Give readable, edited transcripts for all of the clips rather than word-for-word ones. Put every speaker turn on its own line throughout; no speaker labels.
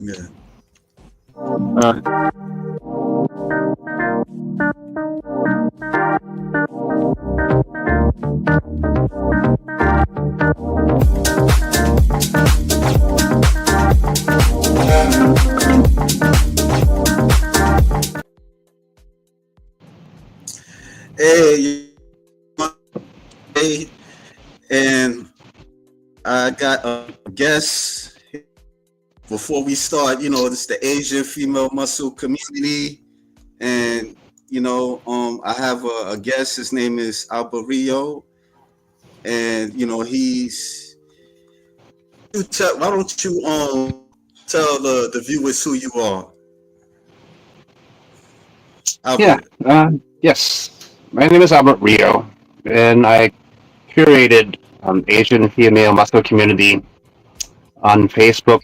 Yeah.
Uh,
Hey, hey, and I got a guest before we start. It's the Asian Female Muscle Community, and I have a guest. His name is Alberio, and why don't you tell the viewers who you are,
yeah,
Albert?
yes. My name is Albert Rio, and I curated Asian female muscle community on Facebook.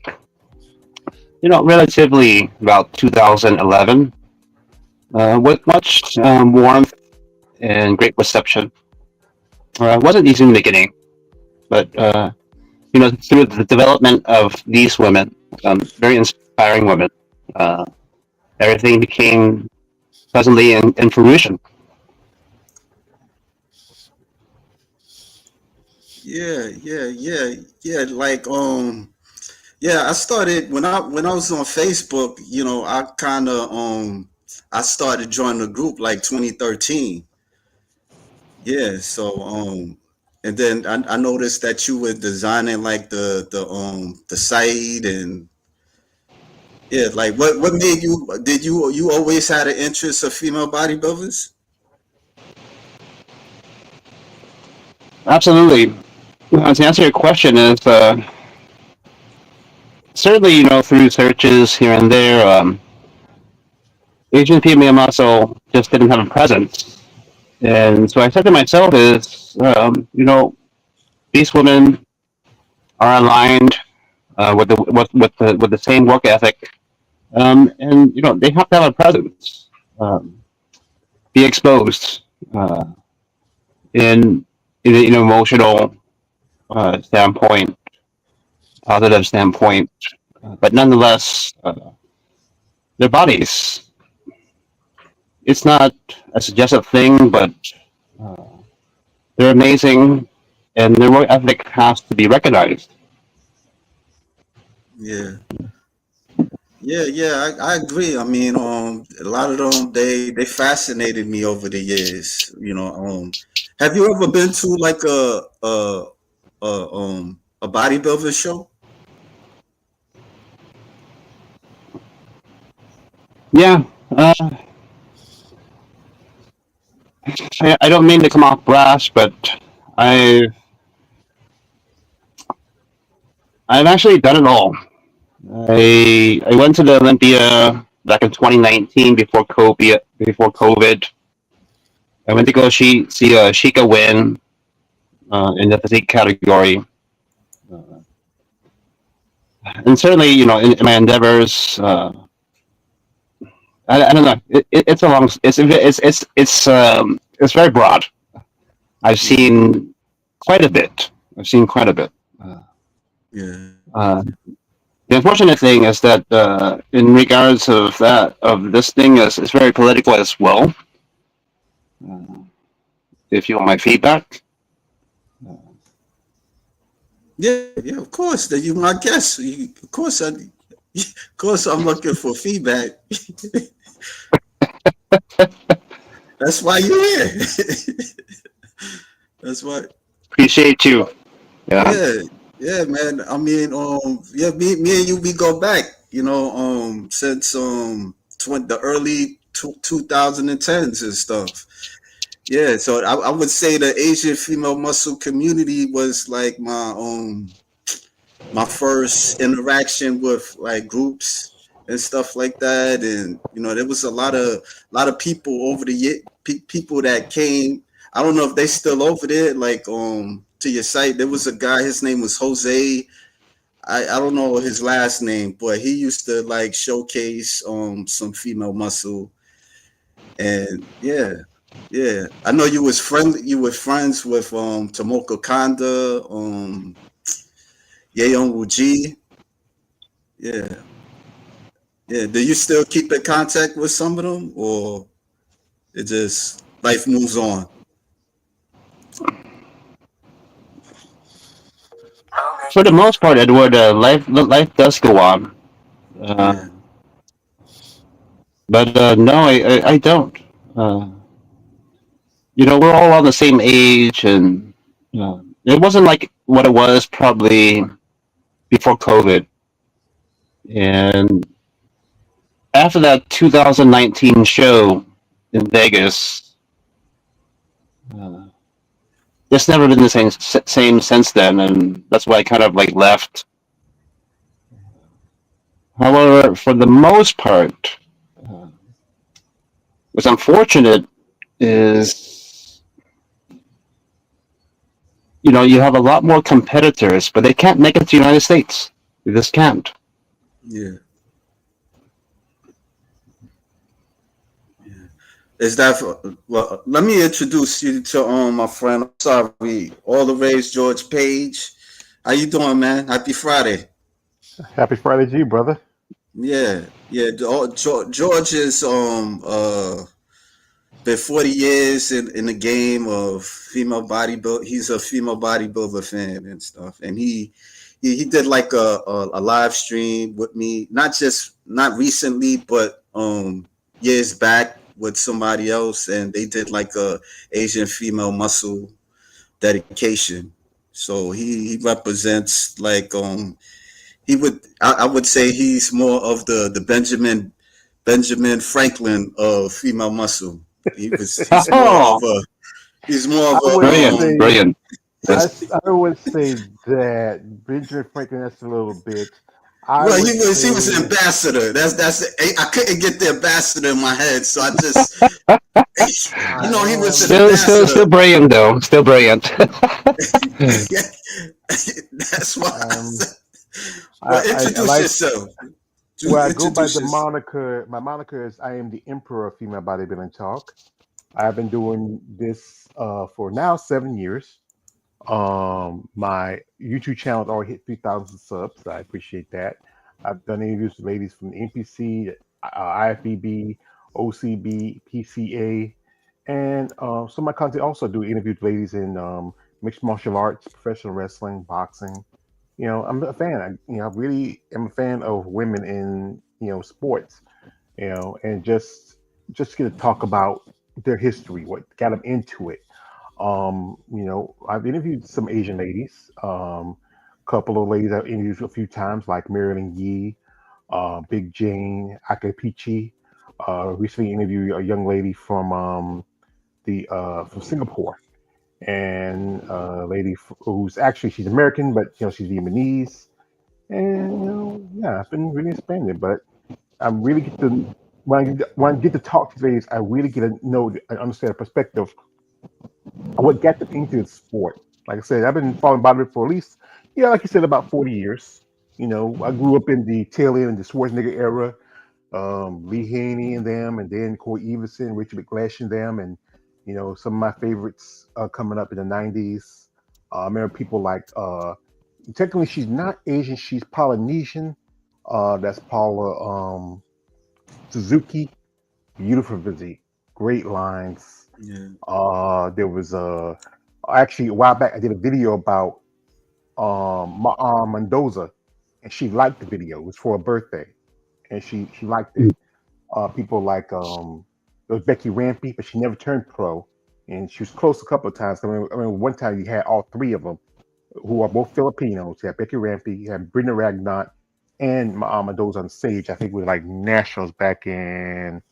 Relatively about 2011, with much warmth and great reception. It wasn't easy in the beginning, but through the development of these women, very inspiring women, uh, everything became pleasantly in fruition.
Yeah, yeah, yeah, yeah. Yeah, I started when I was on Facebook. I kind of I started joining the group like 2013. Yeah, so and then I noticed that you were designing like the site, and yeah, like what made you did you always had an interest of female bodybuilders?
Absolutely. To answer your question is certainly through searches here and there, Asian female muscle just didn't have a presence, and so I said to myself is these women are aligned with the same work ethic, and they have to have a presence, um, be exposed uh, in in an emotional standpoint, positive standpoint, but nonetheless, their bodies. It's not a suggestive thing, but uh, they're amazing, and their work ethic has to be recognized.
Yeah. Yeah, yeah, I agree. I mean, a lot of them they fascinated me over the years. Have you ever been to like a bodybuilder show?
Yeah, I don't mean to come off brash, but I I've actually done it all. I went to the Olympia back in 2019 before COVID. Before COVID, I went to go see Chikica Whim in the physique category, uh, and certainly in my endeavors. I don't know. It's a long. It's very broad. I've
Yeah,
seen quite a bit. I've seen quite a bit. Uh,
yeah,
uh, the unfortunate thing is that in regards of this thing is it's very political as well. Uh, if you want my feedback,
yeah, yeah. Of course, that you my guest. Of course, of course, I'm looking for feedback. That's why you're here. That's why.
appreciate you. Yeah,
Yeah, yeah, man. I mean, yeah, me and you, we go back. Since the early 2010s and stuff. Yeah, so I would say the Asian female muscle community was like my first interaction with like groups and stuff like that, and there was a lot of people over the year, people that came. I don't know if they still over there, like to your site. There was a guy, his name was Jose. I don't know his last name, but he used to like showcase some female muscle, and yeah, yeah. I know you were friends with Tomoko Kanda, Yeon Wuji. Yeah. Yeah. Do you still keep in contact with some of them, or it just life moves on?
For the most part, Edward, life does go on.
Yeah.
Um, but no, I don't. Uh, we're all on the same age, and it wasn't like what it was probably before COVID. And after that 2019 show in Vegas, uh, it's never been the same since then, and that's why I kind of like left. However, for the most part, uh, what's unfortunate is you have a lot more competitors, but they can't make it to the United States. They just can't.
Yeah. Yeah. Is that well? Let me introduce you to my friend. I'm sorry, all the rage George Page. How you doing, man? Happy Friday.
Happy Friday to you, brother.
Yeah, yeah. George is been 40 years in the game of female bodybuild. He's a female bodybuilder fan and stuff, and he did like a live stream with me, not recently, but years back with somebody else, and they did like a Asian female muscle dedication. So he represents like I would say he's more of the Benjamin Franklin of female muscle. He's more of
Oh,
a he's more
I
of a
would
brilliant,
say
brilliant.
I,
Yes.
I would say that Benjamin Franklin. That's a little bit. I
well,
would
he was an
say
ambassador. I couldn't get the ambassador in my head, so I just he was an
Still
ambassador.
brilliant though. Still brilliant.
That's why I
um,
said.
I,
But
I
introduce
like
yourself.
where I go by
Introduce
the
yourself.
moniker. My moniker is I am the Emperor of Female Bodybuilding Talk. I've been doing this for now 7 years. My YouTube channel has already hit 3,000 subs. I appreciate that. I've done interviews with ladies from the NPC, IFBB, OCB, PCA, and some of my content also do interviews with ladies in mixed martial arts, professional wrestling, boxing. I'm a fan. I really am a fan of women in sports. And just get to talk about their history, what got them into it. I've interviewed some Asian ladies. Couple of ladies I've interviewed a few times, like Marilyn Yee, Big Jane, Akapichi. Recently interviewed a young lady from Singapore, and a lady who's actually she's American, but she's Vietnamese. And yeah, I've been really expanded, but I really get to when I get to talk to ladies, I really get to know and understand the perspective what got them into the sport. Like I said, I've been following bodybuilding for at least, like you said, about 40 years. I grew up in the tail end of the Schwarzenegger era, Lee Haney and them, and then Corey Everson, Richard McGlash and them, and some of my favorites coming up in the 90s. I remember people like, technically she's not Asian, she's Polynesian. That's Paula Suzuki, beautiful physique, great lines.
Yeah.
There was actually a while back I did a video about Mendoza, and she liked the video. It was for her birthday, and she liked it. People like there was Becky Rampy, but she never turned pro, and she was close a couple of times. I mean, one time you had all three of them, who are both Filipinos. You had Becky Rampy, you had Brenda Ragnott, and Mendoza on stage. I think it was like nationals back in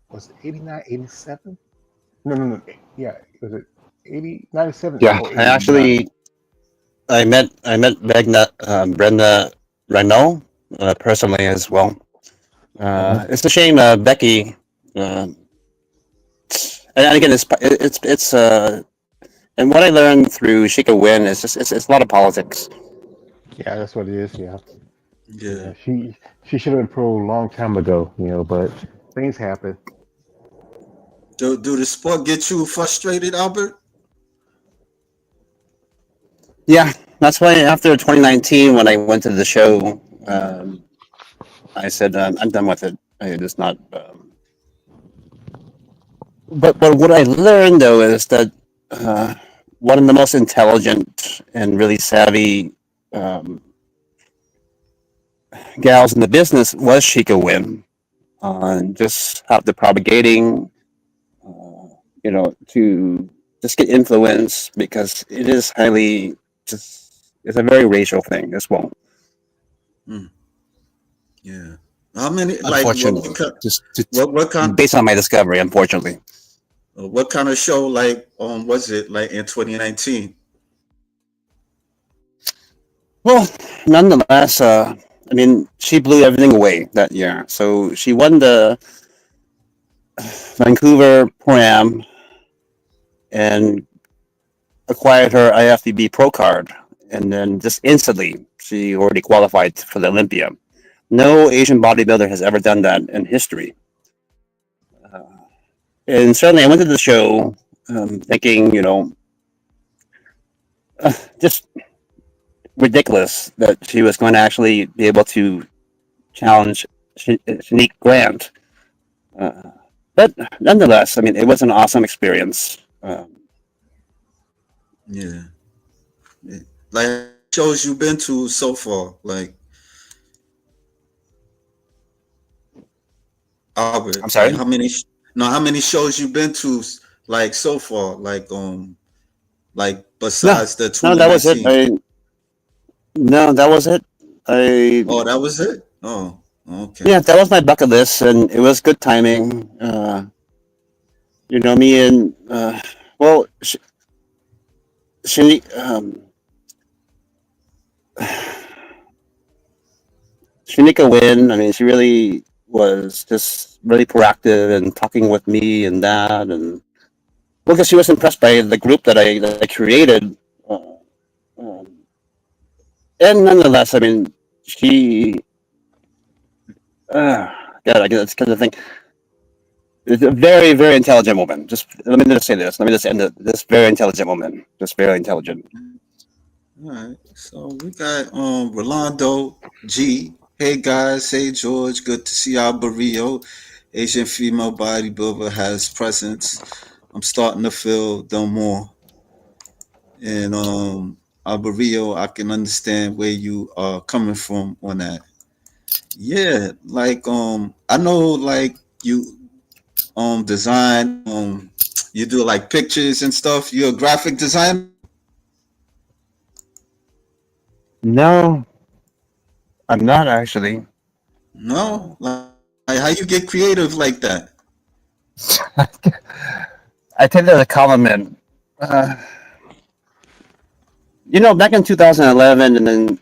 was it 89, 87? No, no, no. Yeah, was it 80, 97
Yeah,
or
I
89?
actually I met Brenda Renault personally as well.
Uh-huh.
It's a shame Becky. Uh, and again, and what I learned through Chikica Whim is just it's a lot of politics.
Yeah, that's what it is. Yeah,
Yeah.
yeah. She should have been pro a long time ago, but things happen.
Do the sport get you frustrated, Albert?
Yeah, that's why after 2019 when I went to the show, I said I'm done with it. I just not. But what I learned though is that uh, one of the most intelligent and really savvy um, gals in the business was Chikica Whim on just how the propagating, to just get influence because it is highly just it's a very racial thing as well.
Mm, yeah. How many like
Unfortunately, just
what kind
based on my discovery, unfortunately.
what kind of show like was it like in 2019?
Well, nonetheless, I mean, she blew everything away that year. So she won the Vancouver Pro-Am and acquired her IFBB Pro card, and then just instantly she already qualified for the Olympia. No Asian bodybuilder has ever done that in history. Uh, and certainly, I went to the show thinking, just ridiculous that she was going to actually be able to challenge Shanique Grant. Uh, but nonetheless, I mean, it was an awesome experience.
Yeah. Yeah. Like shows you've been to so far, like Albert,
I'm
like
sorry.
how many shows you've been to like so far, like
No,
besides the
no, that was it.
2019.
No, that was it. I
Oh, that was it. Oh, okay.
Yeah, that was my bucket list, and it was good timing. Me and well, she Shanika Wynn. I mean, she really was just really proactive and talking with me and that, and well, because she was impressed by the group that I created, uh, um, and nonetheless, I mean, she. God, I guess that's kind of thing. It's a very, very intelligent woman. Just let me just say this. Let me just end it. This very intelligent woman. Just very intelligent.
All right. So we got Rolando G. Hey guys, hey George, good to see y'all. Barrio, Asian female bodybuilder has presence. I'm starting to feel them more. And Alberio, I can understand where you are coming from on that. Yeah, like I know like you design you do like pictures and stuff. You're a graphic designer?
No, I'm not actually.
No? Like how you get creative like that?
I take that as a compliment. Uh, back in 2011, and then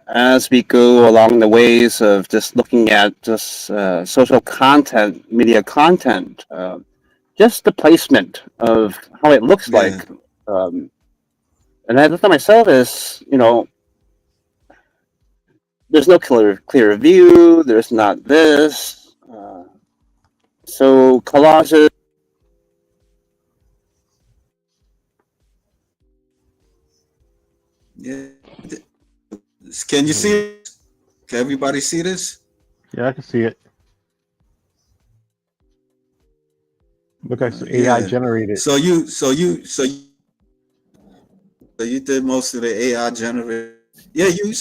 as we go along the ways of just looking at just social content, media content, just the placement of how it looks
Yeah.
like. And I thought to myself is, there's no clear view. There's not this. So collages.
Yeah. Can you see it? Can everybody see this?
Yeah, I can see it. Look, like some AI
Yeah.
generated.
So you did most of the AI generated. Yeah, you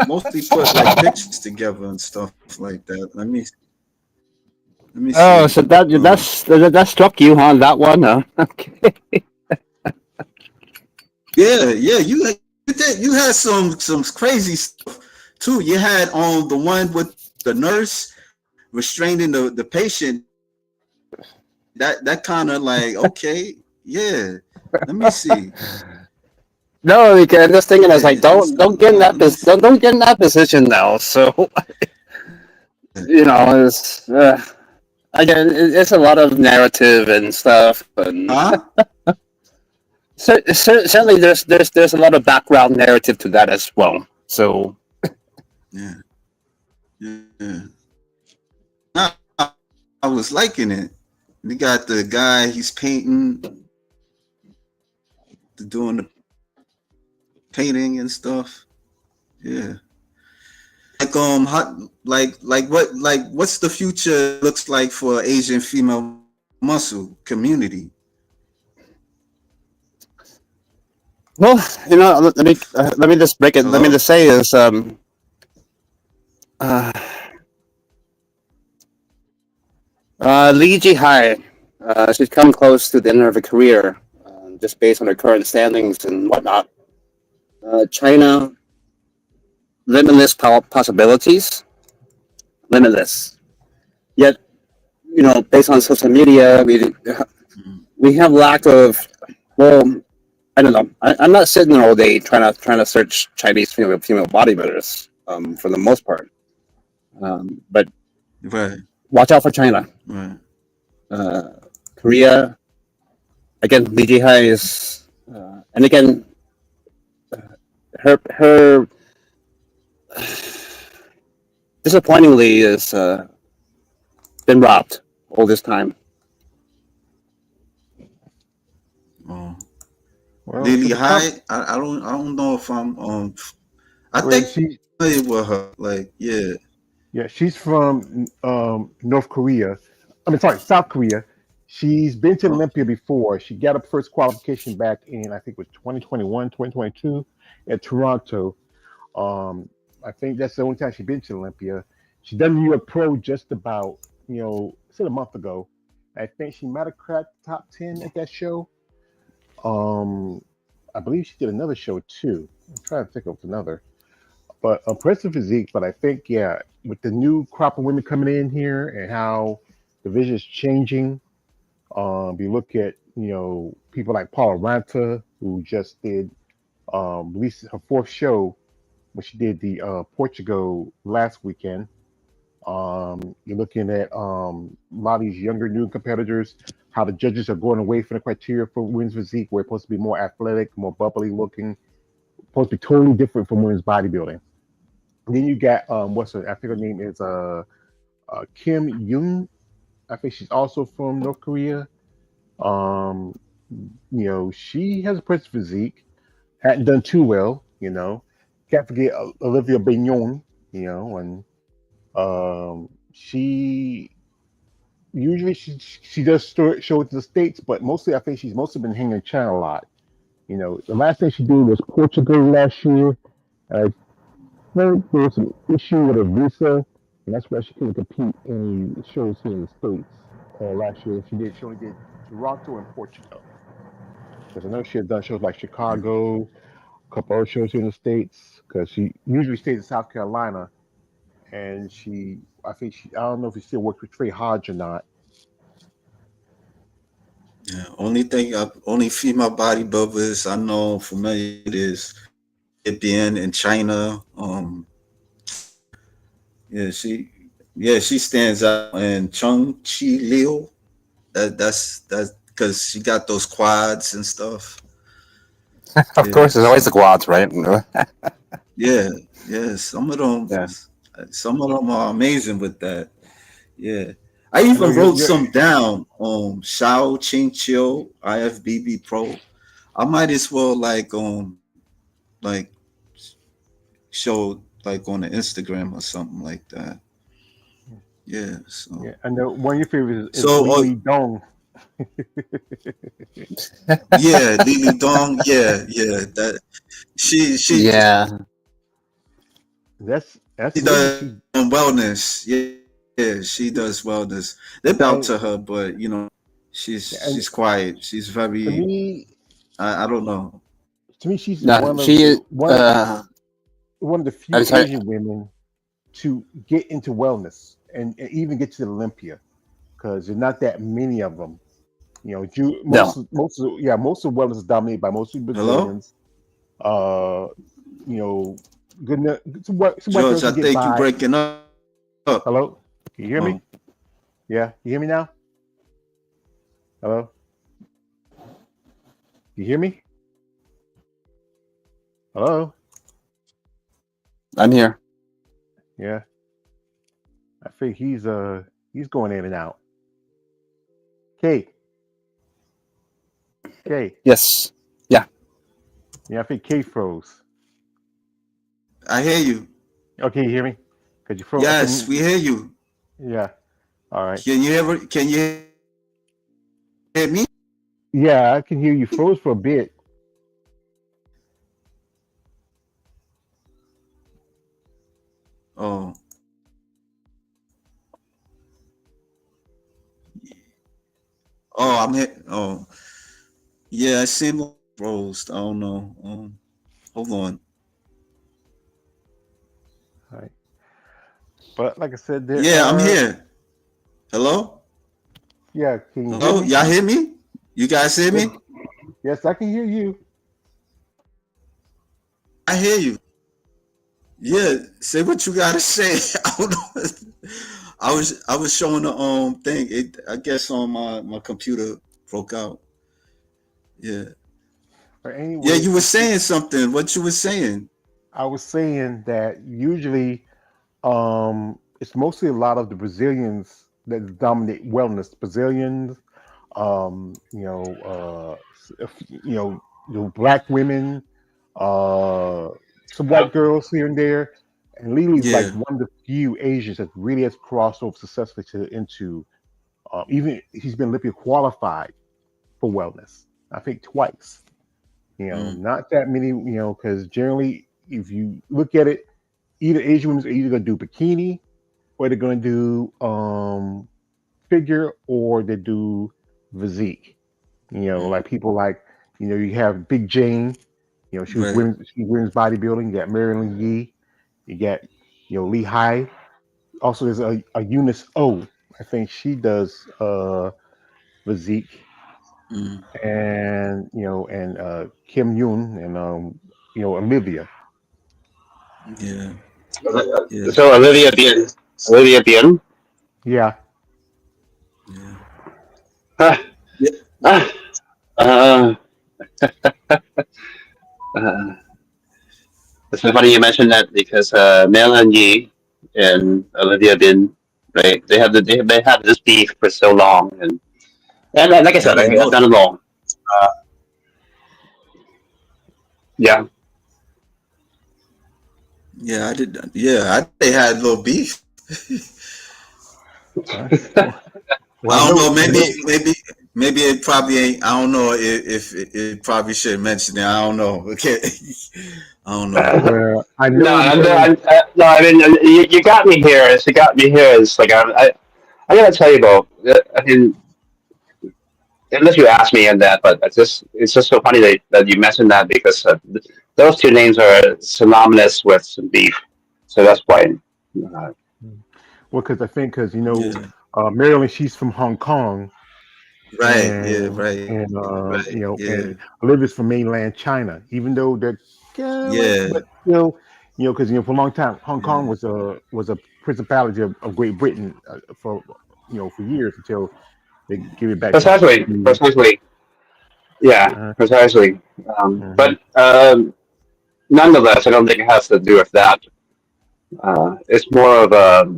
mostly put like pictures together and stuff like that. Let me
Oh,
see.
so that struck you, huh? That one, huh? Okay.
Yeah, you had some crazy stuff too. You had on the one with the nurse restraining the patient. That kind of like okay, yeah. Let me see.
No, because I'm just thinking, I was like,
Yeah,
don't get in that
let me see.
don't get in that position now. So it's again, it's a lot of narrative and stuff, and
Huh?
certainly there's a lot of background narrative to that as well. So
Yeah, yeah. Nah, I was liking it. You got the guy he's painting, doing the painting and stuff. Yeah. what's the future looks like for Asian female muscle community?
Well, let me just break it. Let me
Hello.
just say is uh, Lee Ji Hai. She's come close to the end of her career, just based on her current standings and whatnot. China, limitless possibilities, limitless. Yet, based on social media, we have lack of, well, I don't know. I'm not sitting there all day trying to search Chinese female bodybuilders, for the most part. But
Right.
watch out for China,
Right.
uh, Korea. Again, Lee Ji Hai is, and again, her disappointingly is been robbed all this time.
Oh.
Well, to
Lily
the top,
Hyde. I don't know if I'm I
well,
think
she,
I'm familiar with her. Like, yeah.
yeah, she's from North Korea. I mean, sorry, South Korea. She's been to
Oh,
Olympia before. She got her first qualification back in, I think it was 2021, 2022 at Toronto. Um, I think that's the only time she's been to Olympia. She done New York Pro just about, said a month ago. I think she might have cracked top 10 at that show. Um, I believe she did another show too. I'm trying to think of another. But impressive physique. But I think, yeah, with the new crop of women coming in here and how the vision is changing, you look at, people like Paula Ranta, who just did released her fourth show when she did the Portugal last weekend. You're looking at a lot of these younger new competitors, how the judges are going away from the criteria for women's physique, where it's supposed to be more athletic, more bubbly looking, supposed to be totally different from women's bodybuilding. And then you got what's her? I think her name is Kim Young. I think she's also from North Korea. Um, she has a pretty physique. Hadn't done too well. Can't forget Olivia Bignon. And she usually she does show it to the states, but mostly I think she's mostly been hanging in China a lot. The last thing she did was Portugal last year. I think there was some issue with her visa, and that's why she couldn't compete in any shows here in the states last year. She only did Toronto and Portugal, because I know she had done shows like Chicago, a couple other shows here in the states. Because she usually stays in South Carolina, and I don't know if she still works with Trey Hodge or not.
yeah. Only female bodybuilders I know familiar with is Vivian in China. Yeah, she stands out. And Chung Chi Liu. That's because she got those quads and stuff.
Of
Yeah.
course, there's always the
So
quads, right?
yeah, yeah.
Yeah.
Some of them are amazing with that. Yeah. I
I know
even wrote
you're
some down on Shao Ching Chiu IFBB Pro. I might as well like show like on the Instagram or something like that. Yeah.
yeah, I know one of your favorites is
So
Lily Dong.
yeah, Lily Dong. Yeah, yeah. That she
Yeah.
That's
she
amazing.
does
She's
wellness. Yeah, she does wellness. They bow
and
to her, but
and
she's quiet. She's
to
very
me,
I don't know.
she's
No, she.
one of the few
I'm sorry.
Asian women to get into wellness and even get to the Olympia, because there's not that many of them.
No.
Most of wellness is dominated by mostly
Hello,
Brazilians. Uh, you know, some white
George.
girls
I
can get
think you
by.
breaking up.
Hello, can you hear me?
Oh,
Yeah, you hear me now? Hello, you hear me? Hello,
I'm here.
yeah. I think he's going in and out. Kate, Kate,
Yes. Yeah.
yeah. I think Kate froze.
I hear you.
Okay, you hear me? Cause you froze. I
Yes,
couldn't.
we hear you.
Yeah. All right.
Can you hear me?
Yeah, I can hear you. Froze for a bit.
Oh, oh, I'm here. Oh, yeah, I seem like froze. I don't know. Hold on.
All right. But like I said, there
Yeah, I'm
are.
here. Hello?
Yeah. Can you hear
Hello?
me?
Y'all hear me? You guys hear
Yes.
me?
Yes, I can hear you.
I hear you. Yeah, say what you gotta say. I don't know. I was showing the thing. I guess on my computer broke out. Yeah.
But
Yeah,
anyway,
you were saying something. What you were saying?
I was saying that usually it's mostly a lot of the Brazilians that dominate wellness. Brazilians, black women, uh, some white girls here and there, and Lily's like
Yeah.
one of the few Asians that really has crossed over successfully into even he's been Olympia qualified for wellness. I think twice.
Mm,
Not that many. Because generally, if you look at it, either Asian women are either going to do bikini or they're going to do figure or they do physique.
mm,
Like people like you have Big Jane.
right.
She's women's bodybuilding. You got Marilyn Yee. You got Lee High. Also, there's a Eunice O. I think she does physique,
Mm,
and Kim Yoon and Olivia.
yeah. Yeah.
So Olivia Bien.
Yeah.
Yeah.
Ah,
Yeah.
ah, uh, uh, it's so funny you mentioned that because Melanie Yi and Olivia Bin, right? They had this beef for so long, and like I
I
said,
didn't
I've
know
done
that.
it long. Uh, yeah,
Yeah, I did. Yeah, I they had a little beef.
All right. Well,
I don't know.
I know.
Maybe it probably ain't. I don't know if it probably should mention it. I don't know. Okay. I don't know.
Well, I
no,
know Marilyn.
no. I mean, you got me here. You got me here. It's like I gotta tell you though. I mean, unless you ask me in that, but it's just so funny that you mentioned that because those two names are synonymous with some beef, so that's why. Uh,
Well, because I think because
Yeah.
Marilyn, she's from Hong Kong,
Right. Yeah.
and
Right. Right.
and
Yeah.
Olivia's from mainland China. Even though they're
Yeah.
but because for a long time Hong Kong
Yeah.
was a principality of Great Britain for for years until they give it back
precisely,
to.
precisely, yeah,
Uh,
precisely.
mhm.
But nonetheless, I don't think it has to do with that. It's more of a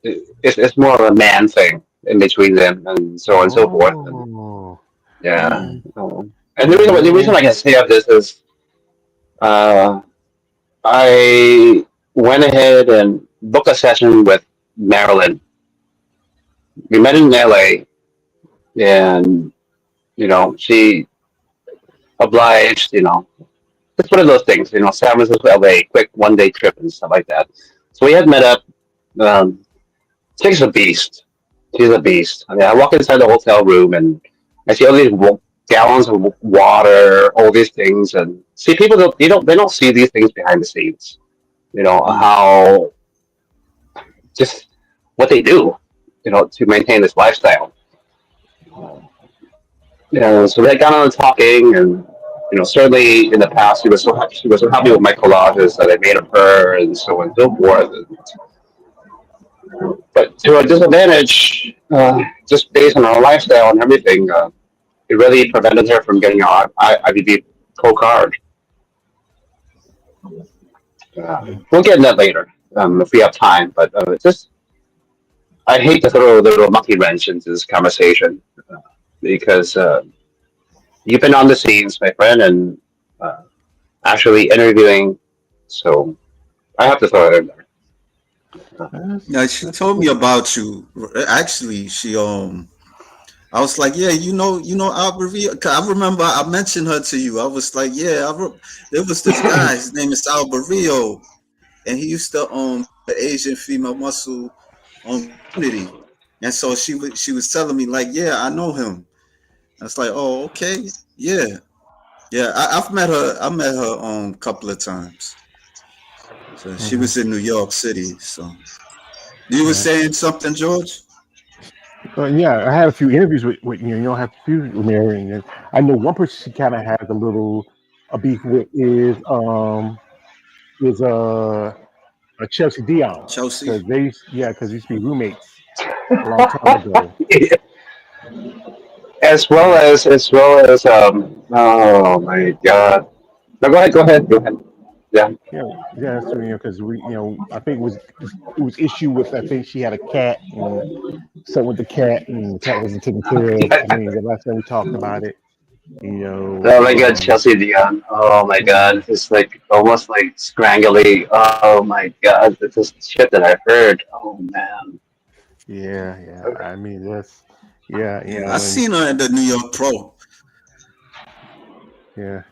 it's more of a man thing in between them, and so on and so forth. And
Oh,
yeah,
Mm,
and the
man.
reason I can say of this is uh, I went ahead and booked a session with Marilyn. We met in LA, and she obliged. It's one of those things. San Francisco, LA, quick 1 day trip and stuff like that. So we had met up. Um, Chick's a beast. She's a beast. I mean, I walk inside the hotel room and I see all these gallons of water, all these things, and see people they don't see these things behind the scenes.
mm,
How just what they do, to maintain this lifestyle. So they got on talking, and certainly in the past she was so happy with my collages that I made of her, and so on and so forth. But to a disadvantage, just based on her lifestyle and everything, it really prevented her from getting our IBB Pro card. We'll get into that later if we have time. But just I hate to throw a little monkey wrench into this conversation because you've been on the scenes, my friend, and uh, actually interviewing. So I have to throw it in there.
Yeah, she told me about you. Actually, I was like, yeah, Alberville. 'Cause I remember I mentioned her to you. I was like, yeah, there was this guy. His name is Alberville, and he used to the Asian female muscle community. And so she was telling me like, yeah, I know him. I was like, oh, okay, yeah, yeah. I've met her. I met her a couple of times. So she
Mhm.
was in New York City. So you were
Yeah.
saying something, George?
Yeah, I had a few interviews with I have a few with Mary, and I know one person she kind of has a little a beef with is Chelsea Dion,
Chelsea.
because because they used to be roommates a long time ago. Yeah,
oh my god. No, go ahead. Yeah.
yeah, yeah. So because I think it was issue with, I think she had a cat and something with the cat wasn't taken care of. I mean, the last time we talked about it, you know,
Oh my god, Chelsea Dion. Oh my
mhm.
god, it's like almost like scrangly. Oh my god, this is shit that I heard. Oh man.
Yeah, yeah. I mean, that's yeah,
Yeah, I
and
seen her in the New York Pro.
yeah,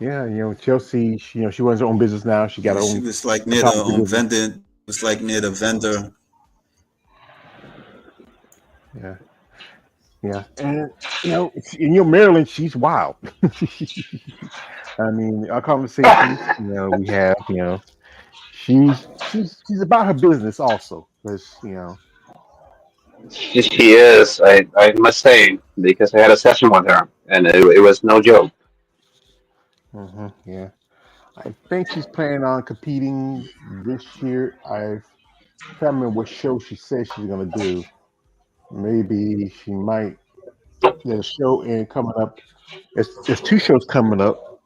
yeah. Chelsea. She runs her own business now. She got
Yeah,
her
she
own
was like near the
photography business.
vending. Was like near the vendor.
Yeah, yeah. And Maryland, she's wild. I mean, our conversations, we have, she's about her business also, because
She is, I must say, because I had a session with her and it was no joke.
yeah. I think she's planning on competing this year. I can't remember what show she said she's gonna do. Maybe she might. There's a show in coming up. There's two shows coming up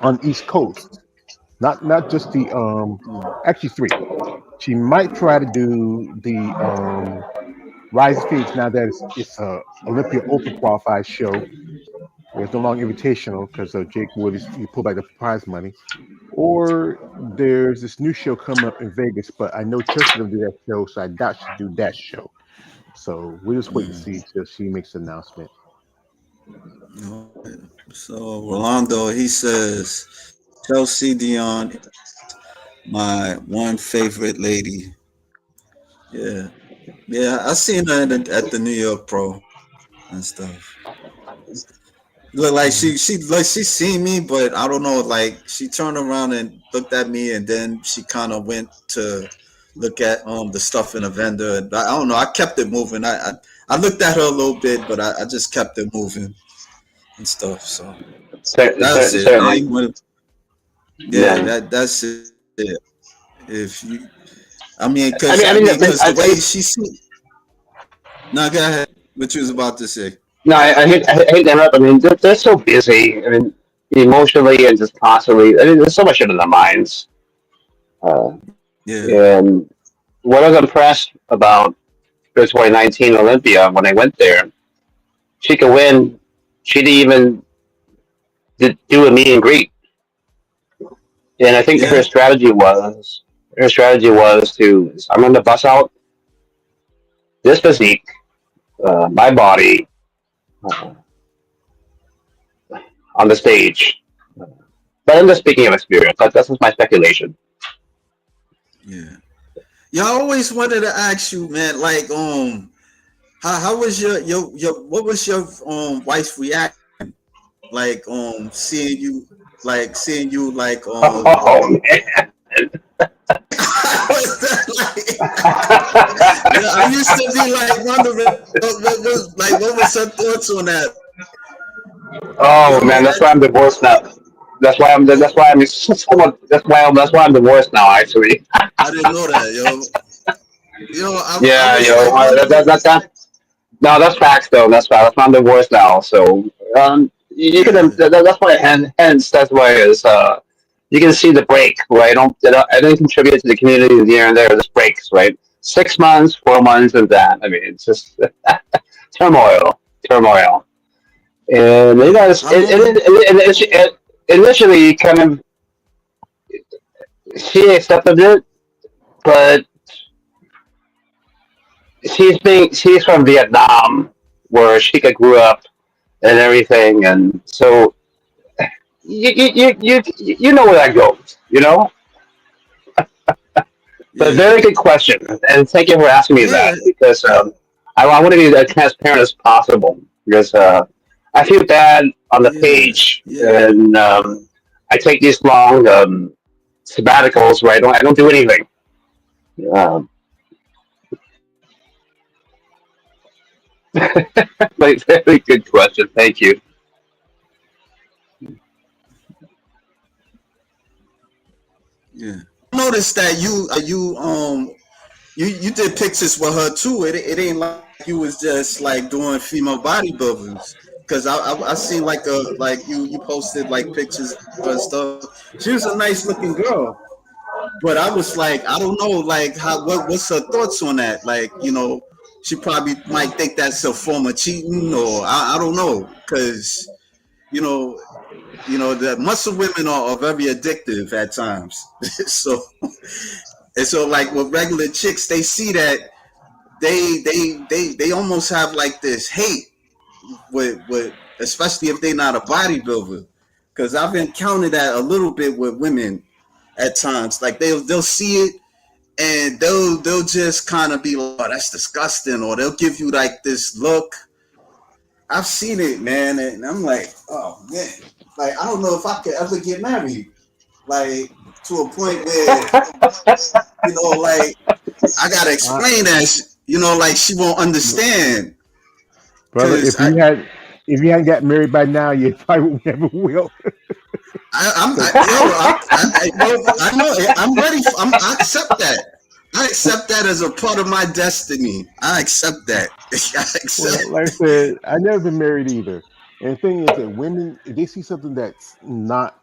on East Coast. Not just the actually three. She might try to do the Rise of Phoenix, now that it's a Olympia Open qualified show, where it's no longer invitational because Jake Wood he pulled back the prize money. Or there's this new show coming up in Vegas, but I know Chelsea's gonna do that show, so I doubt she'll do that show. So we'll just wait and see till she makes the announcement.
So Rolando, he says Chelsea Dion, my one favorite lady. Yeah, yeah. I seen her at the New York Pro and stuff. Look like
Mhm.
she seen me, but I don't know. Like she turned around and looked at me, and then she kind of went to look at the stuff in the vendor. And I don't know. I kept it moving. I looked at her a little bit, but I just kept it moving and stuff. So that's it. I
Certainly.
ain't want to. Yeah,
Yeah.
that's it. If you, I mean,
I mean,
cause the way she see. Now go ahead. What you was about to say?
no, I hate to interrupt. I mean, they're so busy. I mean, emotionally and just constantly. I mean, there's so much in their minds. Uh,
Yeah,
and what I was impressed about the 2019 Olympia when I went there, Chikica Whim, she didn't even do a meet and greet. And I think
yeah,
her strategy was to I'm going to bust out this physique, my body uh, on the stage. But I'm just speaking of experience. That's just my speculation.
yeah. Yeah, I always wanted to ask you, man. Like, how was your what was your wife's reaction? Like, seeing you like
Oh man.
was that yeah, I used to be like wondering what was her thoughts on that?
Oh
Yo,
man, that's why I'm divorced now. That's why I'm divorced now. Actually,
I didn't know that, yo. I
yeah,
was
yo,
like wondering.
no, that's facts though. That's facts. That's why I'm divorced now. So, you can.
Yeah.
That's why, hence, that's why is you can see the break where I don't contribute to the community here and there. This breaks right. 6 months, 4 months, and that. I mean, it's just turmoil, turmoil. And you know,
How long?
initially kind of she accepted it, but she's from Vietnam, where Chica grew up and everything, and so you know where that goes, you know. But
Yeah.
very good question, and thank you for asking me
Yeah.
that because I want to be as transparent as possible because I feel bad on the
Yeah.
page,
Yeah.
and I take these long sabbaticals where I don't do anything. Um, but very good question. Thank you.
Yeah. Notice that you did pictures with her too. It ain't like you was just like doing female bodybuilders. Cause I seen you posted like pictures of her and stuff. She was a nice looking girl. But I was like, I don't know, like what's her thoughts on that? Like, she probably might think that's a form of cheating, or I don't know, because you know, the muscle women are very addictive at times. So and so like with regular chicks, they see that they almost have like this hate with especially if they're not a bodybuilder. Because I've encountered that a little bit with women at times. Like they'll see it and they'll just kind of be like, "Oh, that's disgusting," or they'll give you like this look. I've seen it, man, and I'm like, "Oh man, like I don't know if I could ever get married." Like to a point where like I gotta
Uh,
explain that, like she won't understand.
brother,
Cause
if you hadn't got married by now, you probably never will.
I,
'Cause
yo, I know it. I'm ready. I accept that. I accept that as a part of my destiny. I accept that. I
well,
accept.
like I said, I never been married either. And the thing is that women, if they see something that's not,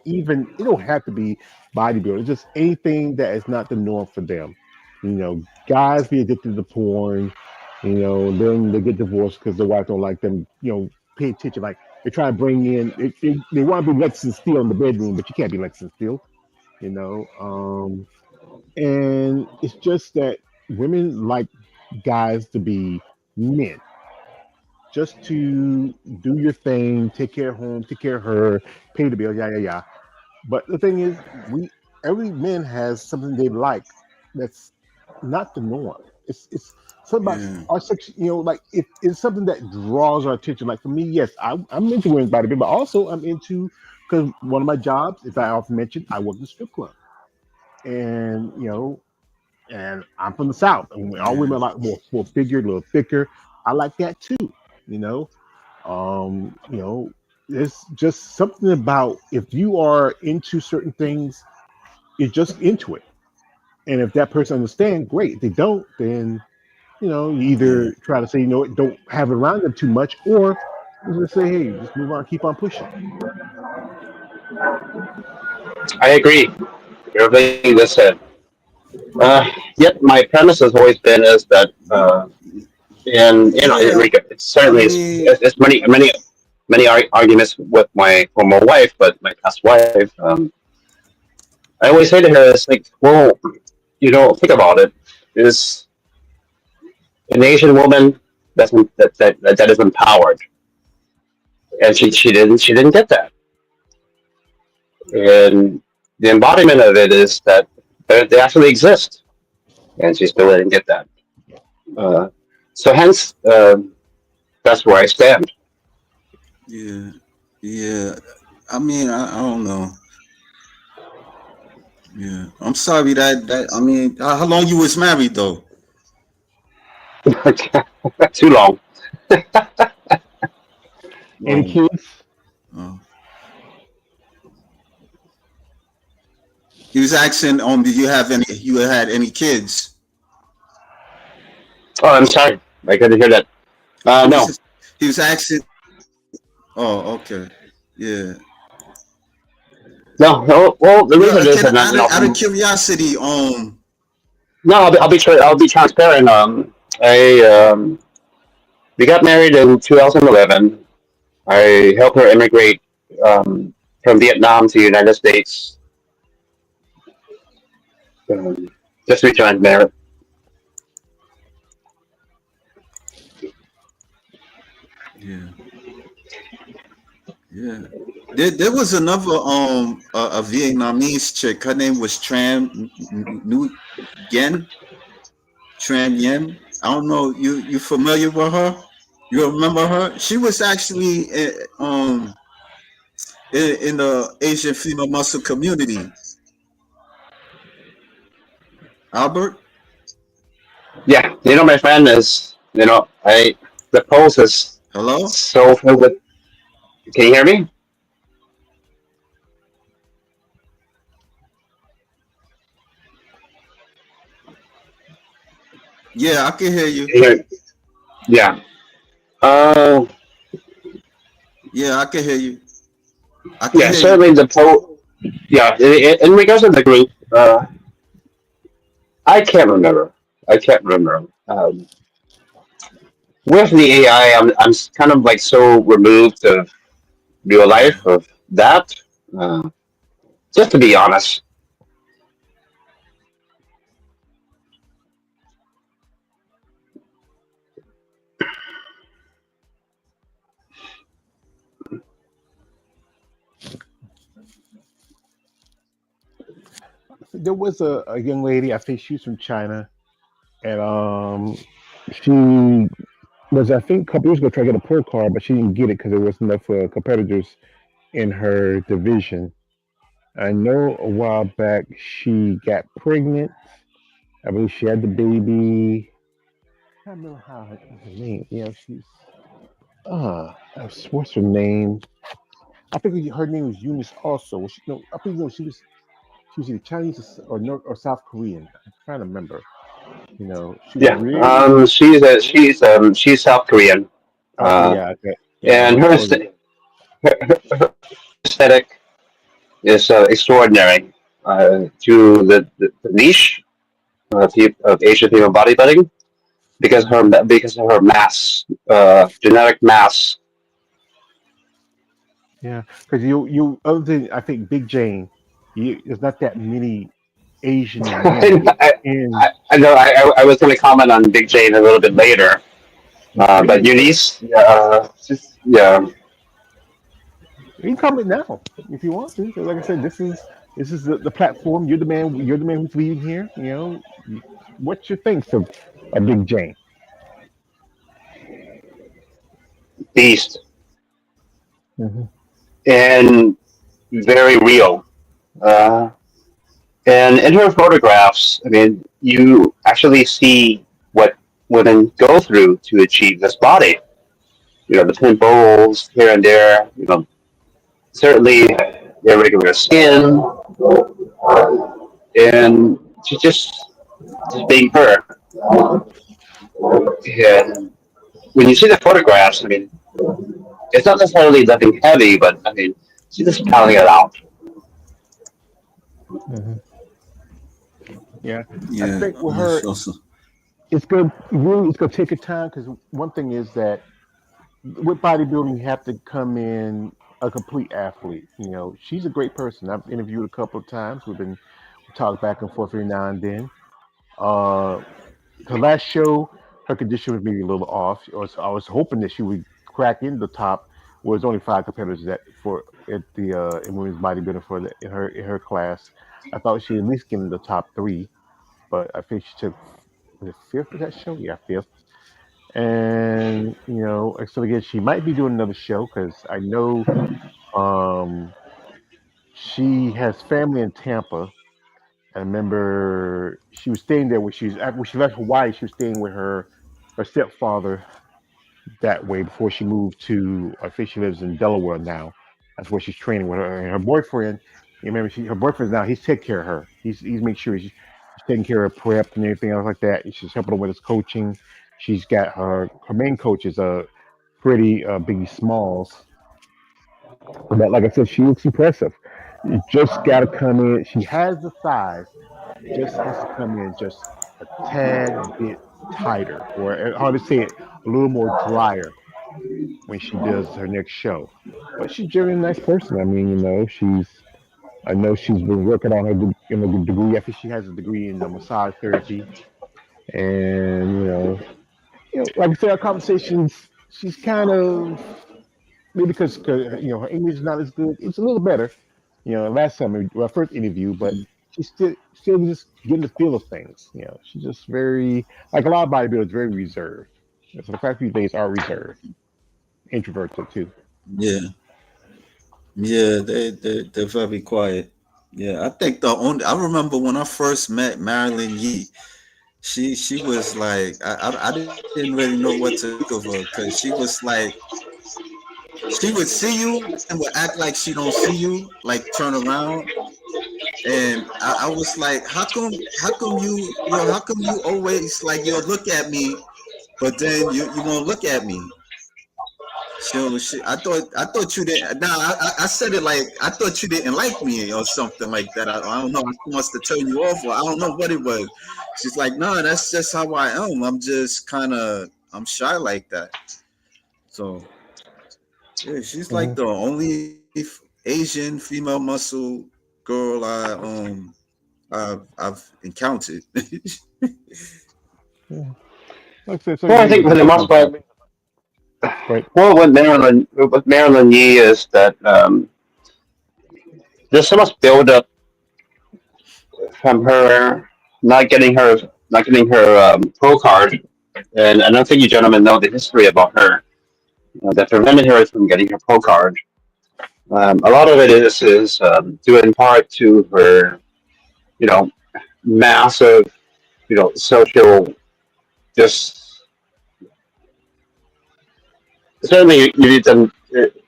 even it don't have to be bodybuilding, it's just anything that is not the norm for them. Guys be addicted to porn, then they get divorced because their wife don't like them, pay attention. Like they try to bring in, they want to be Lexington Steel in the bedroom, but you can't be Lexington Steel, you know. And it's just that women like guys to be men, just to do your thing, take care of home, take care of her, pay the bill, yeah, yeah, yeah. But the thing is, every man has something they like that's not the norm. It's something about
Yeah,
our sex, like it's something that draws our attention. Like for me, yes, I'm into women's bodybuilding, but also I'm into because one of my jobs, if I often mention, I work in a strip club, and and I'm from the South, and all
yeah,
women are like more figured, a little thicker. I like that too, you know. Um, you know, it's just something about if you are into certain things, you're just into it. And if that person understands, great. If they don't, then you
yeah,
either try to say, don't have it around them too much, or you just say, hey, just move on, keep on pushing.
I agree. Everything you just said. Yet my premise has always been is that, and
yeah.
it's
I
certainly
mean,
it's many arguments with my former wife, but my past wife. I always say to her, it's like, well, think about it. Is an Asian woman that is empowered, and she didn't get that, and the embodiment of it is that they actually exist, and she still didn't get that. Uh, so hence, that's where I stand.
yeah, yeah. I mean, I don't know. Yeah, I'm sorry that I mean, how long you was married though?
Too long.
Any
Oh,
kids?
oh. He was asking, did you had any kids?
Oh, I'm sorry. I couldn't hear that.
He was
No,
just, he was asking. Oh, okay. Yeah.
no, no. Well, the
You
reason is
can
that
out of curiosity,
no, I'll be transparent. I we got married in 2011. I helped her immigrate from Vietnam to the United States. Um, Just to be transparent.
Yeah, yeah. There was another a Vietnamese chick. Her name was New Yen Tran Yen. I don't know. You familiar with her? You remember her? She was actually in the Asian female muscle community. Albert,
Yeah, my friend is, the post is
hello.
so filled with. Can you hear me?
Yeah, I can hear you.
Can you hear me? Yeah. Uh,
Yeah, I can hear you. I can
yeah,
hear you.
certainly the post. Yeah, in regards to the group, I can't remember. I can't remember. With the AI, I'm kind of like so removed of real
Yeah.
life of that. Uh, just to be honest,
There was a young lady, I think she's from China, and she was, I think, a couple years ago trying to get a pro card, but she didn't get it because there wasn't enough competitors in her division. I know a while back she got pregnant. I believe she had the baby. I don't remember how her name. She's what's her name? I think her name was Eunice also. Was she, no, I think no, she was either Chinese or North or South Korean. I'm trying to remember. She was
yeah.
really
She's South Korean,
okay.
uh,
Yeah, okay, yeah.
and
Well, well,
aesthetic is extraordinary. To the niche of Asian female bodybuilding because of her mass, genetic mass.
yeah, because you other than I think Big Jane, there's not that many Asian women
I,
in.
I know I was going to comment on Big Jane a little bit later,
Okay, yeah,
but
go ahead.
Eunice, just yeah,
You can comment now if you want to. 'Cause like I said, this is the platform. You're the man. You're the man who's leading here. What's your thinks of a Big Jane?
beast
Hmm.
and very real. Uh, and in her photographs, I mean, you actually see what women go through to achieve this body. The pimples here and there. Certainly irregular skin, and she's just being her. And when you see the photographs, I mean, it's not necessarily nothing heavy, but I mean, she's just spelling it out.
Hmm. Yeah, I
Yeah.
think with her,
Also,
it's gonna take a time because one thing is that with bodybuilding, you have to come in a complete athlete. She's a great person. I've interviewed a couple of times. We talk back and forth every now and then. Uh, her last show, her condition was maybe a little off. I was hoping that she would crack in the top. Well, there's only five competitors that for at the in women's bodybuilding for in her class. I thought she'd at least get in the top three, but I think she took was it fifth of that show. Yeah, fifth. And so again, she might be doing another show because I know um, she has family in Tampa. I remember she was staying there when she left Hawaii. She was staying with her stepfather that way before she moved to. I think she lives in Delaware now. That's where she's training with her and her boyfriend. You remember her boyfriend's now. He's taking care of her. He's making sure she's taking care of prep and everything else like that. She's helping her with his coaching. She's got her main coach is a pretty Biggie Smalls. But like I said, she looks impressive. You just got to come in. She has the size, just has to come in just a tad bit tighter, or how to say it, a little more drier when she does her next show. But she's generally a nice person. I mean, she's I know she's been working on her degree. I think she has a degree in massage therapy, and like I said, our conversations. She's kind of maybe because her English is not as good. It's a little better, last time our first interview, but she's still just getting the feel of things. She's just very like a lot of bodybuilders, very reserved. So the fact few days are reserved, introverted too.
Yeah, yeah, they're very quiet. Yeah, I think the only I remember when I first met Marilyn Yee. She was like I didn't really know what to think of her because she was like she would see you and would act like she don't see you, like turn around. And I was like, how come how come you always like you'll look at me, but then you won't look at me. I thought you didn't. Nah, I said it like I thought you didn't like me or something like that. I don't know. She wants to turn you off, or I don't know what it was. She's like, no, that's just how I am. I'm just I'm shy like that. So yeah, she's like
Hmm.
the only Asian female muscle girl I've encountered.
Yeah. Like I said, so
Well, I
maybe
think for
just
the most part,
but
well, with Marilyn Yee is that there's so much buildup from her not getting her pro card, and I don't think you gentlemen know the history about her that prevented her from getting her pro card. A lot of it is due in part to her, you know, massive, social just certainly you need to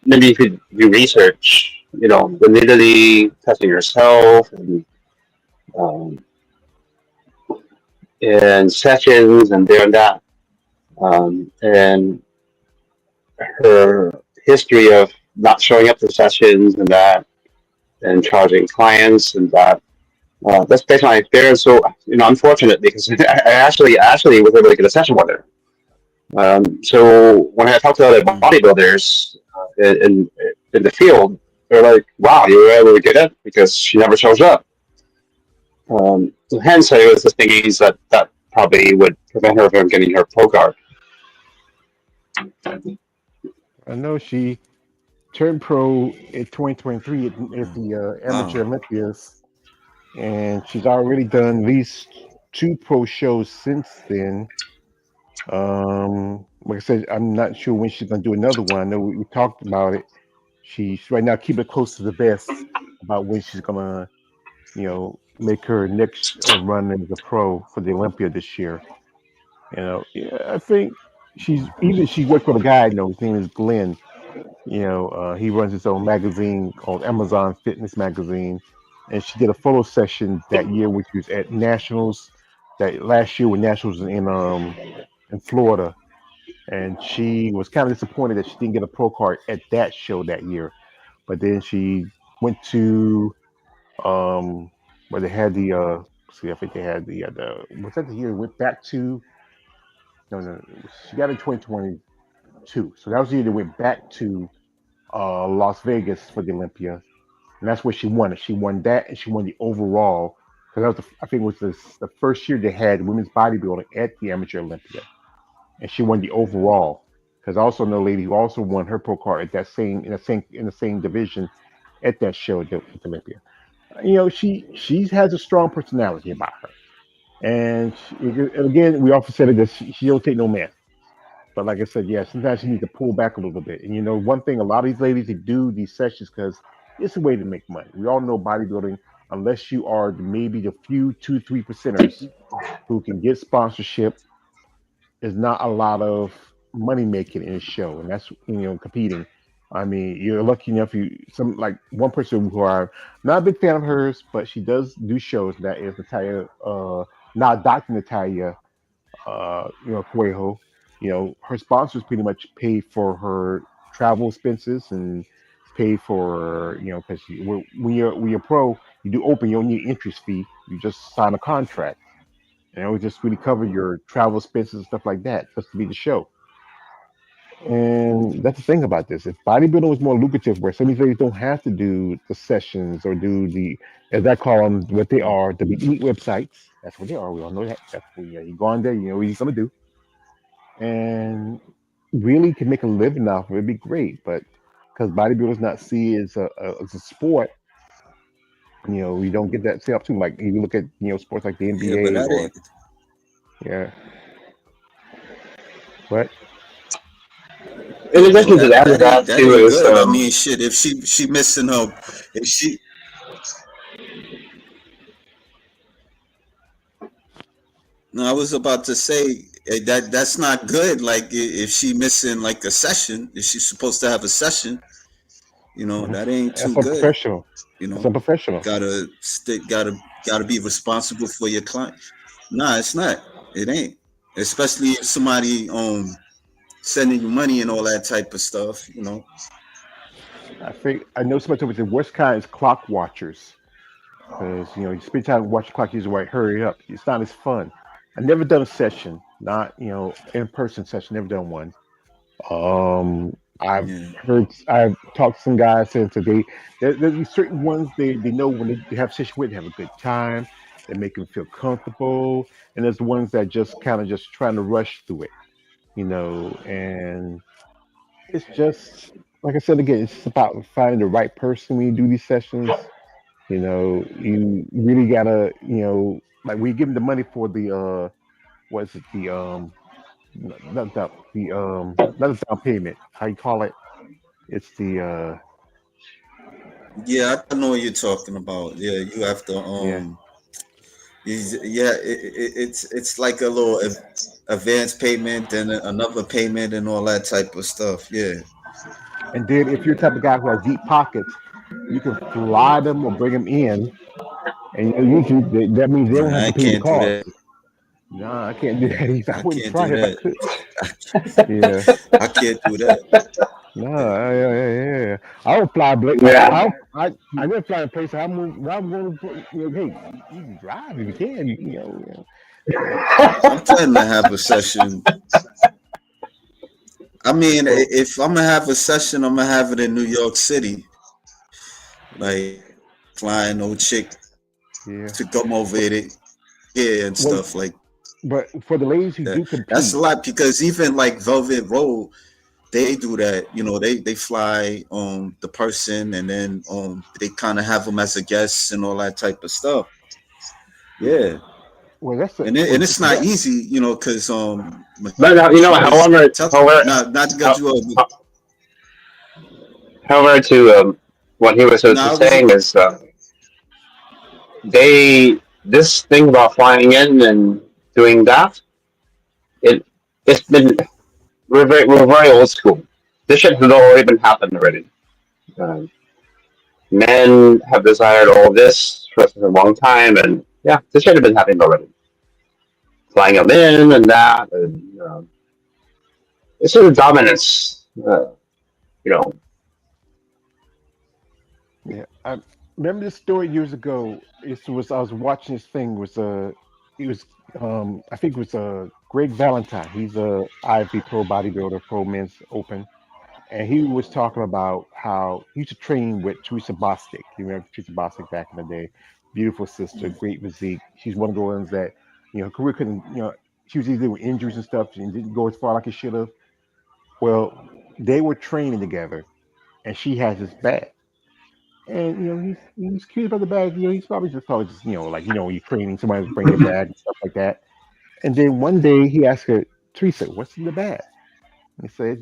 maybe if you do research, validity testing yourself um, and sessions and there and that, and her history of not showing up to sessions and that, and charging clients and that. That's based on my experience. So unfortunate because I actually was able to get a session with her. So when I talk to other
Mm.
bodybuilders in the field, they're like, "Wow, you were able to get it because she never shows up." So hence, I was just thinking that probably would prevent her from getting her pro card.
I know she turned pro in 2023 at the Amateur
Wow.
Olympias, and she's already done at least two pro shows since then. Like I said, I'm not sure when she's gonna do another one. I know we talked about it. She's right now keeping it close to the vest about when she's gonna, make her next run as a pro for the Olympia this year. Yeah, I think she worked with a guy. His name is Glenn. He runs his own magazine called Amazon Fitness Magazine, and she did a photo session that year, which was at Nationals. That last year when Nationals was in Florida, and she was kind of disappointed that she didn't get a pro card at that show that year. But then she went to um where they had the see, I think they had the was that the year it went back to no, she got in 2022, so that was the year they went back to Las Vegas for the Olympia, and that's where she won it. She won that, and she won the overall because that was I think it was the first year they had women's bodybuilding at the Amateur Olympia, and she won the overall. Because I also know a lady who also won her pro card at that same in the same division at that show at the Olympia. She has a strong personality about her, and again, we often said it that she don't take no man. But like I said, yeah, sometimes you need to pull back a little bit. And one thing, a lot of these ladies they do these sessions because it's a way to make money. We all know bodybuilding, unless you are maybe the few 2-3 percenters who can get sponsorship, is not a lot of money making in a show, and that's competing. I mean, you're lucky enough. Some like one person who I'm not a big fan of hers, but she does do shows. That is Natalia, not Dr. Natalia, Cuejo. Her sponsors pretty much pay for her travel expenses and pay for because when you're pro, you do open, you don't need interest fee. You just sign a contract, and it would just really cover your travel expenses and stuff like that just to be the show. And that's the thing about this. If bodybuilding was more lucrative, where some of these ladies don't have to do the sessions or do the, as I call them, what they are, the elite websites. That's what they are. We all know that. That's what you go on there, you know what you're gonna do, and really can make a living off of it. It'd be great, but because bodybuilders not see it as a sport, you know, we don't get that same opportunity. Like you look at sports like the
Yeah, but
NBA
that
or
ain't.
yeah, but
In
And
addition to that,
that
too
ain't
is
good. I mean, shit. If she missing her, if she no, I was about to say that's not good. Like if she missing like a session, if she's supposed to have a session,
mhm,
that ain't
that's
too good.
unprofessional.
You
That's
know,
unprofessional.
gotta stick, gotta be responsible for your client. Nah, it's not. It ain't. Especially if somebody sending you money and all that type of stuff.
I know somebody told me the worst kind is clock watchers because you spend time watching the clock. You're right, hurry up. It's not as fun. I never done a session, not in person session. Never done one. I've
Yeah.
I've talked to some guys saying today there's these certain ones they know when they have a session with, they have a good time, they make them feel comfortable, and there's the ones that just kind of just trying to rush through it, and it's just like I said again, it's just about finding the right person when you do these sessions. You really gotta, like we give them the money for the what is it, the not the down payment. How you call it? It's the
Yeah, I know what you're talking about. Yeah, you have to
yeah.
yeah, it's like a little advance payment and another payment and all that type of stuff. Yeah.
And then if you're the type of guy who has deep pockets, you can fly them or bring them in, and usually that means they don't have
Nah,
to
I
pay the
can't do that.
cost. No, I can't do that either. I
I
wouldn't
can't
try
do
if I
that.
could.
I,
Yeah.
I can't do that.
No, yeah, yeah, yeah. I would fly Blake.
yeah,
I would fly in place. I'm going to, hey, you can drive if you can, but
I'm planning to have a session. I mean,
well,
if I'm gonna have a session, I'm gonna have it in New York City.
yeah,
Like flying no chick
yeah.
to come over
But
here and
well,
stuff like
but for the ladies who
that.
do
That's a
compete,
lot because even like Velvet Road, they do that. They fly the person and then they kind of have them as a guest and all that type of stuff. Yeah,
well, that's a
and
well
it's
for
not
that.
easy, because
but
Michelle
however,
not to cut
how,
you off.
however, to what he was
No, I was
saying is they this thing about flying in and doing that. It it's been we're very old school. This shit has already been happened already. Um, Men have desired all this for a long time, and yeah, this should have been happening already. Flying them in and that, and it's sort of dominance. You know,
Yeah, I remember this story years ago. It was I was watching this thing. It was I think it was Greg Valentine. He's a IFB pro bodybuilder, pro men's open, and he was talking about how he used to train with Teresa Bostic. You remember Teresa Bostic back in the day? Beautiful sister, great physique. She's one of the ones that her career couldn't. She was either with injuries and stuff and didn't go as far like it should have. Well, they were training together, and she has this bag. And he's curious about the bag. He's probably just like when you're training, somebody's bringing your bag and stuff like that. And then one day he asked her, Teresa, what's in the bag? And he said,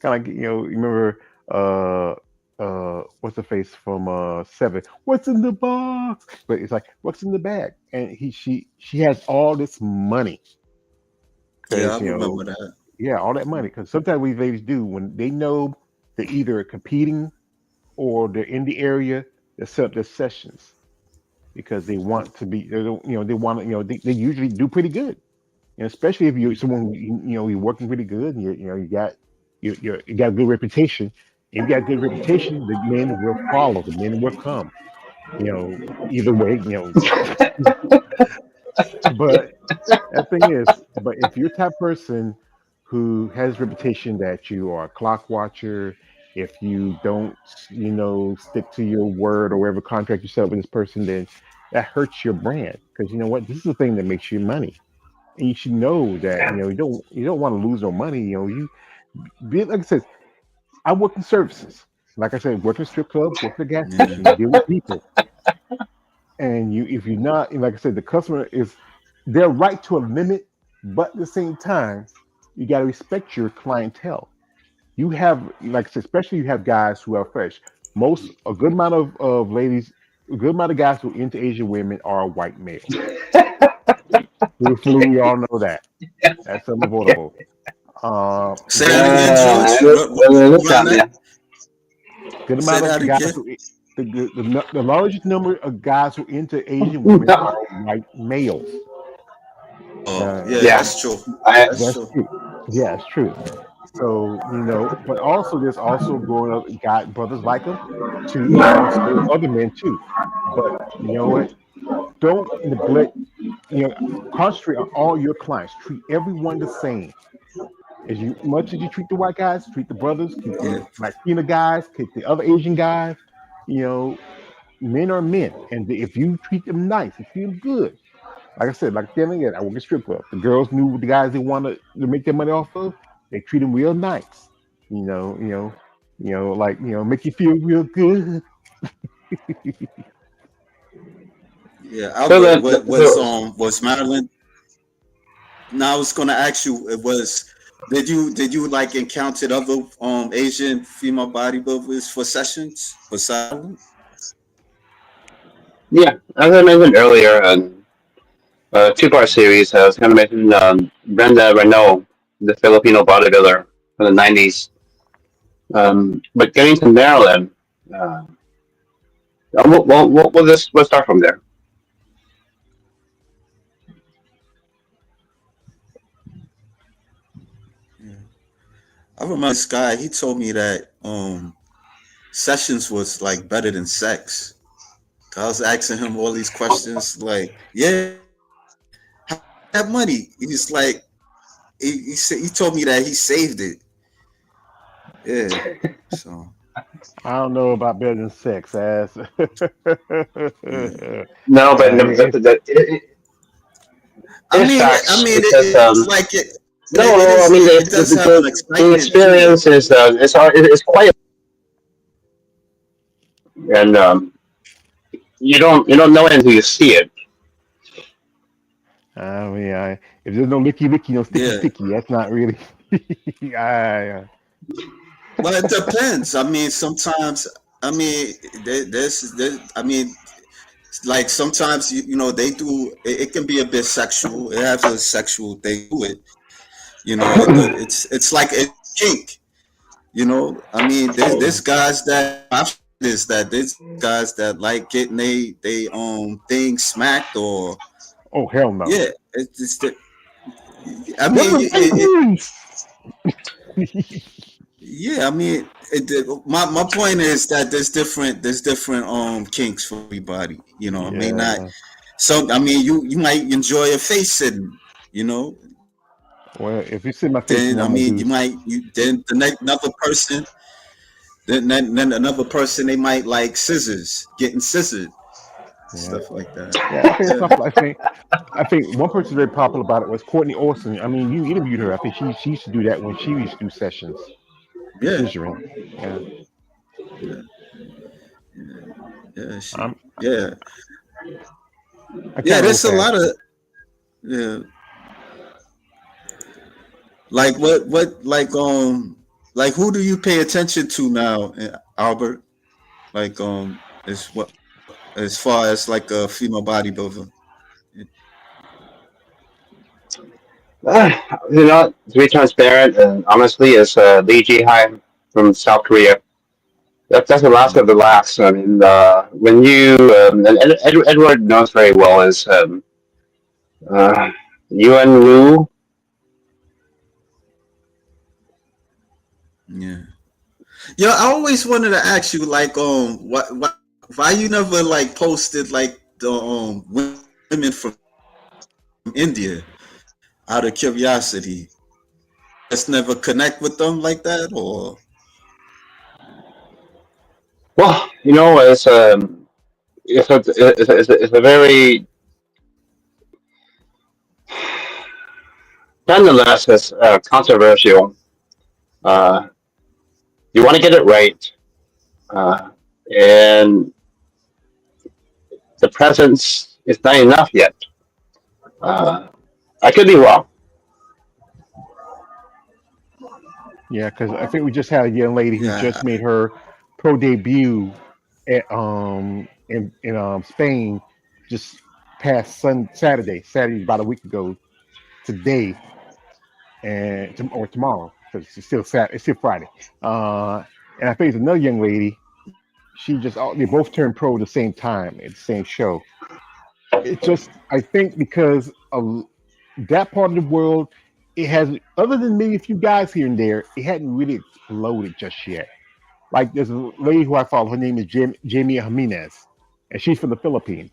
kind of like you remember what's the face from Seven? What's in the box? But it's like, what's in the bag? And she has all this money
Yeah, I
because
remember that.
yeah, all that money. Because sometimes we ladies do when they know they're either competing or they're in the area, they set up their sessions because they want to be, they want to, they usually do pretty good. And especially if you're someone who, you're working pretty good and you got a good reputation. If you got a good reputation, the men will follow, the men will come, either way, but that thing is, but if you're the type of person who has a reputation that you are a clock watcher. If you don't, stick to your word or whatever contract you set up with this person, then that hurts your brand. Because you know what, this is the thing that makes you money, and you should know that. You don't want to lose no money. Like I said, I work in services. Like I said, work in strip clubs, work in a gas
Yeah.
station. You deal with people, and if you're not, like I said, the customer is they're right to a limit, but at the same time, you got to respect your clientele. You have, like I said, especially you have guys who are fresh. A good amount of ladies, a good amount of guys who are into Asian women are white males. Truthfully, we all know that. That's unavoidable.
Say
Good
that
amount,
again, George. Run
understand,
that.
yeah.
good
Say
amount
that
of guys
again.
who, the largest number of guys who into Asian women
No,
are white males.
Oh,
Uh,
yeah,
yeah,
that's true.
I,
That's
that's
true.
true. Yeah, it's true. So, but also there's also growing up guy brothers like them too, and also other men too. But you know what? Don't neglect, concentrate on all your clients. Treat everyone the same. As you much as you treat the white guys, treat the brothers, treat the
Yeah.
Latina guys, treat the other Asian guys. You know, men are men. And if you treat them nice and treat them good, like I said, like then again, I work at strip club. The girls knew the guys they wanted to make their money off of. They treat them real nice. Make you feel real good.
Yeah.
so
Albert,
that
what
so
was Maryland? Now I was gonna ask you, it was did you like encounter other Asian female bodybuilders for sessions for silent?
yeah, as I mentioned earlier, two-part series. I was going to mention Brenda Renault, the Filipino bodybuilder from the '90s. But getting to Maryland, uh, we'll start from there.
Yeah. I remember this guy, he told me that sessions was like better than sex. I was asking him all these questions, like, yeah, how that money? He's like, he told me that he saved it. Yeah. So
I don't know about better than sex, ass.
yeah.
No, but
It's
I
it's
mean,
facts because
it's like it
no, I
is
mean
it does have an
the
excitement to it.
experience is it's quite and you don't know it until you see it.
I mean, if there's no licky licky, no sticky
Yeah.
sticky, that's not really. I,
Well, it depends. I mean, sometimes I mean I mean, like sometimes they do it can be a bit sexual. It has a sexual thing to it. It's like a kink. I mean, there's guys that I've seen this that there's guys that like getting they thing smacked or
oh hell no!
yeah. It's the, I
What
mean,
the
yeah. I mean, my point is that there's different kinks for everybody. It may not.
Yeah.
So I mean, you might enjoy a face sitting. You know,
Well, if you see my face,
then
then
I
I'm gonna
mean,
do.
then the next another person. Then another person they might like scissors, getting scissored,
Yeah.
stuff like that.
Yeah. I think it's
Yeah,
popular. I think one person very popular about it was Courtney Orson. I mean, you interviewed her. I think she used to do that when she used to do sessions,
yeah,
scissoring. Yeah.
yeah, yeah.
I'm,
Yeah,
I
yeah.
kind of move
There's a
past
lot of
it.
yeah. Like like who do you pay attention to now, Albert? Like as far as like a female bodybuilder.
To be transparent and honestly, is Lee Ji-hai from South Korea. That's the last of the
Mm,
last. I mean, when you and Edward knows very well is Yuan Wu.
yeah. Yeah, I always wanted to ask you, like, why you never like posted like the women from India out of curiosity? just never connect with them like that, or
Well, it's a very nonetheless it's controversial. Uh, you want to get it right, uh, and the presence is not enough yet. Uh, I could be wrong.
Yeah, because I think we just had a young lady who
yeah,
just made her pro debut at in Spain just past Saturday about a week ago today or tomorrow because it's still Friday. Uh, and I think it's another young lady. They both turned pro at the same time at the same show. It just I think because of that part of the world, it has other than maybe a few guys here and there, it hadn't really exploded just yet. Like there's a lady who I follow. Her name is Jamie Jimenez, and she's from the Philippines.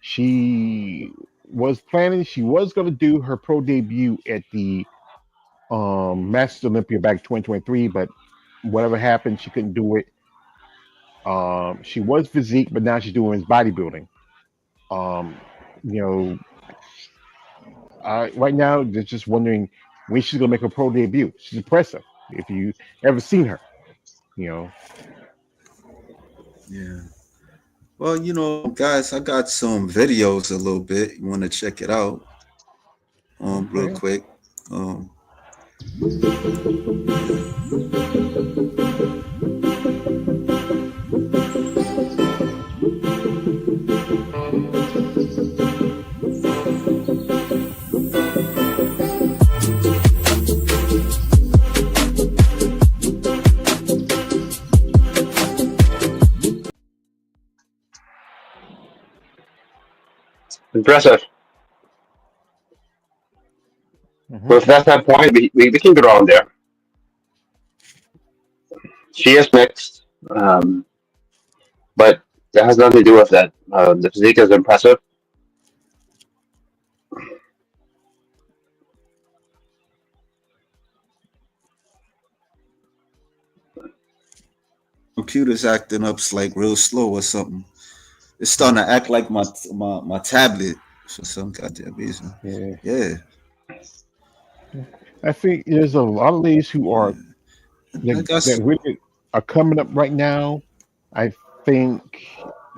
She she was going to do her pro debut at the Masters Olympia back in 2023, but whatever happened, she couldn't do it. She was physique, but now she's doing bodybuilding. Um, you know, right now they're just wondering when she's gonna make her pro debut. She's impressive. If you ever seen her, you know.
yeah. Well, guys, I got some videos a little bit. You want to check it out, real
Okay.
quick. Um,
Impressive.
Hmm.
But if that's that point, we can go on there. She is mixed, but that has nothing to do with that. The physique is impressive.
computer's acting up like real slow or something. It's starting to act like my tablet for some goddamn reason.
Yeah.
Yeah,
I think there's a lot of ladies who are
yeah. I
that
guess
really are coming up right now. I think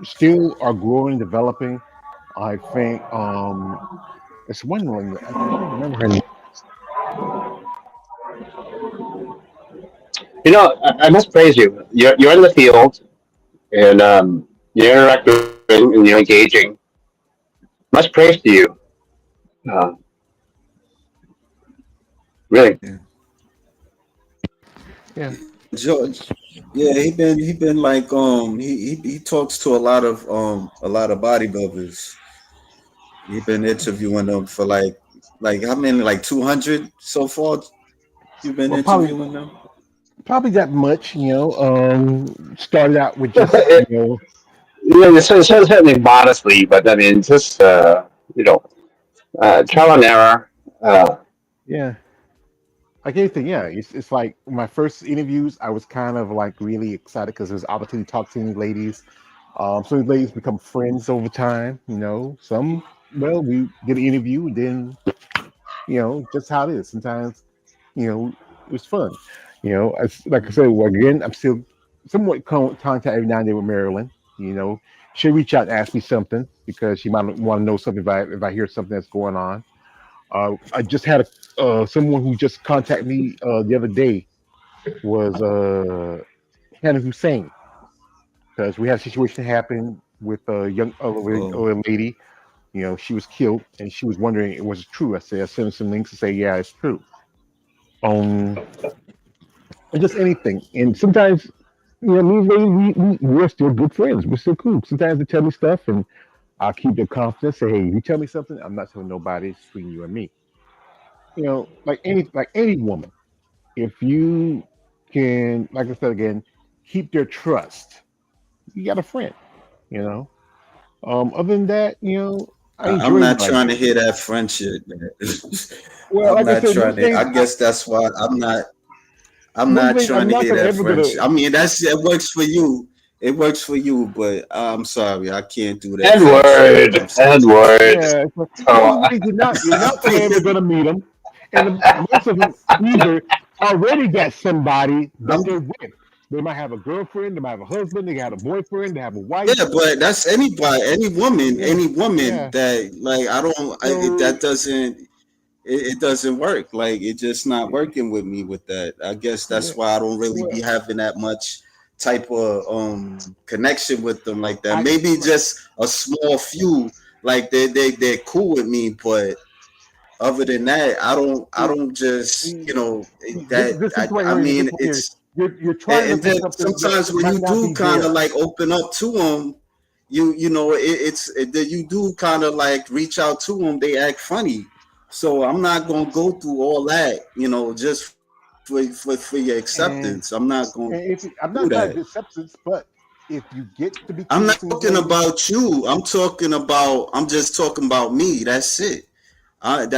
still are growing, developing. I think it's one woman. I can't remember her name.
I must praise you. You're in the field, and you're interacting and you're engaging. Much praise to you. Uh, really.
Yeah. Yeah.
George. Yeah, he been like he talks to a lot of bodybuilders. He been interviewing them for like how many, like 200 so far. You've been
Well, probably
interviewing them.
probably that much. Started out with just
it, yeah, certainly modestly, but I mean, just trial and error. Uh,
yeah. Like anything, yeah. It's like my first interviews, I was kind of like really excited because there's opportunity to talk to these ladies. Some of these ladies become friends over time. Some we get an interview, and then just how it is. Sometimes it was fun. Like I said, well, again, I'm still somewhat contact every now and then with Marilyn. You know, she'll reach out and ask me something because she might want to know something if I hear something that's going on. I just had someone who just contacted me the other day was Hannah Hussein because we had a situation happen with a young
Oh,
older lady. She was killed, and she was wondering it was true. I sent her some links to say, yeah, it's true. Um, and just anything. And sometimes, me and lady, we're still good friends. We're still cool. Sometimes they tell me stuff, and I'll keep their confidence. Say, hey, you tell me something, I'm not telling nobody. It's between you and me. Like any woman, if you can, like I said again, keep their trust, you got a friend. You know. Other than that, I
I'm
enjoy
not
what I
trying to
do.
hear that friendship, man.
Well,
I'm
like I
not
said,
trying
most
to.
things,
I guess that's why I'm not. I'm
most
not
things,
trying
I'm
to
not
hear
gonna
that
ever gonna.
friendship. I mean, it works for you. It works for you, but I'm sorry, I can't do that friendship. I'm
Edward,
sorry.
Edward.
Yeah, so most
So
things you're not gonna ever gonna meet them, and most of them either already got somebody that
I'm
they're with. They might have a girlfriend, they might have a husband, they have a boyfriend, they have a wife.
yeah, but that's anybody,
Yeah,
any woman
yeah.
that like I don't.
So
That doesn't. It doesn't work. Like it's just not working with me with that. I guess
yeah,
that's why I don't really
well,
be having that much type of connection with them like that.
I
Maybe just a small few, like they're cool with me, but other than that, I
see,
don't just
see,
that
this is right
I
here. This
mean
right here.
it's
You're trying to
and
look for
then
something that
sometimes when
might
you
not
do
be
kind of
there.
like open up to them, you know that you do kind of like reach out to them. They act funny, so I'm not gonna go through all that, just for your acceptance. I'm
And
not gonna
I'm
do
not
that.
talking acceptance, but if you get to be
I'm
cool
not
with some
talking
lady,
about you. I'm just talking about me. That's it. I'm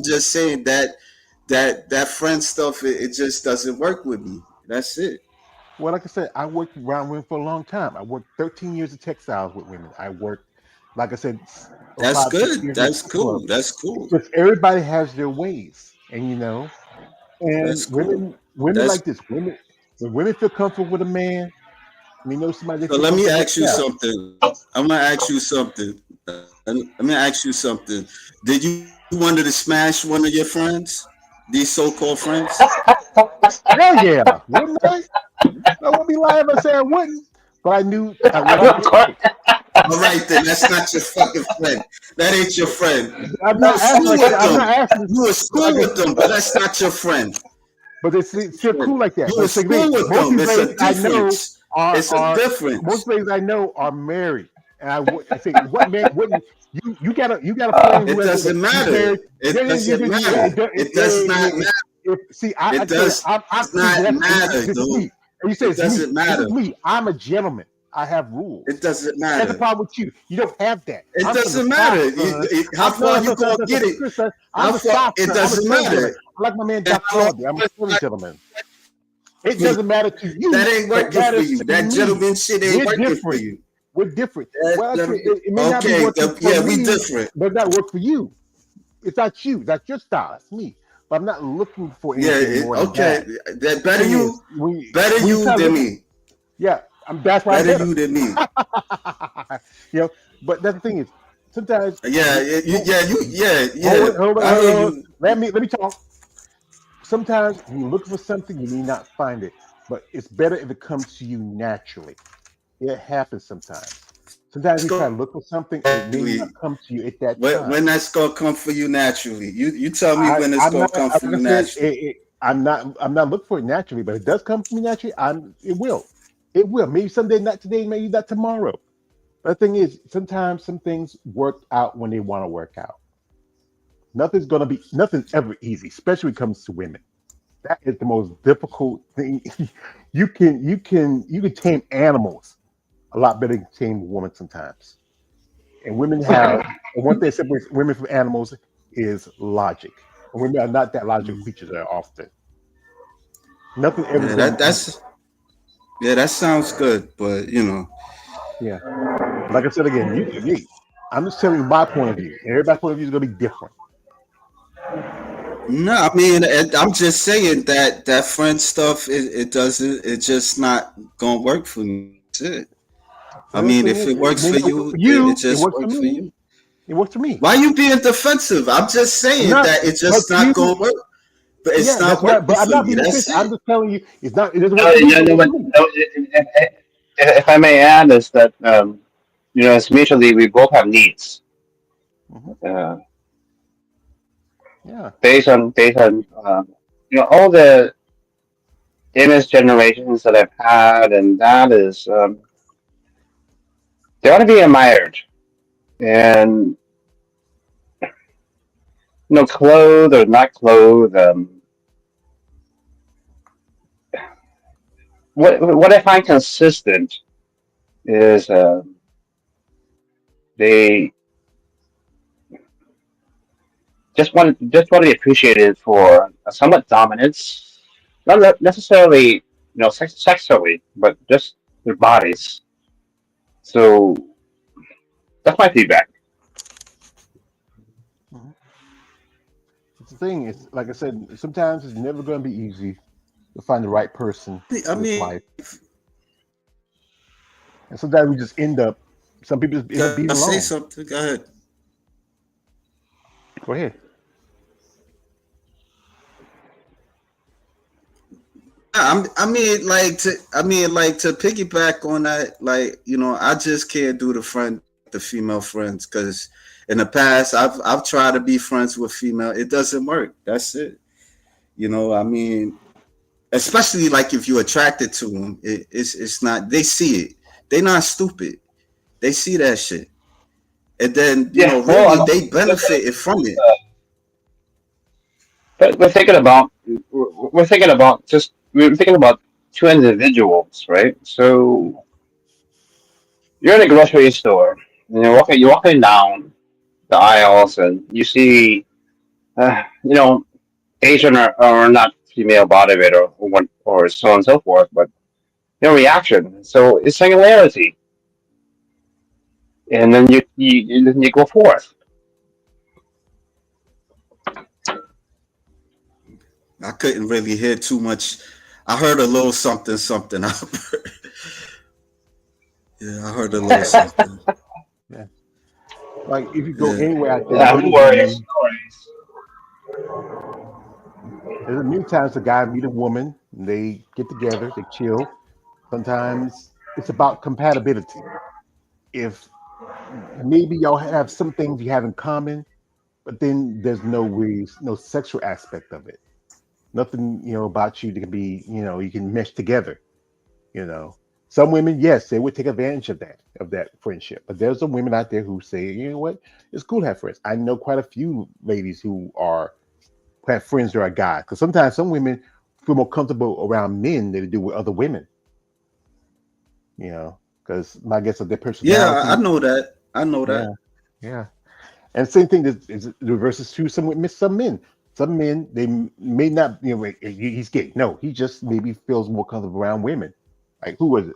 just saying that friend stuff. It just doesn't work with me. That's it.
well, like I said, I worked around women for a long time. I worked 13 years of textiles with women. I worked, like I said,
That's
5, 6
good.
years in the
That's
strip club.
cool. That's
It's
cool.
just everybody has their ways, and and
That's cool.
women
That's
like this. When women feel comfortable with a man, we know somebody they
so.
feel
Let me
comfortable with.
ask you
Yeah,
something. I'm gonna ask you something. Let me ask you something. Did you want to smash one of your friends? These so-called friends?
hell yeah, wouldn't I? I wouldn't be lying if I say I wouldn't. But I knew what I did.
All right, then. That's not your fucking friend. That ain't your friend.
I'm
You
not
was
acting
cool
like that.
with
I'm not
them.
asking.
You was
Like
cool with them, but that's not your friend.
but it's still cool like that.
You
But it's
was
like me.
cool with
Most of
them.
these
It's
ladies
a
I know
difference.
are
It's a
are
difference.
most ladies I know are married, and I say, what man wouldn't you got a friend
It doesn't
who's
matter.
married? Yeah,
It
yeah,
doesn't matter. It does not matter.
see, I
It
tell you,
does
I'm see,
not matter,
this is
dude.
me. And you say
It
it's me.
doesn't
This is
matter.
me. I'm a gentleman. I have
It
rules.
doesn't
That's the
matter.
problem with you. You don't have that.
It
I'm from the
doesn't
South,
matter.
son.
How
No,
far you gonna get it?
Chris, son, I'm
How
the
far?
South,
It
son. I'm a
doesn't
storyteller.
matter.
I like my man
And
Dr.
how long?
Aubrey. I'm a
Like,
storyteller. It doesn't matter to
that
you,
ain't
but it
working for
matters
you.
to
That
me.
gentleman shit ain't
We're
working for
different.
you.
We're different.
That,
Well, actually,
that,
it may not be
okay.
working for
Yeah, we
me,
different.
but that work for you. It's not you. That's your style. It's me. But I'm not looking for
Yeah.
anything more than
Okay.
that.
That
The
better
thing is,
you. Better
when you
you
start
than
looking,
me.
yeah, that's why I'm
Better
better.
you than me.
you know, but that's the thing is, sometimes
Yeah. Yeah. You. Yeah.
hold
Yeah.
it, hold on,
I
hold
hear
on.
you.
Let me talk. Sometimes when you're looking for something, you may not find it, but it's better if it comes to you naturally. It happens sometimes. Sometimes
That's
you try
gonna
to look for something and it may not
naturally.
come to you at that time.
When that's gonna come for you naturally. You tell me when it's
I'm
gonna
not.
come
Like
for
I
you
said,
naturally.
I'm not. I'm not looking for it naturally, but it does come to me naturally. It will. It will. Maybe someday, not today. Maybe not tomorrow. But the thing is, sometimes some things work out when they want to work out. Nothing's ever easy, especially when it comes to women. That is the most difficult thing. You can tame animals a lot better than tame a woman sometimes. And one thing that separates women from animals is logic. And women are not that logical creatures that often. Nothing ever is
Yeah.
going to be easy.
That sounds good, but
Yeah. Like I said again, I'm just telling you my point of view. And everybody's point of view is going to be different.
No, I mean, I'm just saying that friend stuff. It doesn't. It's just not gonna work for me. That's it. I
Well, the
mean,
thing
if
is,
it
it
works
may
for
not work
you,
for
it
you. It
just
works for
works for
me.
you.
It works for me.
Why you being defensive? I'm just
I'm
saying
not,
that it's
but
just not
you,
gonna work. But it's
yeah,
not
that's not.
working
But I'm
for
not
me.
being
That's
defensive. I'm
it.
just telling you, it's not. It doesn't
No,
work for me. It
yeah,
don't
no,
work
but
for me.
no, if I may add, is that it's mutually we both have needs.
Hmm.
Uh,
Yeah.
based on all the image generations that I've had, and that is they want to be admired and clothed or not clothed. What I find consistent is they just want to be appreciated for somewhat dominance, necessarily sexually, but just their bodies. So that's my feedback.
Mhm. It's the thing. It's like I said. Sometimes it's never going to be easy to find the right person
I
in this
mean,
life, and sometimes we just end up. Some people just end up
gotta
being
say
alone.
something. Go ahead.
Go ahead.
I mean, like to piggyback on that, like I just can't do the friend, the female friends, because in the past I've tried to be friends with female, it doesn't work. That's it. I mean, especially like if you're attracted to them, it's not. They see it. They not stupid. They see that shit, and then
Yeah, well,
really they benefited from it.
but we're thinking about two individuals, right? So you're in a grocery store, and you're walking down the aisles, and you see, uh, you know, Asian or not female bodybuilder or so on and so forth, but no reaction. So it's singularity, and then you go forth.
I couldn't really hear too much. I heard a little something, something. Yeah, I heard a little something.
Yeah. Like if you go
Yeah.
anywhere out there,
Yeah, no
meet a
worries,
woman.
no worries.
There's many times a guy meet a woman, and they get together, they chill. Sometimes it's about compatibility. If maybe y'all have some things you have in common, but then there's no ways, no sexual aspect of it. Nothing, about you that can be, you can mesh together. You know, some women, yes, they would take advantage of that friendship. But there's some women out there who say, you know what, it's cool to have friends. I know quite a few ladies who have friends that are guys. Because sometimes some women feel more comfortable around men than they do with other women. Because I guess of their
Yeah, I
personality.
know that. I know
Yeah,
that.
yeah. And same thing is the reverse is true. Some women, some men. Some men they may not, he's gay. No, he just maybe feels more comfortable around women. Like who was it?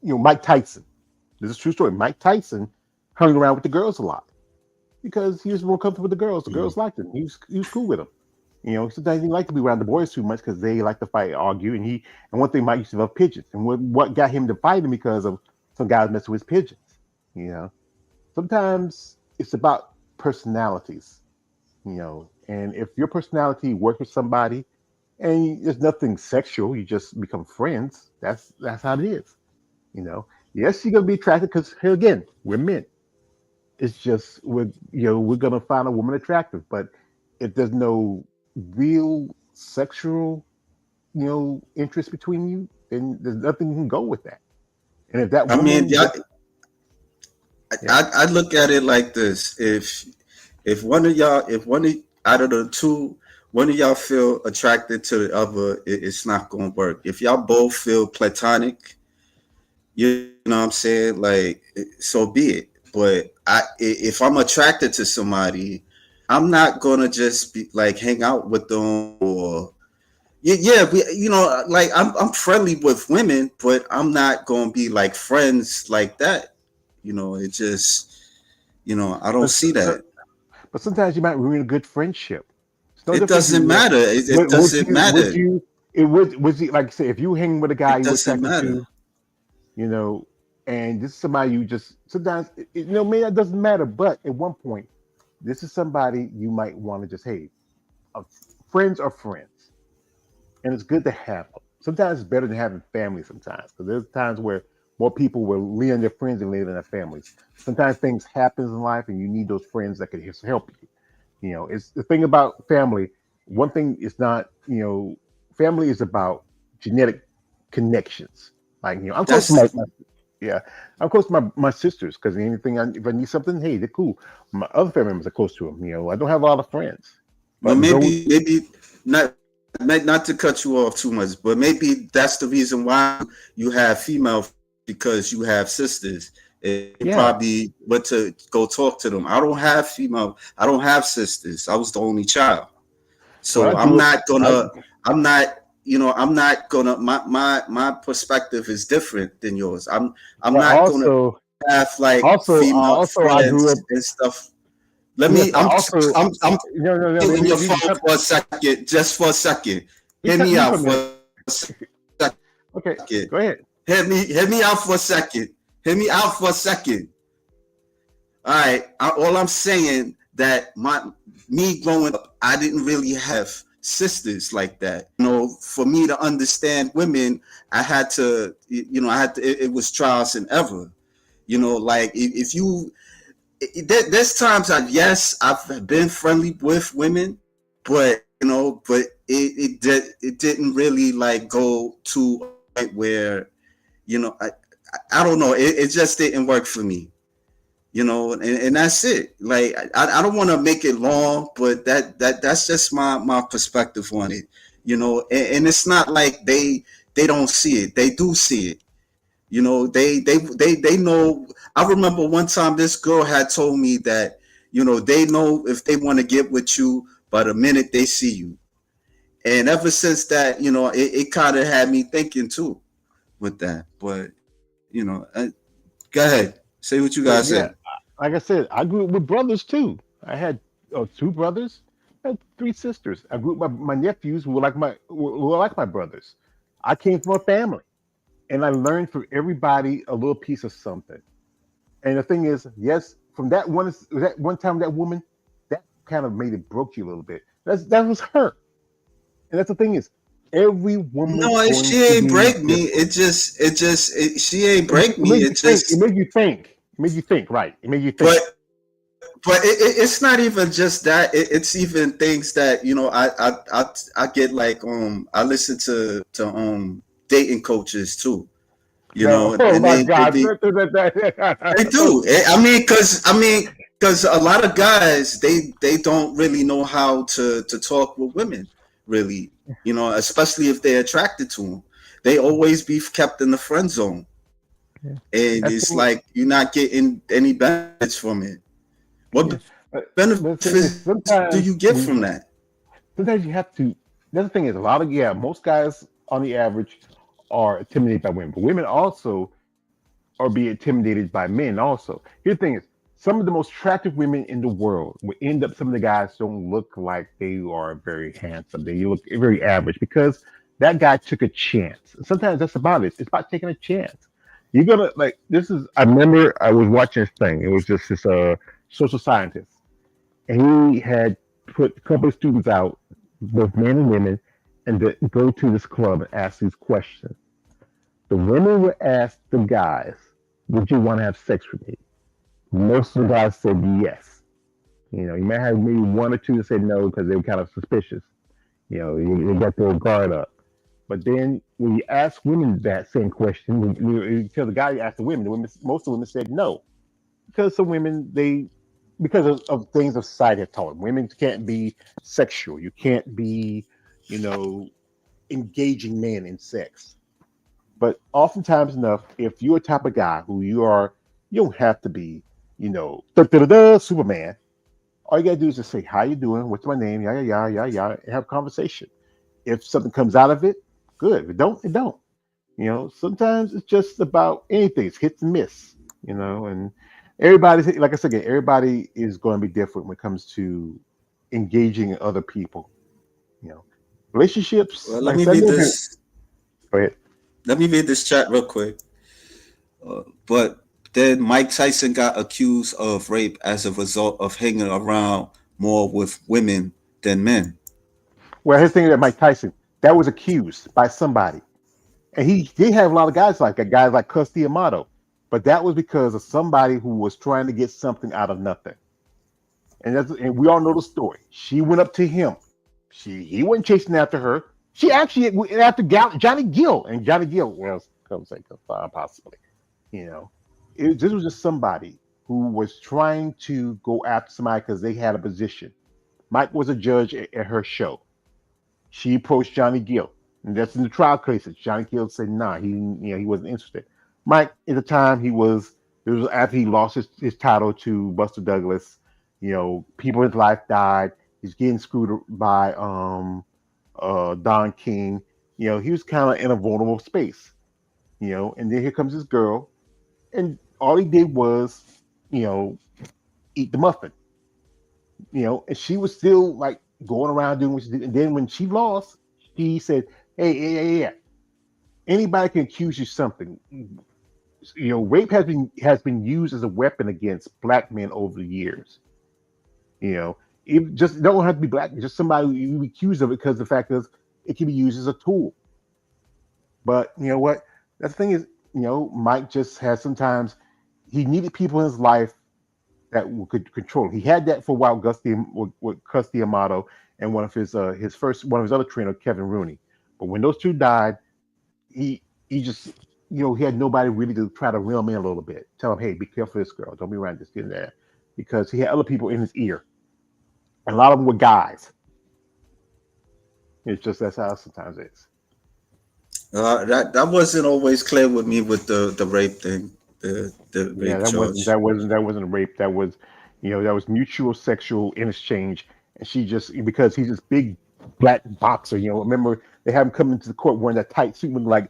Mike Tyson. This is a true story. Mike Tyson hung around with the girls a lot because he was more comfortable with the girls. The
Mm.
girls liked him. He was cool with them. Sometimes he liked to be around the boys too much because they like to fight, argue, and one thing Mike used to love pigeons. And what got him to fight him because of some guys messing with his pigeons. You know, sometimes it's about personalities. And if your personality works with somebody, and there's nothing sexual, you just become friends. That's how it is. Yes, you're gonna be attracted because here again, we're men. It's just we're gonna find a woman attractive, but if there's no real sexual interest between you, then there's nothing you can go with that. And if that
I mean,
woman
yeah,
just yeah,
I look at it like this: if one of y'all, if one of out of the two, one of y'all feel attracted to the other, it's not gonna work. If y'all both feel platonic, you know what I'm saying? Like, so be it. But if I'm attracted to somebody, I'm not gonna just be like hang out with them or yeah, like I'm friendly with women, but I'm not gonna be like friends like that. It just I don't
but,
see that.
but sometimes you might ruin a good friendship. It's no
It
different.
doesn't matter. It
Would
doesn't
you would
matter.
you it would you like say if you hang with a guy
It
you were
doesn't
attracted
matter.
to, you know, and this is somebody you just sometimes maybe that doesn't matter, but at one point, this is somebody you might want to just hey, uh, friends are friends, and it's good to have them. Sometimes it's better than having family. Sometimes because there's times where more people will lean on their friends than lean on their families. Sometimes things happen in life, and you need those friends that can just help you. It's the thing about family. One thing is not, family is about genetic connections. Like, I'm close to
That's
yeah, I'm close to my sisters because if I need something, hey, they're cool. My other family members are close to them. I don't have a lot of friends,
well,
but those,
maybe not to cut you off too much, but maybe that's the reason why you have female friends because you have sisters. And you
Yeah.
probably went to go talk to them. I don't have sisters. I was the only child.
Well, I
So
grew up.
I'm not, I'm not gonna, my perspective is different than yours. I'm
But
not gonna
also,
have like female
I grew up.
friends and stuff. Let
Yes,
me,
but also,
I'm
no.
on your
You
phone
can cut.
for a second, just for a second.
You
Hear
cut
me
me
out
for a
for
minute.
a second.
Okay, go ahead.
Hear me out for a second. Hear me out for a second. All right. All I'm saying that me growing up, I didn't really have sisters like that. For me to understand women, I had to, it was trials and error. Like if you, there's times I've been friendly with women, but it didn't really like go to a point where, you know, I, I don't know, it just didn't work for me. And that's it. Like I don't want to make it long, but that's just my perspective on it. And it's not like they don't see it. They do see it. They know. I remember one time this girl had told me that they know if they want to get with you by the minute they see you. And ever since that, it kind of had me thinking too with that. But go ahead, say what you guys
But
say.
yeah, like I said, I grew up with brothers too. I had two brothers, I had three sisters. I grew up with my nephews who were like my brothers. I came from a family, and I learned from everybody a little piece of something. And the thing is, yes, from that one time that woman, that kind of made it broke you a little bit. That was her. And that's the thing is, every woman is
No,
going
she
to
ain't
be
break me.
different.
She ain't break
It
me.
made you
It
think. It
just,
made you think. It made you think. Right. It made you think.
but it's not even just that. It's even things that I get like I listen to dating coaches too.
No. Oh
And
my
they
God.
be they do. Because a lot of guys they don't really know how to talk with women. Really, especially if they're attracted to them, they always be kept in the friend zone, and
That's
it's
the
like you're not getting any benefits from it. What
yeah. But the thing is,
benefits do you get from that?
sometimes you have to. The other thing is, a lot of most guys on the average are intimidated by women, but women also are being intimidated by men. Also, here's the thing is, some of the most attractive women in the world will end up. Some of the guys don't look like they are very handsome. They look very average because that guy took a chance. Sometimes that's about it. It's about taking a chance. You're gonna like this is. I remember I was watching this thing. It was just this social scientist, and he had put a couple of students out, both men and women, and to go to this club and ask these questions. The women would ask the guys, "Would you want to have sex with me?" Most of the guys said yes. You might have maybe one or two that said no because they were kind of suspicious. They got their guard up. But then when you ask women that same question, you tell the guy you asked most of the women said no because some women because of things of society have taught them. Women can't be sexual. You can't be, you know, engaging men in sex. But oftentimes enough, if you're a type of guy who you don't have to be, Superman. All you gotta do is just say, "How you doing? What's my name? Yeah, yeah, yeah, yeah, yeah," and have a conversation. If something comes out of it, good. If it don't, it don't. Sometimes it's just about anything. It's hit and miss. And everybody's like I said again, everybody is going to be different when it comes to engaging other people. You know, relationships.
Well,
Like I said, go ahead.
let me read this chat real quick. But then Mike Tyson got accused of rape as a result of hanging around more with women than men.
Well, his thing that Mike Tyson that was accused by somebody, and he did have a lot of guys like that, guys like Cus D'Amato, but that was because of somebody who was trying to get something out of nothing. And we all know the story. She went up to him. He wasn't chasing after her. She actually went after Johnny Gill, and Johnny Gill, well, come say possibly, you know, this was just somebody who was trying to go after somebody because they had a position. Mike was a judge at her show. She approached Johnny Gill, and that's in the trial cases. Johnny Gill said, "Nah, he wasn't interested." Mike, at the time, it was after he lost his title to Buster Douglas. You know, people in his life died. He's getting screwed by Don King. You know, he was kind of in a vulnerable space. You know, and then here comes this girl, and all he did was, you know, eat the muffin. You know, and she was still like going around doing what she did. And then when she lost, she said, "Hey, anybody can accuse you of something. You know, rape has been used as a weapon against black men over the years. You know, it just don't have to be black, just somebody you accuse of it because the fact is it can be used as a tool. But you know what? That's the thing is, you know, Mike just has sometimes he needed people in his life that could control him. He had that for a while, with Custy Amato and one of his other trainer, Kevin Rooney. But when those two died, he just he had nobody really to try to reel him in a little bit, tell him, hey, be careful of this girl, don't be around this and that, because he had other people in his ear, and a lot of them were guys. It's just that's how it sometimes is.
That wasn't always clear with me with the rape thing, the
Yeah,
rape
that wasn't
charge.
that wasn't that wasn't rape. That was, that was mutual sexual interchange, and she just because he's this big black boxer. You know, remember they have him come into the court wearing that tight suit with like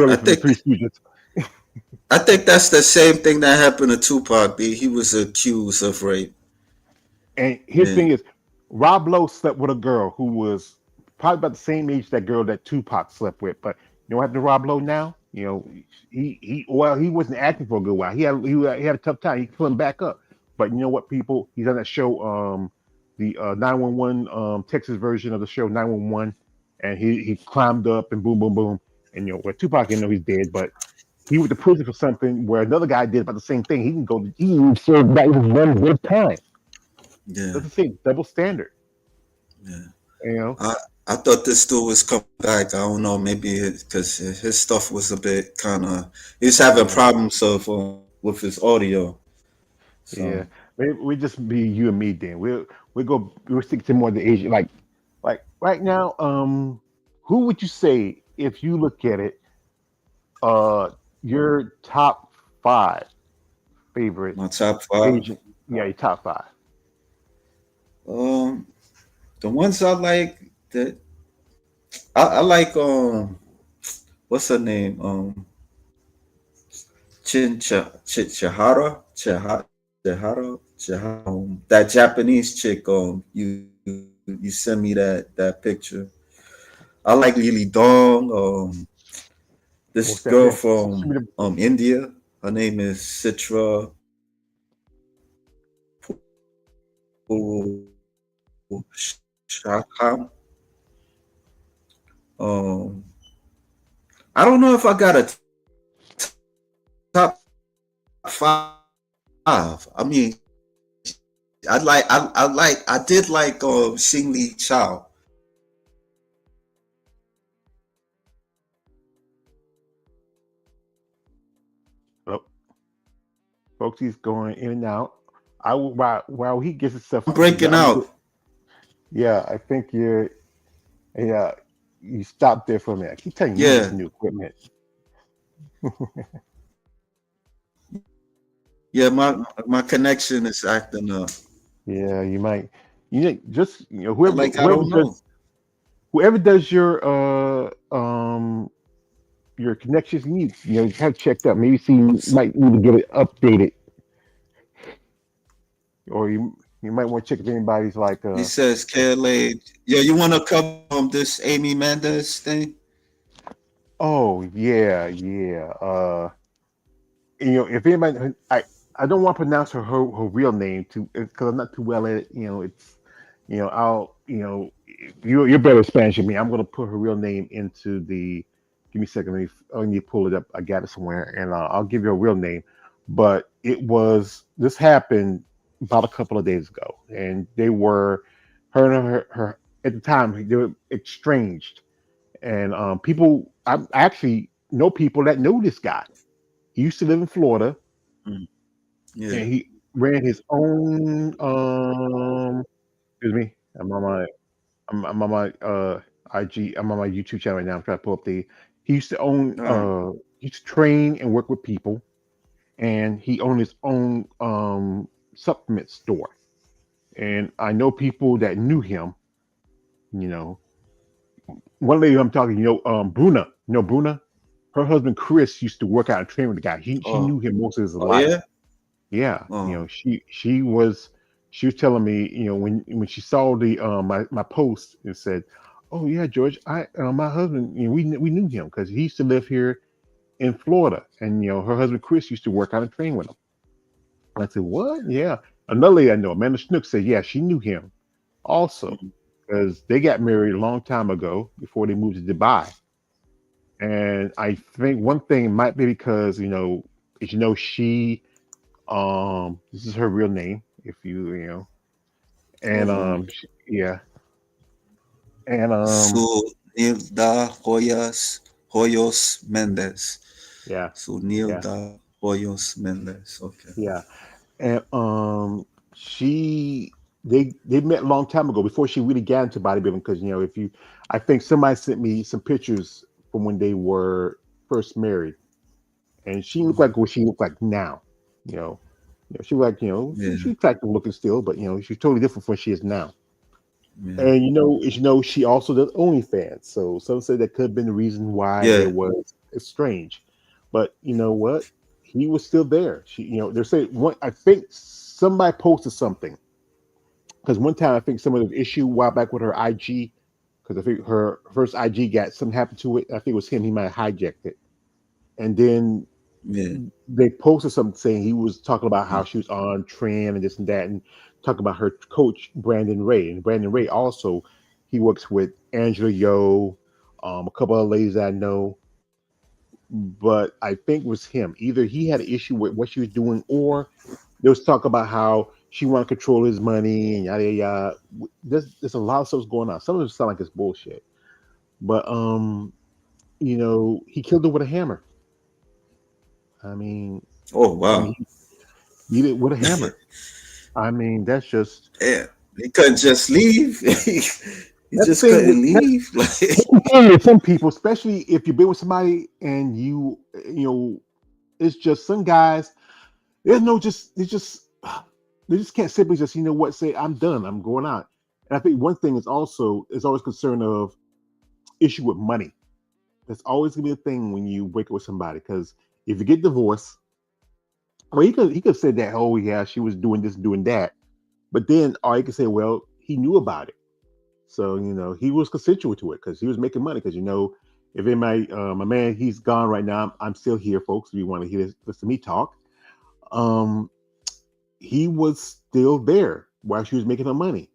I
curly from the
think
Three Stooges.
I think that's the same thing that happened to Tupac. He was accused of rape.
And his
Yeah,
thing is, Rob Lowe slept with a girl who was probably about the same age that girl that Tupac slept with. But you know what happened to Rob Lowe now? You know, he wasn't acting for a good while. He had a tough time. He couldn't back up. But you know what, people? He's on that show, the 911 Texas version of the show 911, and he climbed up and boom, boom, boom. And where Tupac didn't know he's dead, but he went to prison for something where another guy did about the same thing. He can go. He can serve that even one good time.
yeah,
That's the thing, double standard.
yeah.
You know,
I thought this dude was coming back. I don't know, maybe because his stuff was a bit kind of. He's having
yeah,
problems with his audio.
yeah.
So
We just be you and me then. We'll stick to more the Asian like right now. Who would you say if you look at it? Your top five favorite
my top five.
Asian, yeah, your top five.
Um, the ones I like that I like what's her name Chihara. That Japanese chick. You send me that picture. I like Lily Dong. This
Most that
girl
yeah.
from India. Her name is Citra Shakam. Um, I don't know if I got a top five. I mean, I did like Xing Li Chao.
Oh, folks, he's going in and out. While he gets himself
I'm
together,
breaking out.
yeah, I think yeah, you stopped there for a minute. I keep telling you, you need
Yeah,
some new equipment.
yeah. My connection is acting up.
Yeah, you might. Just
I like. I don't know.
whoever does your connections, you need have checked up. Maybe see
I'm
you
so,
might need to get it updated, or you might want to check if anybody's like
he says, KLA. Yeah, you want to cover this Amy Mendes thing?
oh yeah. If anybody, I don't want to pronounce her real name too because I'm not too well at it. It's I'll you're better at Spanish than me. I'm gonna put her real name into the. Give me a second. Let me pull it up. I got it somewhere, and I'll give you a real name. But this happened about a couple of days ago, and they were her and her at the time they were exchanged, and people I actually know people that know this guy. He used to live in Florida,
Mm, yeah.
and he ran his own. Excuse me. I'm on my IG. I'm on my YouTube channel right now. I'm trying to pull up the. He used to own
All right.
used to train and work with people, and he owned his own supplement store. And I know people that knew him. You know, one lady I'm talking, Bruna. You know Bruna? Her husband Chris used to work out and train with the guy. She
Oh,
knew him most of his
oh
life.
yeah.
Yeah,
Oh,
she was telling me, when she saw the my post and said, "Oh yeah, George, I my husband, we knew him because he used to live here in Florida, and her husband Chris used to work out and train with him." I said, "What? Yeah." Another lady I know, Amanda Snook, said, "Yeah, she knew him also
mm,
because they got married a long time ago before they moved to Dubai." And I think one thing might be because she this is her real name, if and
oh.
yeah, and
Sunilda Hoyos Mendez.
yeah, yeah,
Sunilda Hoyos Mendez. Okay.
yeah, and she they met a long time ago before she really got into bodybuilding because if you I think somebody sent me some pictures from when they were first married, and she looked like what she looked like now. You know, she like
Yeah,
she's attractive looking still, but she's totally different from what she is now.
yeah,
And she also does OnlyFans. So some say that could have been the reason why
yeah.
it was strange. But you know what? He was still there. She, they're saying one. I think somebody posted something because one time I think someone had an issue a while back with her IG because I think her first IG got something happened to it. I think it was him. He might have hijacked it, and then
Yeah.
they posted something saying he was talking about how
Mm.
she was on trend and this and that, and talking about her coach Brandon Ray. And Brandon Ray also he works with Angela Yo, a couple of ladies I know, but I think it was him. Either he had an issue with what she was doing, or there was talk about how she wanted to control his money and yada yada. There's a lot of stuff going on. Some of it sound like it's bullshit, but he killed her with a hammer. I mean,
Oh
I mean,
wow.
he did it with a hammer. I mean, that's just
Yeah. He couldn't just leave. He
that's the
just
thing.
couldn't leave.
That's
Like
the thing with some people, especially if you've been with somebody and it's just some guys. There's no just they just can't simply just what say I'm done. I'm going out. And I think one thing is always concern of issue with money. That's always gonna be a thing when you break up with somebody because if you get divorced, well, he could have said that yeah she was doing this doing that, but then or he could say well he knew about it. So he was consensual to it because he was making money. Because if my man he's gone right now, I'm still here, folks. If you want to listen to me talk, um, he was still there while she was making her money,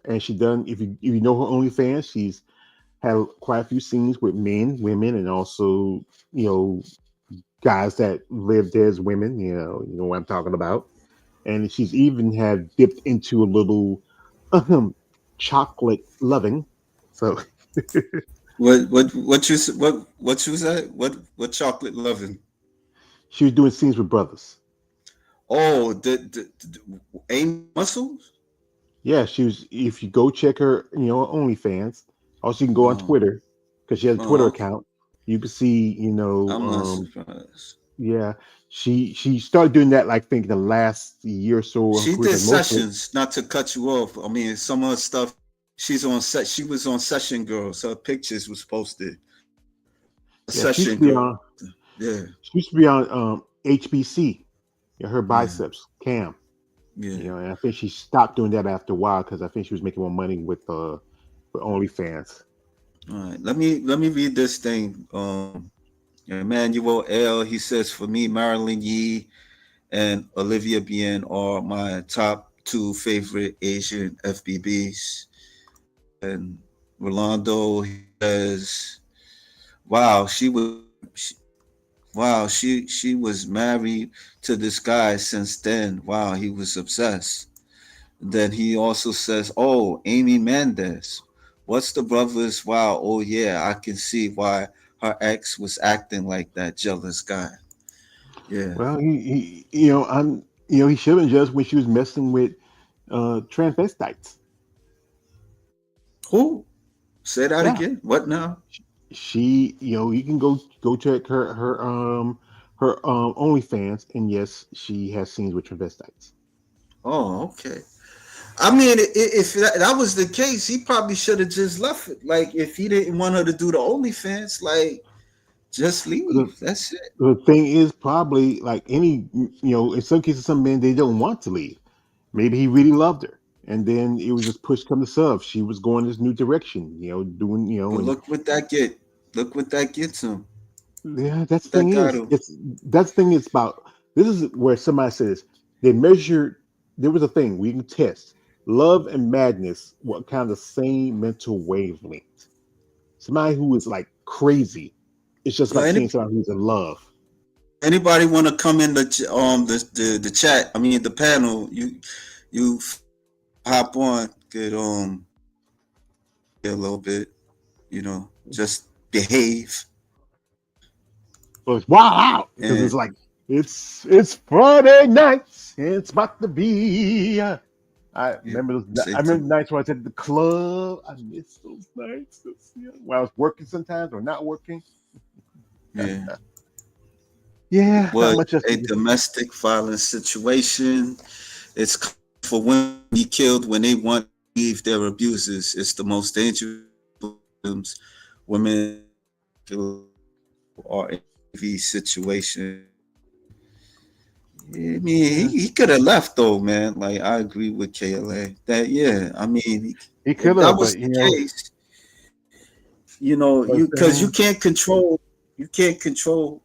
and she done. If you know her OnlyFans, she's had quite a few scenes with men, women, and also you know guys that live there as women. You know what I'm talking about. And she's even had dipped into a little chocolate loving. So
what you said? What chocolate loving?
she was doing scenes with brothers.
Oh, the ain't muscles?
Yeah, she was. If you go check her, OnlyFans, also you can go on
Oh,
Twitter because she has a Twitter
oh, okay.
account. You can see,
I'm not surprised.
yeah, she started doing that like think the last year or so of her
She
career
did
because most of it,
sessions, not to cut you off. I mean, some of her stuff, she's on set. She was on Session Girls. Her pictures was posted.
yeah, she used
Session
to be
Girl.
on.
Yeah,
She used to be on HBC. Yeah, her
yeah,
biceps cam.
yeah.
And I think she stopped doing that after a while because I think she was making more money with OnlyFans.
All right. Let me read this thing. Emmanuel L. He says for me, Marilyn Yee and Olivia Bien are my top two favorite Asian FBBs. And Rolando he says, "Wow, she was married to this guy since then. Wow, he was obsessed." Then he also says, "Oh, Amy Mendez. What's the brothers? Wow, oh yeah, I can see why her ex was acting like that jealous guy." Yeah.
Well, he should have been just when she was messing with transvestites.
Who? Say that
Yeah,
again. What now?
She, you can go check her OnlyFans, and yes, she has scenes with transvestites.
Oh, okay. I mean, if that was the case, he probably should have just left it. Like, if he didn't want her to do the OnlyFans, like, just
The,
leave. That's it.
the thing is, probably like any, in some cases, some men they don't want to leave. Maybe he really loved her, and then it was just push come to shove. She was going this new direction, doing,
But
and
look what that get. Look what that gets him.
yeah, that's the
That
thing
got
is,
him.
that's the thing is about. This is where somebody says they measured. There was a thing we can test love and madness. What kind of the same mental wavelength? Somebody who is like crazy, it's just
Yo,
like seeing somebody who's in love.
anybody want to come in the chat? I mean the panel. You hop on. Get a little bit. Just behave.
So it's wow because
And
it's like it's Friday nights. It's about to be. I
yeah,
remember those.
say
I remember
to
the nights where I was at the club. I miss those nights. When I was working sometimes or not working.
yeah.
Yeah, not
Was
much else to
a
do.
domestic violence situation. It's for women to be killed when they want to leave their abusers. It's the most dangerous problems women are in these situations. Yeah, I mean,
Yeah,
he could have left though, man. Like I agree with KLA that yeah. I mean,
he
if
could
that
have,
was
but
the case,
but
because you can't control. You can't control.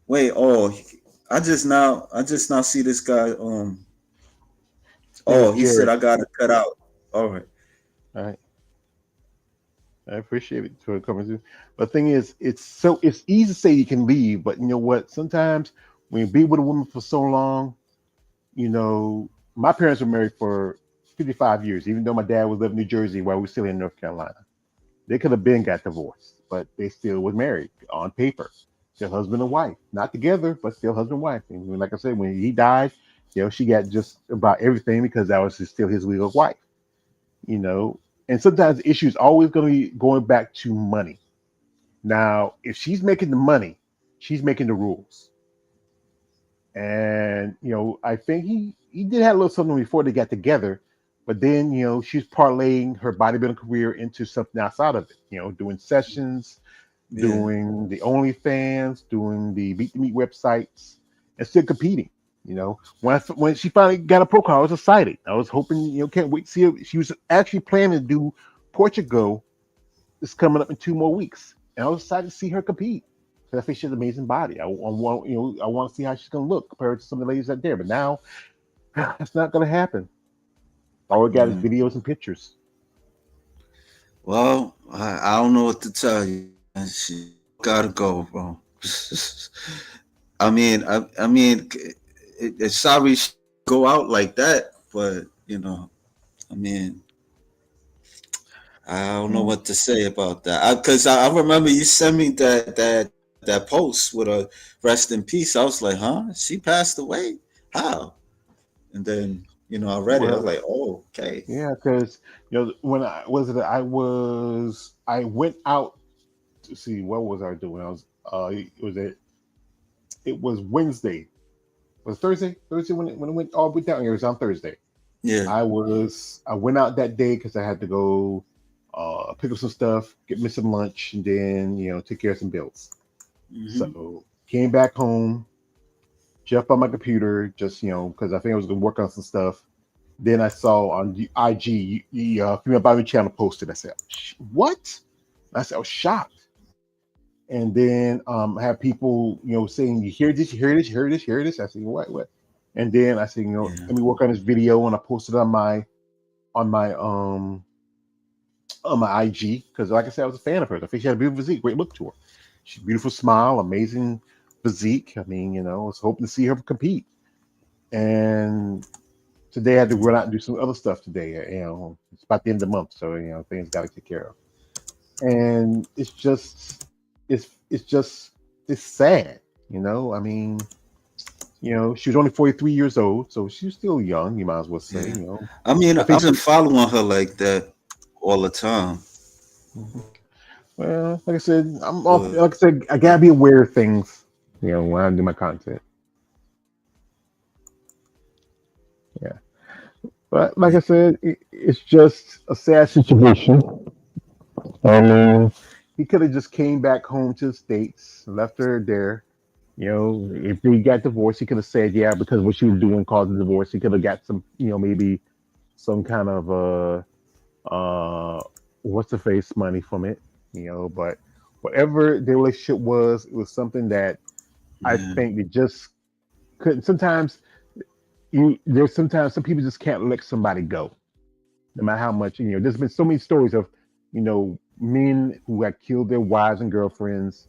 Wait, oh, I just now see this guy.
his name is
Oh, he said
Jared.
I gotta cut out. All right.
All right, I appreciate it for coming through. But the thing is, it's easy to say you can leave, but you know what? Sometimes when you be with a woman for so long, my parents were married for 55 years, even though my dad was living in New Jersey while we were still in North Carolina. They could have been got divorced, but they still was married on paper. Still husband and wife. Not together, but still husband and wife. And like I said, when he died, she got just about everything because that was still his legal wife, you know. And sometimes the issue is always going to be going back to money. Now, if she's making the money, she's making the rules. And I think he did have a little something before they got together, but then she's parlaying her bodybuilding career into something outside of it. Doing sessions,
Yeah.
doing the OnlyFans, doing the Beat the Meat websites, and still competing. When she finally got a pro card, I was excited. I was hoping, can't wait to see her. She was actually planning to do Portugal. It's coming up in 2 more weeks, and I was excited to see her compete. Because I think she has an amazing body. I want, I want to see how she's going to look compared to some of the ladies out there. But now, that's not going to happen. All we got is
Yeah.
videos and pictures.
Well, I don't know what to tell you. She gotta go, bro. I mean, it's sorry she go out like that, but I mean, I don't know
Yeah.
what to say about that. Because I remember you sent me that post with a rest in peace. I was like, huh? She passed away? How? And then I read it. I was
Well,
like, oh, okay.
yeah, because when I was it, I went out to see what was I doing. I was it was Wednesday. Was it Thursday? Thursday when it went all the way down. It was on Thursday.
Yeah.
I went out that day because I had to go pick up some stuff, get me some lunch, and then take care of some bills.
Hmm.
So came back home, jumped on my computer, just because I think I was gonna work on some stuff. Then I saw on the IG the female Bible channel posted. I said, "What?" I said, "I was shocked." And then I have people saying, "You hear this? You hear this? You hear this? You hear this?" I said, "What? What?" And then I said,
Yeah.
"Let me work on this video," and I posted it on my um on my IG because, like I said, I was a fan of hers. I think she had a beautiful physique, great look to her. She's beautiful smile, amazing physique. I mean, I was hoping to see her compete. And today I had to run out and do some other stuff today. It's about the end of the month, so things got to take care of. And it's sad. I mean, she was only 43 years old, so she's still young. You might as well say.
Yeah. I mean,
I
I
think
wasn't
she.
following her like that all the time.
Mhm. Well, like I said, I'm off.
But
Like I said, I gotta be aware of things. When I do my content. Yeah, but like I said, it's just a sad situation. I mean, he could have just came back home to the states, left her there. If he got divorced, he could have said, yeah, because what she was doing caused the divorce. He could have got some, maybe some kind of what's the face money from it. But whatever the relationship was, it was something that I
yeah,
think they just couldn't. There's sometimes some people just can't let somebody go, no matter how much. There's been so many stories of, men who have killed their wives and girlfriends,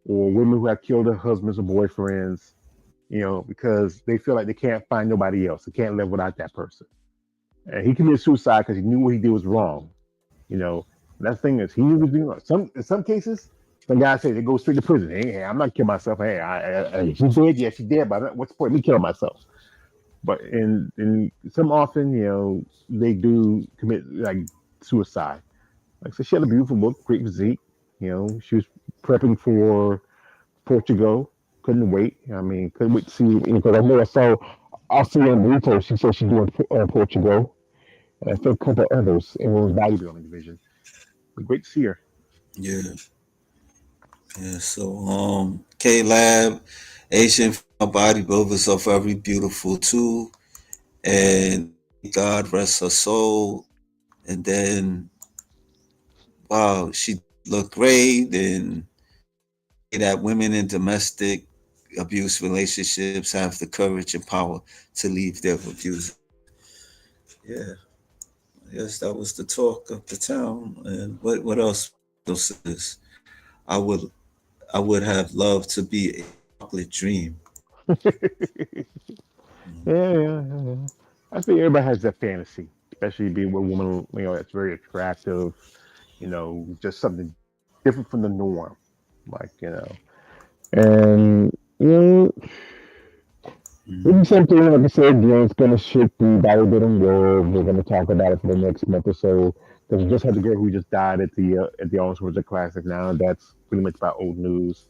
or women who have killed their husbands or boyfriends, because they feel like they can't find nobody else. They can't live without that person. And he committed suicide because he knew what he did was wrong. You know, and that thing is, he was doing some. In some cases, some guys say they go straight to prison. Hey, I'm not killing myself. Hey, she's dead. Yeah, she's dead. But what's the point of me killing myself? But in some often, they do commit like suicide. Like so, she had a beautiful look, great physique. She was prepping for Portugal. Couldn't wait. I mean, couldn't wait to see because I know I see her in Rito. She said she's doing Portugal, and I think a couple others in women's bodybuilding division. But great to see her.
yeah, yeah. So K Lab, Asian female bodybuilders are very beautiful too, and God rest her soul. And then wow, she did look great, and that women in domestic abuse relationships have the courage and power to leave their abusers. Yeah, I guess that was the talk of the town. And what else is I would I would have loved to be a chocolate dream.
Yeah. I think everybody has that fantasy, especially being with a woman, that's very attractive. Just something different from the norm. Like, and you know,
Mm.
maybe something like I said, it's gonna shake the bodybuilding world. We're gonna talk about it for the next month or so. Because we just had the girl who just died at the Arnold Schwarzenegger Classic. Now that's pretty much about old news.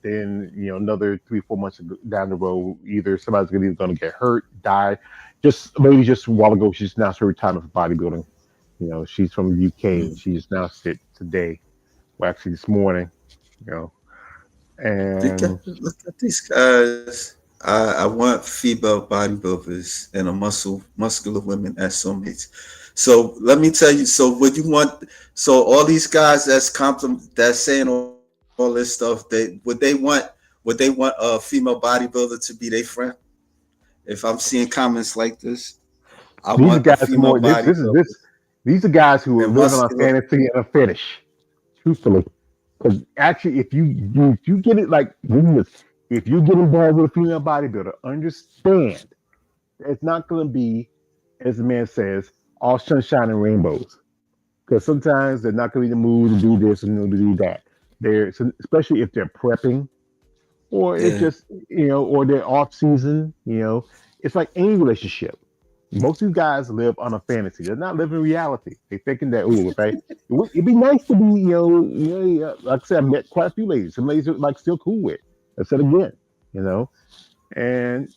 Then another 3 4 months down the road, either somebody's gonna get hurt, die. Just a lady just a while ago, she's announced her retirement from bodybuilding. She's from the UK and
Mm.
she just announced it today. Well, actually this morning. You know, and
Look at these guys. I want female bodybuilders and a muscular women as soulmates. So let me tell you. So would you want? So all these guys that's saying all this stuff. Would they want a female bodybuilder to be their friend? If I'm seeing comments like this, I
these
want
are
a
guys
female
more. This is
bodybuilder
this. These are guys who are
and
living on
muscular.
fantasy and a fetish. Truthfully, because actually, if you get it like if you get involved with a female bodybuilder, understand it's not going to be, as the man says, all sunshine and rainbows. Because sometimes they're not going to be in the mood to do this and to do that. Especially if they're prepping or it's
Yeah.
just or they're off season. It's like any relationship. Most of these guys live on a fantasy. They're not living reality. They're thinking that, if it'd be nice to be, yeah, like I said, I met quite a few ladies. Some ladies are like still cool with. I said again, you know, and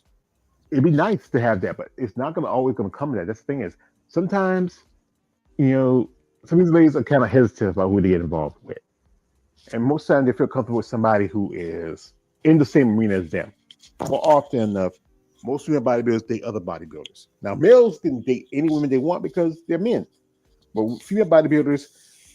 it'd be nice to have that, but it's not gonna always gonna come to that. That's the thing is sometimes, you know, some of these ladies are kind of hesitant about who they get involved with. And most times they feel comfortable with somebody who is in the same arena as them. Well, often enough, most female bodybuilders date other bodybuilders. Now, males can date any women they want because they're men. But female bodybuilders,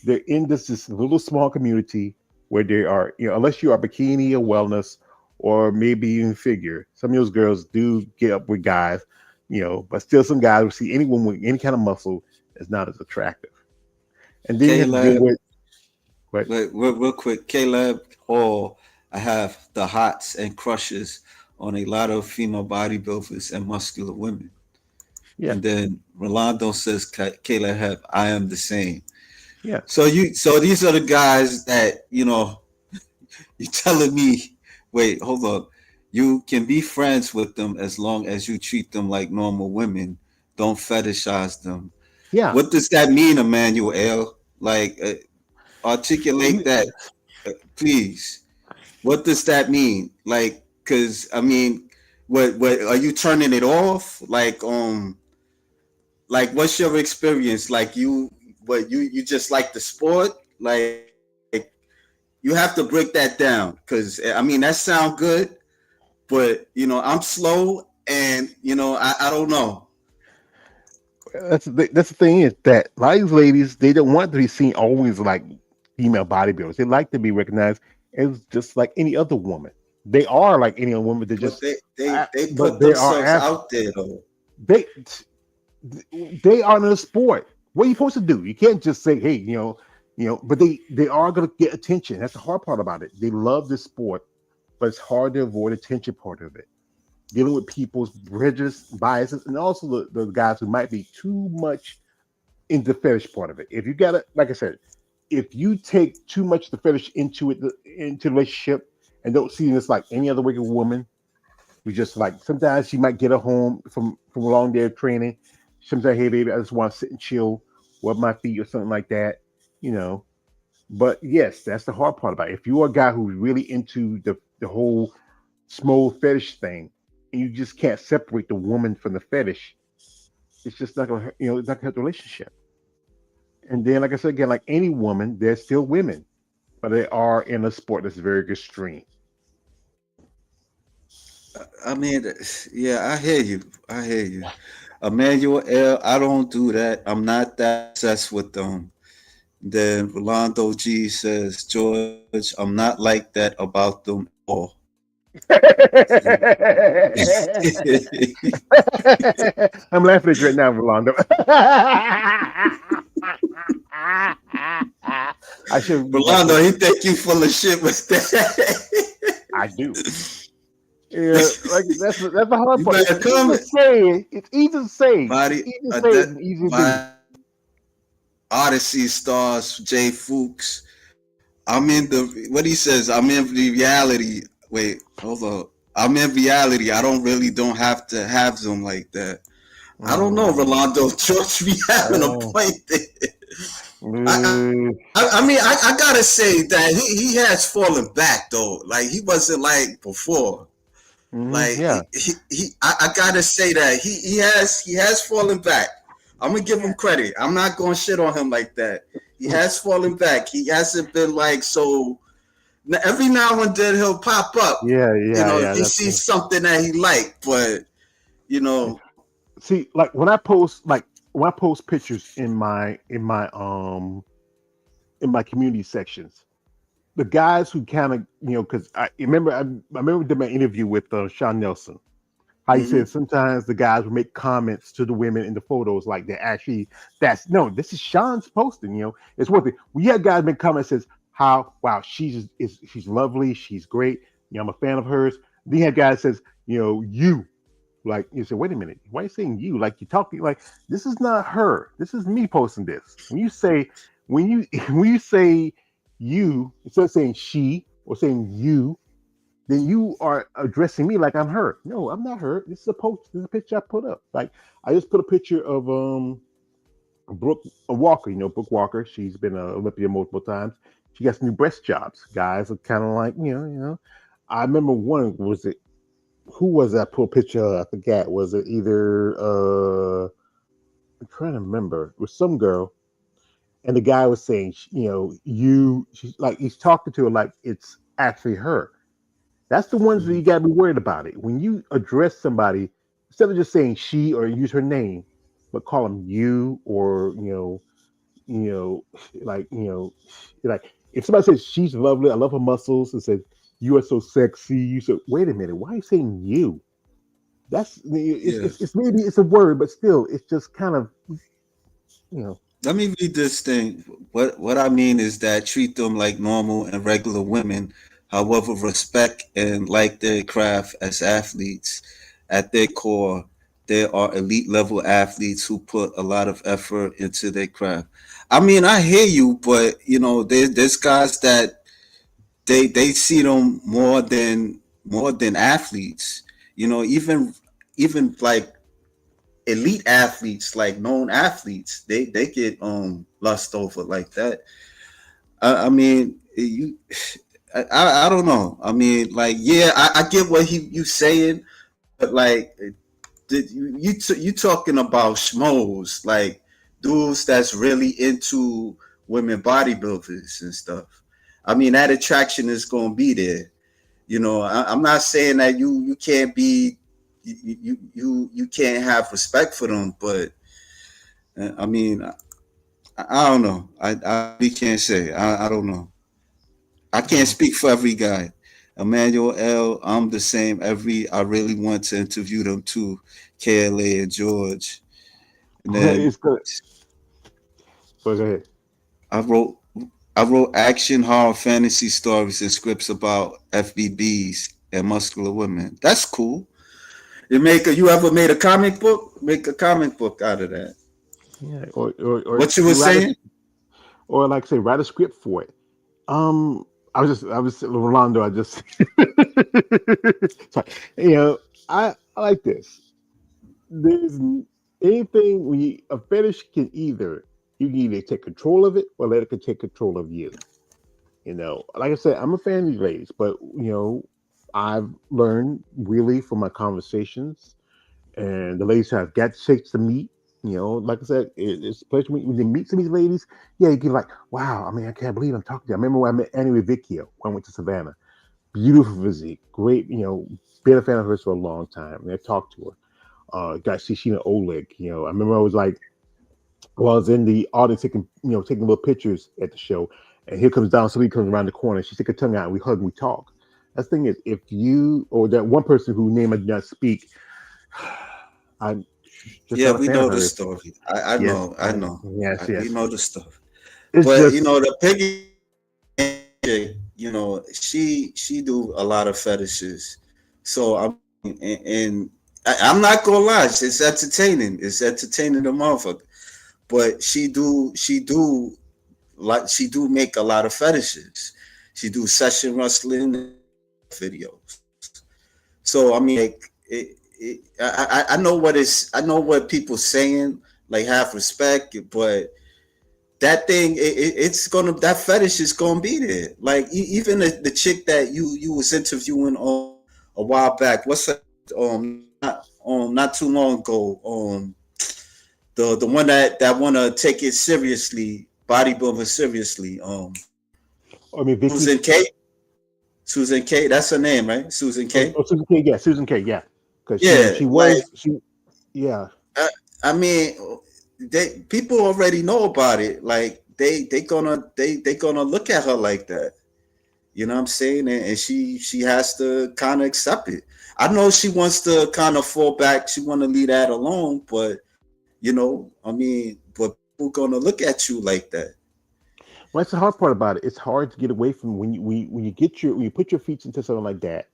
they're in this little small community where they are, unless you are bikini or wellness or maybe even figure, some of those girls do get up with guys, but still some guys will see anyone with any kind of muscle is not as attractive. And then you
K
have to deal
Lab.
with what.
Wait, real quick. K Lab Hall. I have the hots and crushes on a lot of female bodybuilders and muscular women.
Yeah,
And then Rolando says, Kayla have I am the same.
yeah.
So these are the guys that you're telling me. Wait, hold up. You can be friends with them as long as you treat them like normal women. Don't fetishize them.
Yeah.
What does that mean, Emmanuel? Like, articulate that, please. What does that mean? Like, because I mean, what are you turning it off? Like what's your experience? Like you just like the sport? Like you have to break that down because I mean that sound good, but I'm slow and I don't know.
That's the thing is that a lot of these ladies they don't want to be seen always like female bodybuilders. They like to be recognized as just like any other woman. They are like any other woman. They're
But
just,
they
but
put
they are
themselves out there though.
they they are in the sport. What are you supposed to do? You can't just say, hey, But they are going to get attention. That's the hard part about it. They love this sport, but it's hard to avoid attention part of it. Dealing with people's prejudice, biases, and also the guys who might be too much in the fetish part of it. If you got it, like I said, if you take too much the fetish into the relationship and don't see this like any other wicked woman, we just like sometimes she might get her home from a long day of training. Sometimes, hey baby, I just want to sit and chill, rub my feet or something like that, you know. But yes, that's the hard part about it. If you're a guy who's really into the whole small fetish thing, and you just can't separate the woman from the fetish, it's just not gonna, it's not gonna help the relationship. And then, like I said again, like any woman, there's still women, but they are in a sport that's very extreme.
I mean, yeah, I hear you. I hear you. Emmanuel L. I don't do that. I'm not that obsessed with them. Then Rolando G says, George, I'm not like that about them at all.
I'm laughing at you right now, Rolando. I should be
Rolando,
laughing.
he think you full of shit with that.
I do. Yeah, like that's the hard
You
part. It's
better
easy
come,
to say. It's easy to say.
body.
It's easy to say and easy to do.
Odyssey stars Jay Fuchs. I'm in the what he says. I'm in the reality. Wait, hold on. I'm in reality. I don't have to have them like that. I don't know,
Mm.
Rolando. George be having a
Oh.
point there.
Mm.
I mean, I gotta say that he has fallen back though. Like he wasn't like before.
Mhm.
Like
Yeah.
I gotta say that he has fallen back. I'm gonna give him
Yeah.
credit. I'm not gonna shit on him like that. He has fallen back. He hasn't been like so. Every now and then he'll pop up.
Yeah. Yeah.
If
Yeah.
he
That's
sees something that he liked, but you know,
see, like when I post pictures in my community sections, the guys who kind of because I remember did my interview with Sean Nelson. How he
mm-hmm,
said sometimes the guys would make comments to the women in the photos like they're actually that's no, this is Sean's posting. It's one thing. We had guys make comments says how wow she's lovely, she's great. I'm a fan of hers. Then you had guys says you like you say wait a minute, why are you saying you like you talking like this is not her, this is me posting this. When you when you say you instead of saying she or saying you, then you are addressing me like I'm her. No, I'm not her. This is a post. This is a picture I put up. Like I just put a picture of Brooke Walker. Brooke Walker. She's been an Olympian multiple times. She got some new breast jobs. Guys are kind of like I remember one was it. Who was that? Put a picture. Of? I forgot. Was it either? I'm trying to remember. It was some girl, and the guy was saying, you. She's like he's talking to her like it's actually her. That's the ones that
mm-hmm.
you gotta be worried about it. When you address somebody, instead of just saying she or use her name, but call them you or you know, like like if somebody says she's lovely, I love her muscles, and says you are so sexy, you so wait a minute, why are you saying you? That's
Yeah.
it's maybe it's a word, but still, it's just kind of you know.
Let me read this thing. What I mean is that treat them like normal and regular women. However, respect and like their craft as athletes. At their core, they are elite level athletes who put a lot of effort into their craft. I mean, I hear you, but there's guys that they see them more than athletes. Even like elite athletes, like known athletes, they get lust over like that. I mean, I don't know. I mean, like, yeah, I get what you saying, but like, you talking about schmoes, like dudes that's really into women bodybuilders and stuff. I mean, that attraction is gonna be there. I'm not saying that you can't be you can't have respect for them, but I mean, I don't know. I really can't say. I don't know. I can't
Mhm.
speak for every guy. Emmanuel L. I'm the same. I really want to interview them too. KLA and George. And then
It's good. So go ahead.
I wrote I wrote action horror fantasy stories and scripts about FBBs and muscular women. That's cool. You ever made a comic book? Make a comic book out of that.
Yeah, or
What you were
write a,
saying?
or like I say, write a script for it. I was Rolando. I just sorry. I like this. There's anything a fetish can either you can either take control of it or let it can take control of you. Like I said, I'm a fan of these ladies, but I've learned really from my conversations, and the ladies have got shakes to meet. Like I said, it's a pleasure when you meet some of these ladies. Yeah, you get like, wow. I mean, I can't believe I'm talking to you. I remember when I met Annie Revicchio when I went to Savannah. Beautiful physique, great. Been a fan of hers for a long time. And I talked to her. Got Shishina Oleg. I remember I was like, well, I was in the audience taking little pictures at the show, and here comes down. Somebody comes around the corner. She stick her tongue out, and we hug and we talk. That's the thing is, if you or that one person whose name I did not speak, I'm just
Yeah,
not a
we
fan of
know the
hers.
story. I
Yes,
know, I know.
yes,
We
yes.
know the stuff.
It's
But
just
the piggy chick, she do a lot of fetishes. So and I'm not gonna lie, it's entertaining. It's entertaining the motherfucker. But she do make a lot of fetishes. She do session wrestling videos. So I mean, like, I know I know what people saying, like, have respect, but that thing, it's gonna, that fetish is gonna be there. Like, even the chick that you was interviewing on a while back, what's that? Not too long ago. The one that wanna take it seriously, bodybuilding seriously.
I mean, Vicky.
Susan K. Susan K. That's her name, right? Susan K.
Susan K. Yeah, Susan K. Yeah, because
Yeah, like,
yeah.
I, I mean, they people already know about it. Like, they gonna look at her like that. You know what I'm saying? And she has to kind of accept it. I know she wants to kind of fall back. She want to leave that alone, but I mean, but people gonna look at you like that.
Well, that's the hard part about it. It's hard to get away from when you get when you put your feet into something like that.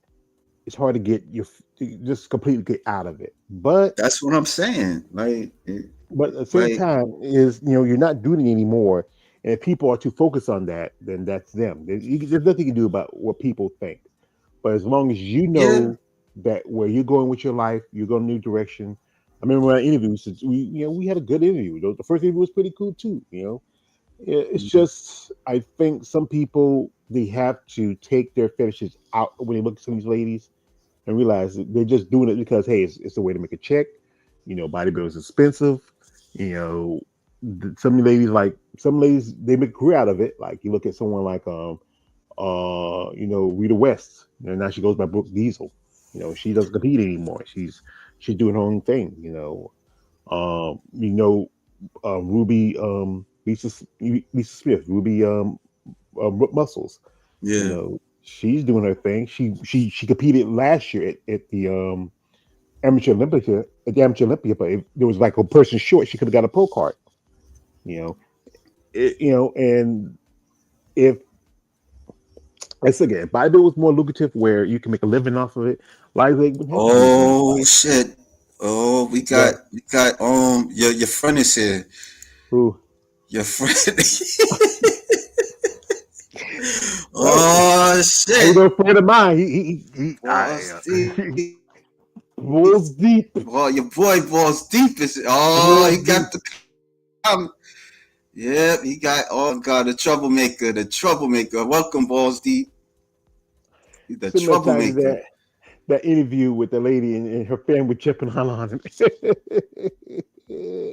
It's hard to get to just completely get out of it.
That's what I'm saying.
But at the same
like
time, is you're not doing it anymore, and if people are too focused on that, then that's them. There's nothing you can do about what people think. But as long as you
yeah,
know that where you're going with your life, you're going a new direction. I remember when I interviewed, we had a good interview. The first interview was pretty cool too. It's just I think some people they have to take their fetishes out when they look at some of these ladies and realize that they're just doing it because hey, it's a way to make a check. Bodybuilding is expensive. You know, some ladies they make a career out of it. Like you look at someone like Rita West. Now she goes by Brooke Diesel. She doesn't compete anymore. She's doing her own thing. Ruby Lisa Smith, Ruby Muscles.
yeah.
She's doing her thing. She competed last year at the amateur Olympia but if there was like a person short, she could have got a pro card. You know, and if let's again, Bible was more lucrative where you can make a living off of it. Live wouldn't have to be as many
Oh
fights.
shit. Oh,
But
we got your friend is here.
who?
Your friend.
Well,
Oh
ain't
shit.
no friend of mine.
Balls deep.
Balls deep.
Boy, your boy balls deep is it? Oh,
Balls
he
deep.
got the com- Yep, he got oh god, the troublemaker, the troublemaker. Welcome, Balls Deep. He's the
Similar time to
troublemaker.
that interview with the lady and her family jumping on him.
Yeah.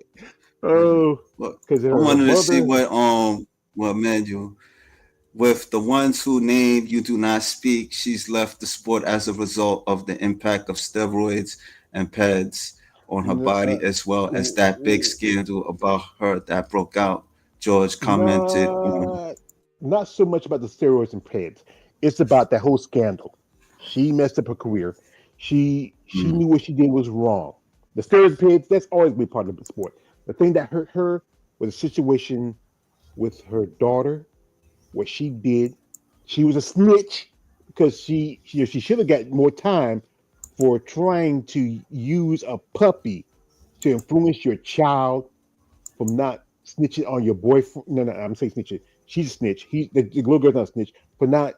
Oh,
Well,
because
I
her
wanted to see
brother.
what Manuel with the ones who name you do not speak. She's left the sport as a result of the impact of steroids and pads on her body, as well as that big scandal about her that broke out. George commented on.
Not not so much about the steroids and pads. It's about that whole scandal. She messed up her career. She
Mm,
knew what she did was wrong. The steroids and pads, that's always been part of the sport. The thing that hurt her was a situation with her daughter, what she did. She was a snitch because she should have got more time for trying to use a puppy to influence your child from not snitching on your boyfriend. No, I'm saying snitching. She's a snitch. The little girl's not a snitch for not,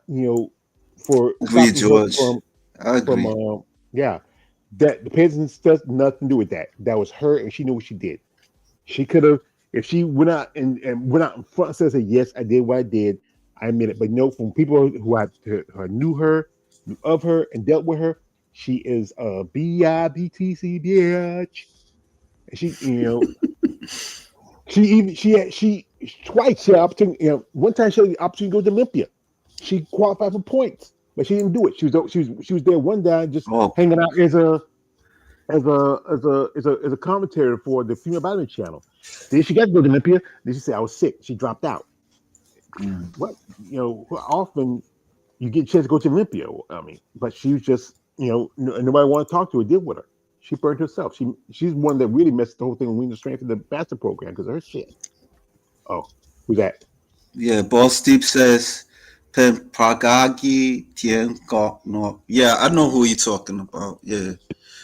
for
agree,
stopping her
George. I
from
agree.
yeah. That the peasant stuff nothing to do with that. That was her, and she knew what she did. She could have, if she went out and went out in front and said, "Yes, I did what I did. I admit it." But no, from people who knew her, knew of her, and dealt with her, she is a bitch. And she twice she had opportunity. One time she had the opportunity to go to Olympia. She qualified for points, but she didn't do it. She was there one day just
Oh,
hanging out as a commentator for the female bodybuilding channel. Then she got to go to Olympia. Then she said I was sick. She dropped out.
mm,
What often you get a chance to go to Olympia. I mean, but she was just nobody wanted to talk to her, deal with her. She burned herself. She's one that really messed the whole thing with the strength of the master program because of her shit. Oh, who's that?
yeah, Boss Deep says, Pen Pragagi Tien Kok No. Yeah, I know who you're talking about. Yeah,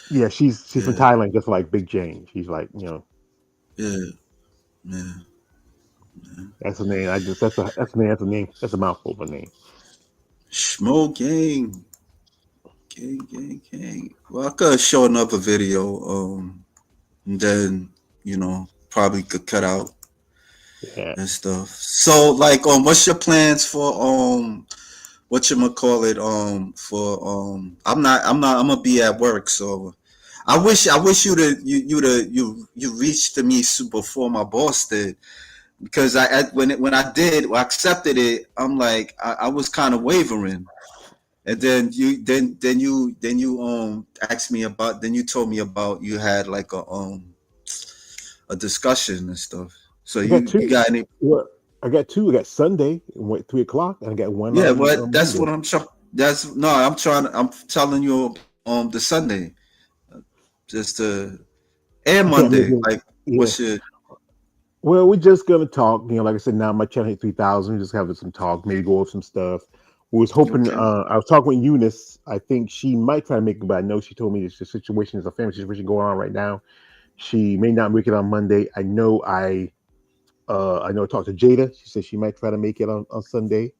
Yeah, she's from
yeah,
Thailand, just like Big Jane. She's like,
yeah, yeah.
that's a name. That's a name. That's a mouthful of a name.
Smoke gang. Gang. Well, I could show another video, and then, probably could cut out
Yeah.
and stuff. So, like, what's your plans for, what you gonna call it, for, I'm gonna be at work, so I wish you reached to me before my boss did, because when I did, I accepted it. I'm like, I was kind of wavering, and then you asked me about, then you told me about you had like a discussion and stuff. So
I got
you
two.
got any?
Well, I got two. I got Sunday, 3 o'clock, and I got one
Yeah,
on
but that's
Monday.
what I'm trying. That's no, I'm trying. I'm telling you, the Sunday, just and
I can't make
Monday.
it.
Like,
Yeah.
what's your?
Well, we're just gonna talk. Like I said, now my channel hit 3,000. We're just having some talk, maybe go over some stuff. We was hoping.
Okay.
I was talking with Eunice. I think she might try to make it, but I know she told me it's a situation, is a family situation going on right now. She may not make it on Monday. I know I talked to Jada. She said she might try to make it on Sunday.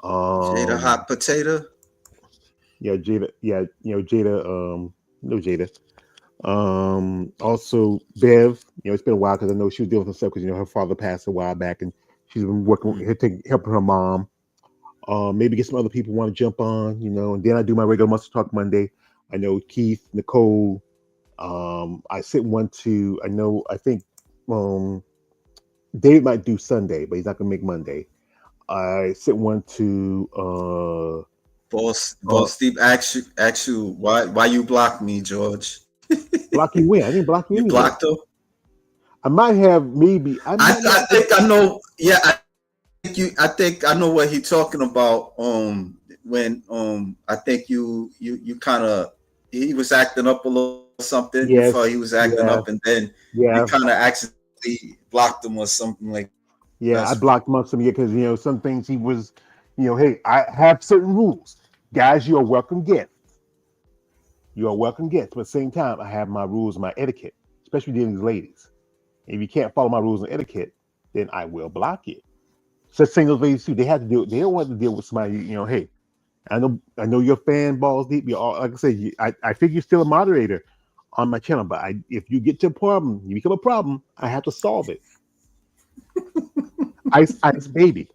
Jada
Um,
hot potato.
yeah, Jada. Yeah, Jada. No Jada. Also Bev. It's been a while because I know she was dealing with herself because her father passed a while back, and she's been working,
Mm.
helping her mom. Maybe get some other people want to jump on, and then I do my regular muscle talk Monday. I know Keith, Nicole. I sent one to. I think um David might do Sunday, but he's not gonna make Monday. I sent one to
Boss Steve ask you why you blocked me, George.
Block You Win. I didn't block you
You
anywhere.
blocked her.
I might have, maybe I might
I
not.
think I know. Yeah, I think I know what he's talking about. When I think you kind of, he was acting up a little something. You thought he
Yes,
was acting
yeah,
up, and then you
yeah,
kind of accidentally blocked him or something like.
yeah. I
That's
blocked him on some because some things he was, hey, I have certain rules. Guys, you are welcome guests. You are welcome guests, but at the same time, I have my rules and my etiquette, especially dealing with ladies. If you can't follow my rules and etiquette, then I will block you. Such thing those ladies too. They have to deal. They don't want to deal with somebody. Hey, I know you're fan balls deep. You're all, like I said. I think you're still a moderator on my channel, but if you get to a problem, you become a problem. I have to solve it. Ice baby.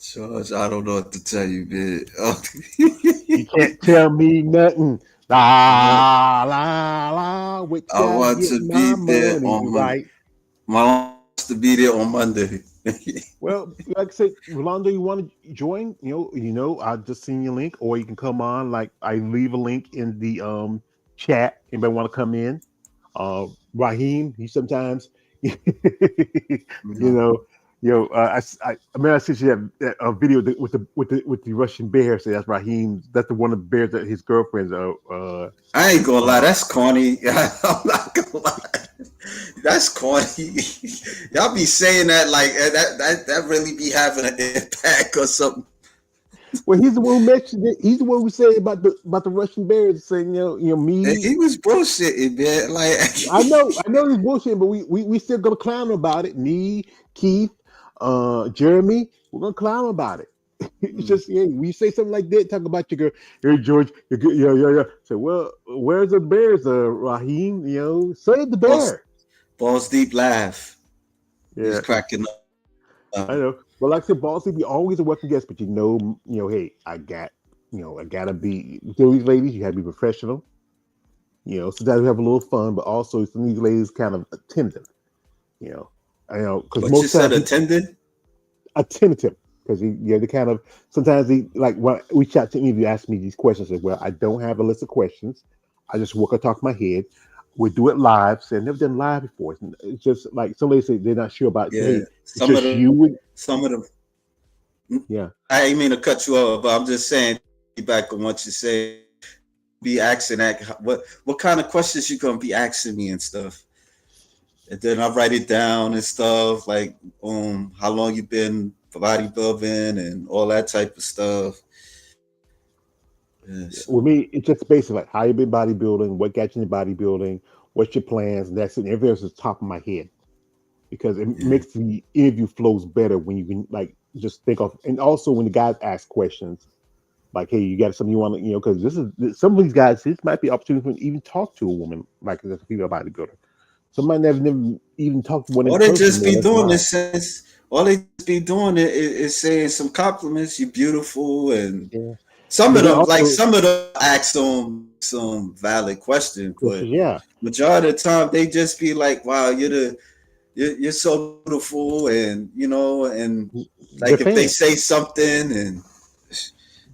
George, I don't know what to tell you, man.
You can't tell me nothing.
I want,
La la la. Which
I
I
want
get
to
my
be there
money
on Monday.
right.
My mom wants to be there on Monday.
Well, like I said, Rolando, you want to join? I just seen your link, or you can come on. Like I leave a link in the chat. Anybody want to come in? Raheem, he sometimes, you
No.
know, I mean, I see you have a video with the Russian bear. So that's Raheem. That's the one of the bears that his girlfriend's.
I ain't gonna lie,
Uh,
that's corny. I'm not gonna lie. That's corny. Y'all be saying that like that really be having an impact or something.
well, he's the one who mentioned it. He's the one who said about the Russian bears, saying me.
He was bullshitting, man. Like
I know this bullshit, but we still gonna clown about it. Me, Keith, Jeremy, we're gonna clown about it. It's just when you say something like that, talk about your girl, hey George, you're good, yeah. Say, well, where's the bears, Raheem? Save the
balls,
bear.
balls deep laugh. He's
Yeah,
cracking
I
up.
know. Well, like I said, boss, be always a welcome guest, but hey, I gotta be with these ladies. You gotta be professional. Sometimes we have a little fun, but also some of these ladies kind of attentive. You know, because
But you
most
said
times
attended?
attentive because they kind of sometimes they like when we chat to me. If you ask me these questions, I say, well, I don't have a list of questions. I just work on top of my head. We do it live. So I've never done live before. It's just like somebody say they're not sure about.
Yeah.
Hey, it's just you.
Some of them
Yeah.
I ain't mean to cut you off, but I'm just saying back on what you say. Be asking that what kind of questions you gonna be asking me and stuff. And then I write it down and stuff like how long you been bodybuilding and all that type of stuff. Yes.
With me, it's just basically like how you been bodybuilding, what got you into bodybuilding, what's your plans, and that's it. Everything else is top of my head because it
Yeah.
makes the interview flows better when you can like just think of. And also when the guys ask questions, like, "Hey, you got something you want to," because some of these guys, this might be opportunity for them to even talk to a woman like as a female bodybuilder. Somebody never even talked to one in
All they
person,
just be
that's
doing
live.
is says all they just be doing is saying some compliments. You beautiful and
Yeah,
some
but
of
then
them like
also,
some of them ask some valid question, but
yeah,
majority of the time they just be like, "Wow, you're so beautiful," and and
they're
like if they
fans.
say something and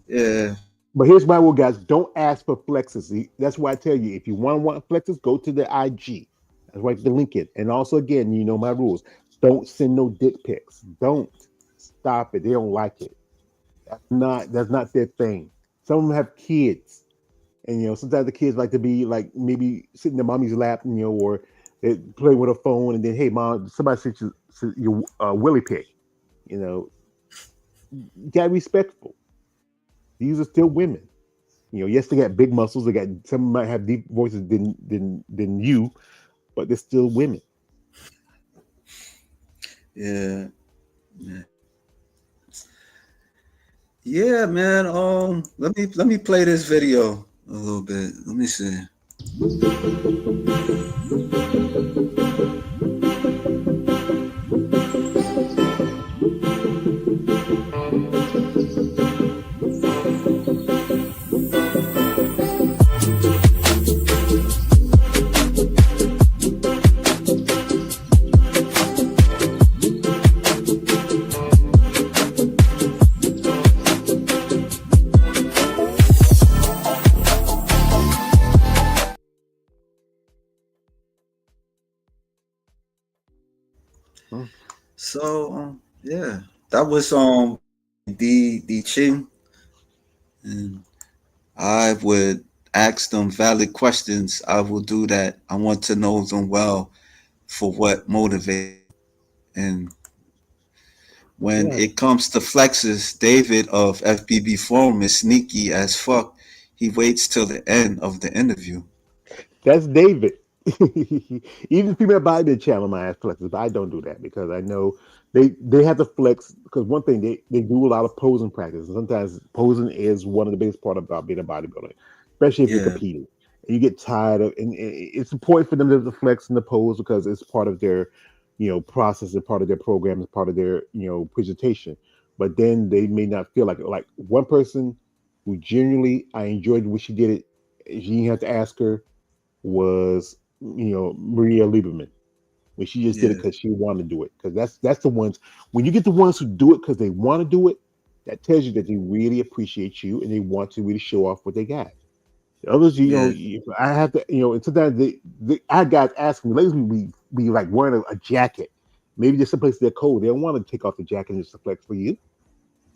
yeah,
But here's my rule, guys. Don't ask for flexes. That's why I tell you, if you want flexes, go to the IG. That's why the link it. And also, again, you know my rules. Don't send no dick pics. Don't stop it. They don't like it. That's not their thing. Some of them have kids, and sometimes the kids like to be like maybe sitting in their mommy's lap, or they play with a phone, and then hey, mom, somebody sent you willy pic. You gotta be respectful. These are still women. Yes, they got big muscles. They got some might have deep voices than you, but they're still women.
yeah, yeah, yeah, man. Let me play this video a little bit. Let me see.
Hmm.
So yeah, that was the Ching, and I would ask them valid questions. I will do that. I want to know them well for what motivates. And when
Yeah,
it comes to flexes, David of FBB Forum is sneaky as fuck. He waits till the end of the interview.
that's David. Even female bodybuilding channel might have flexes, but I don't do that because I know they have to flex because one thing they do a lot of posing practice, and sometimes posing is one of the biggest part about being a bodybuilder, especially if you're
Yeah,
competing. And you get tired of, and it's important for them to flex in the pose because it's part of their process and part of their program, as part of their presentation. But then they may not feel like one person who genuinely I enjoyed when she did it. You didn't have to ask her was Maria Lieberman when she just did it
Yeah,
because she wanted to do it. Because that's the ones when you get the ones who do it because they want to do it, that tells you that they really appreciate you and they want to really show off what they got. The others,
yeah,
I have to, and sometimes I had guys asking me, ladies, be like wearing a jacket. Maybe there's some place they're cold. They don't want to take off the jacket and just to flex for you.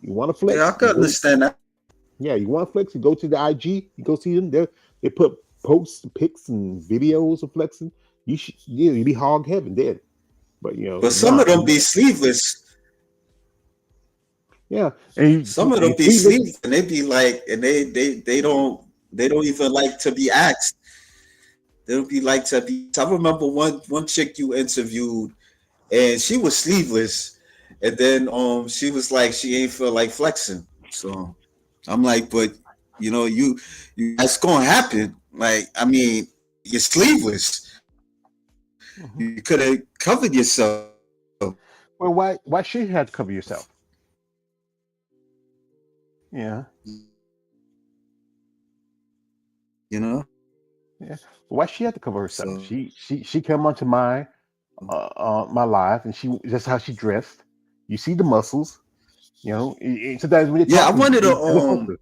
You want to
yeah. I
flex? You
could
go,
understand that.
yeah, you want to flex? You go to the IG. You go see them. They put posts, pics, and videos of flexing. You be hog heaven then. But
But some
nah,
of them be sleeveless.
yeah, and
Some of them
you
be
see this.
sleeveless, and they be like, and they don't even like to be asked. They don't be like to be. I remember one chick you interviewed, and she was sleeveless, and then she was like she ain't feel like flexing. So I'm like, but you that's gonna happen. Like, I mean, you're sleeveless. You could have covered yourself,
Well, why should you have to cover yourself? Yeah, yeah. Why she had to cover herself?
So
She came onto my live, and that's how she dressed. You see the muscles. Sometimes when you're
yeah,
talking, you look closer.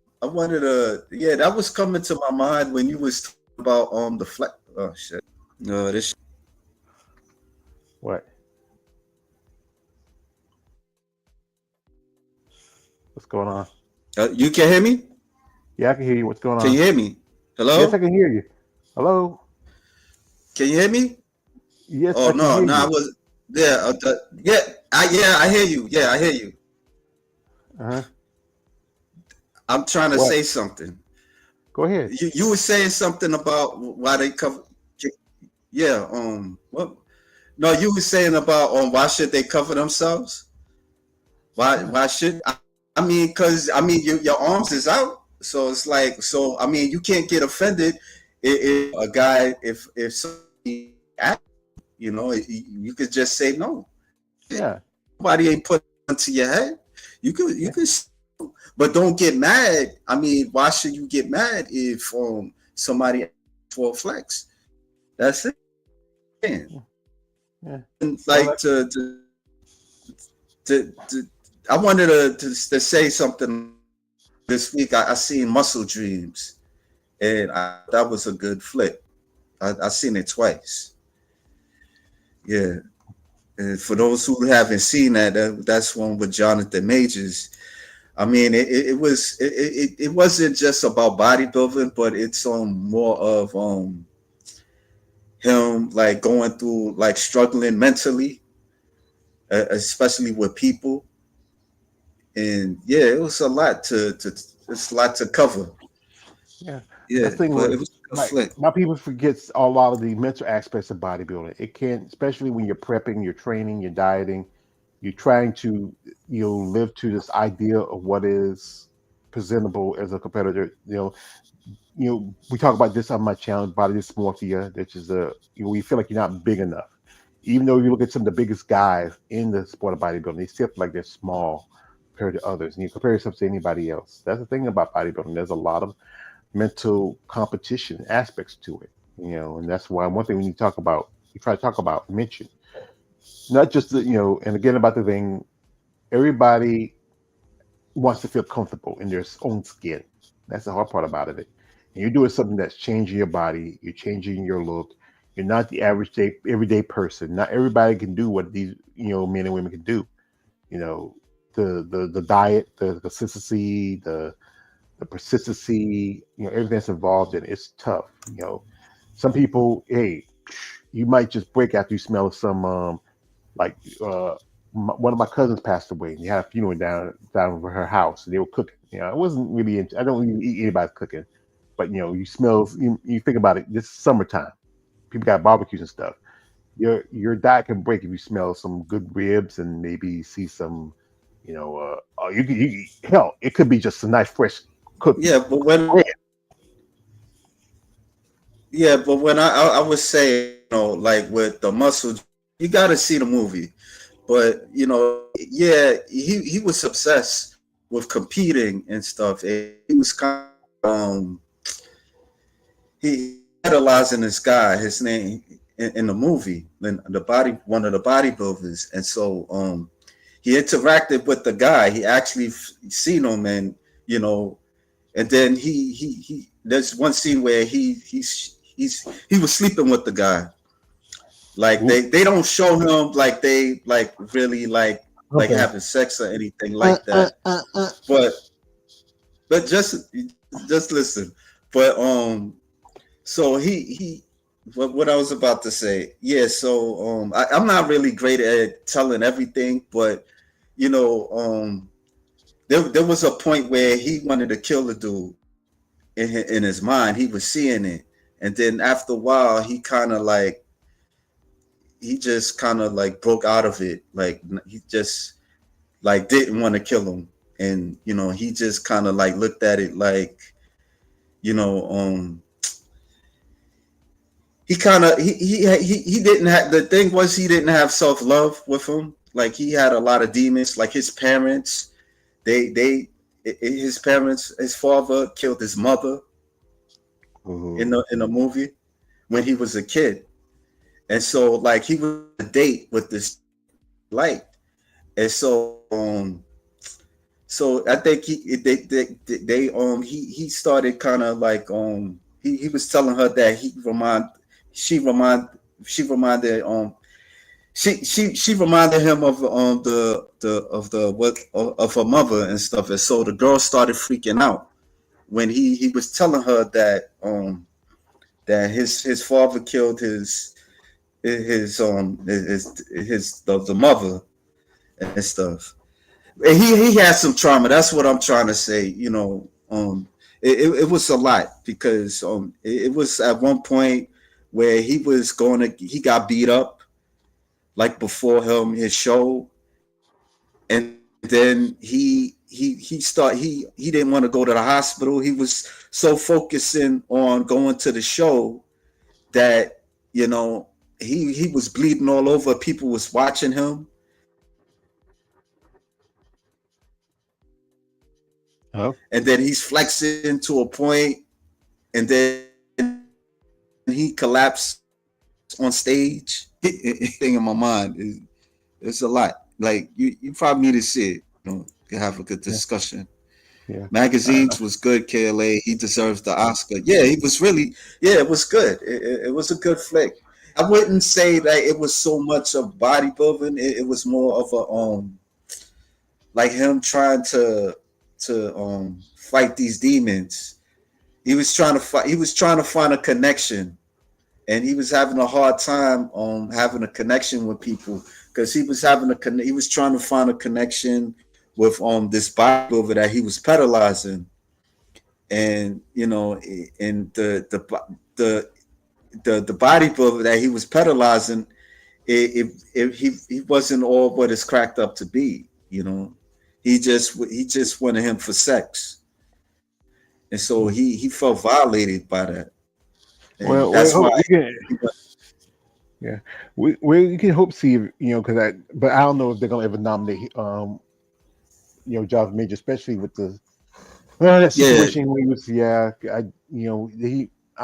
yeah, that was coming to my mind when you was talking about the flex. Oh shit, no, this.
What? What's going on?
You can hear me?
Yeah, I can hear you. What's going
Can
on?
you hear me?
Yes, I
Hello?
can hear you. Hello.
Can you hear me?
Yes,
Oh
I can
no,
hear
no, I
you.
was yeah, I hear you. Yeah, I hear you.
Uh huh.
I'm trying to
What?
say something.
Go ahead.
You were saying something about why they cover. Yeah, what? No, you were saying about why should they cover themselves?
Yeah.
Why should I mean? Because I mean, your arms is out, so it's like so. I mean, you can't get offended if a guy if somebody asks, you could just say no.
Yeah.
Nobody ain't put into your head. You
Yeah.
could, but don't get mad. I mean, why should you get mad if somebody asks for a flex? That's it.
Yeah. Yeah.
And
Well,
like to I wanted to say something this week. I seen Muscle Dreams, and that was a good flick. I seen it twice. Yeah, and for those who haven't seen that's one with Jonathan Majors. I mean, it wasn't just about bodybuilding, but it's more of him like going through like struggling mentally, especially with people. And yeah, it was a lot to it's a lot to cover.
yeah. The
Yeah,
thing
but
was,
it was a good
like,
flick.
my people forgets a lot of the mental aspects of bodybuilding. It can, especially when you're prepping, you're training, you're dieting, you're trying to, live to this idea of what is presentable as a competitor. We talk about this on my channel, body dysmorphia, which is you feel like you're not big enough. Even though you look at some of the biggest guys in the sport of bodybuilding, they still feel like they're small compared to others. And you compare yourself to anybody else. That's the thing about bodybuilding. There's a lot of mental competition aspects to it. And that's why one thing when you try to talk about mention, not just and again about the thing, everybody wants to feel comfortable in their own skin. That's the hard part about it. And you're doing something that's changing your body, you're changing your look. You're not the average everyday person. Not everybody can do what these men and women can do. You know, the diet, the consistency, the persistency, everything that's involved in it. It's tough. Some people, hey, you might just break after you smell some like one of my cousins passed away, and they had a funeral down over her house, and they were cooking. I wasn't really into. I don't even eat anybody's cooking, but you smell. You think about it. This is summertime. People got barbecues and stuff. Your diet can break if you smell some good ribs and maybe see some. Hell, it could be just a nice fresh cooked
Yeah, but when
bread.
yeah, but when I was saying, like with the muscle. you got to see the movie. But yeah, he was obsessed with competing and stuff. And he was kind of, he idolizing this guy. His name in the movie, in the body, one of the bodybuilders, and so he interacted with the guy. He actually seen him, and and then he. There's one scene where he was sleeping with the guy. Like they don't show him like they like really like having sex or anything like that. But just listen. But so he what I was about to say. Yeah, so I'm not really great at telling everything, but there was a point where he wanted to kill the dude in his mind. He was seeing it, and then after a while he just kind of like broke out of it. Like he just like didn't want to kill him, and he just kind of like looked at it like he kind of he didn't have, the thing was he didn't have self-love with him. Like he had a lot of demons. Like his parents, his parents, his father killed his mother in the movie when he was a kid. And so like he was on a date with this light. And so so I think he started kind of like he was telling her that she reminded him of of her mother and stuff. And so the girl started freaking out when he was telling her that that his father killed the mother and stuff. And he had some trauma. That's what I'm trying to say. It was a lot because it was at one point where he got beat up like before his show, and then he didn't want to go to the hospital. He was so focusing on going to the show that he was bleeding all over. People was watching him.
Oh.
And then he's flexing to a point, and then he collapsed on stage. Thing in my mind it's a lot. Like you probably need to see it. You have a good discussion.
Yeah.
Magazines was good. KLA, he deserves the Oscar. Yeah, he was really. Yeah, it was good. It was a good flick. I wouldn't say that it was so much of bodybuilding. It was more of a like him trying to fight these demons. He was trying to fight. He was trying to find a connection, and he was having a hard time having a connection with people because he was trying to find a connection with this bodybuilder that he was pedalizing, and and the bodybuilder that he was pedalizing, he wasn't all what it's cracked up to be. He just wanted him for sex, and so he felt violated by that. And
Well,
that's why.
We can hope see because but I don't know if they're gonna ever nominate Jonathan Major, especially with that situation where he was I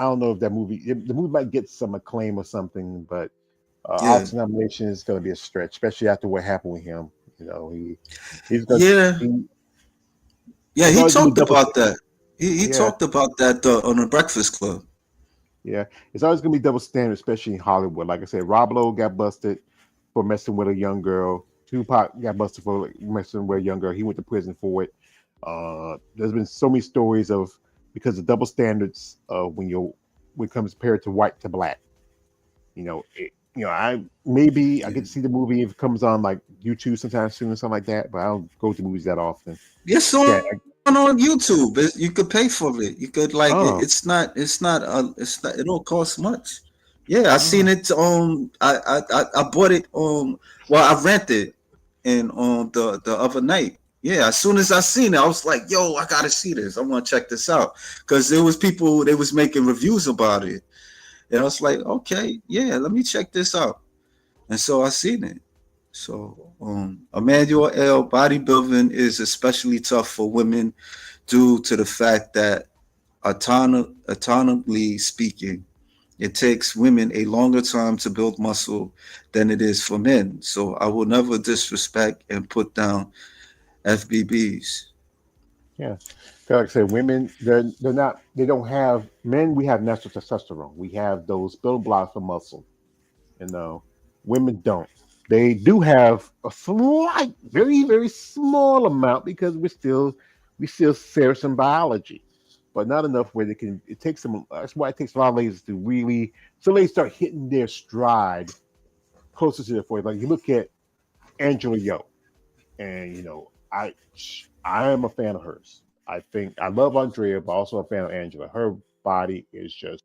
don't know if the movie might get some acclaim or something, but Oscar nomination is going to be a stretch, especially after what happened with him. He's gonna,
he talked about that. He talked about that on the Breakfast Club.
Yeah, it's always going to be double standard, especially in Hollywood. Like I said, Rob Lowe got busted for messing with a young girl. Tupac got busted for messing with a young girl. He went to prison for it. There's been so many stories of because of double standards when it comes compared to white to black. I get to see the movie if it comes on like YouTube sometime soon or something like that, but I don't go to movies that often.
Yes, on YouTube. You could pay for it. You could it's not it don't cost much. Yeah, I seen it. I bought it. I rented and on the other night. Yeah, as soon as I seen it, I was like, "Yo, I gotta see this. I want to check this out." Because there was people they was making reviews about it, and I was like, "Okay, yeah, let me check this out." and so I seen it. So, Emmanuel L. Bodybuilding is especially tough for women due to the fact that autonomically speaking, it takes women a longer time to build muscle than it is for men. So I will never disrespect and put down FBBs.
Yeah. Like I said, women, they're not, they don't have, men, we have natural testosterone. We have those building blocks for muscle. You know, women don't. They do have a slight, very, very small amount because we still share some biology, but not enough where they can. It takes them. That's why it takes a lot of ladies to really. So they start hitting their stride closer to the 40. Like you look at Angela Yo, and I am a fan of hers. I think I love Andrea, but also a fan of Angela. Her body is just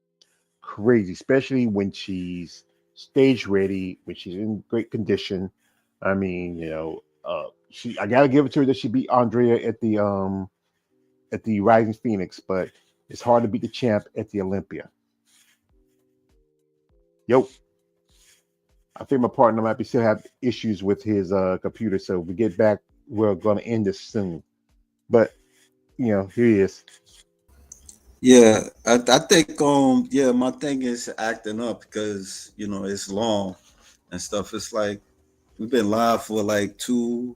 crazy, especially when she's stage ready, when she's in great condition. I mean, she I gotta give it to her that she beat Andrea at the Rising Phoenix, but it's hard to beat the champ at the Olympia. Yo, I think my partner might be still have issues with his computer, so if we get back, we're gonna end this soon. But here he is.
Yeah, I think yeah, my thing is acting up because it's long and stuff. It's like we've been live for like 2.2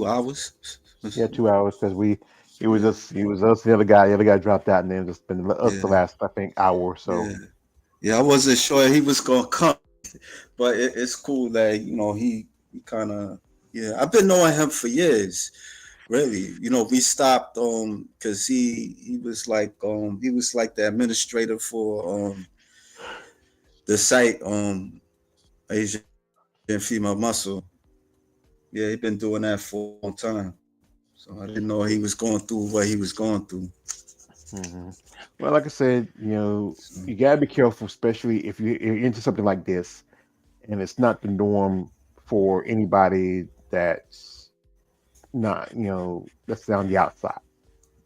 hours.
Yeah, 2 hours because it was
Yeah,
just it was us, the other guy dropped out, and then it's been us the
yeah,
last I think hour or so.
yeah, yeah. I wasn't sure he was gonna come, but it's cool that he kind of, yeah. I've been knowing him for years. Really, we stopped because he was like the administrator for the site Asian Female Muscle. Yeah, he been doing that for a long time. So I didn't know he was going through what he was going through.
hmm Well, like I said,
So,
you gotta be careful, especially if you're into something like this, and it's not the norm for anybody that's not, that's on the outside.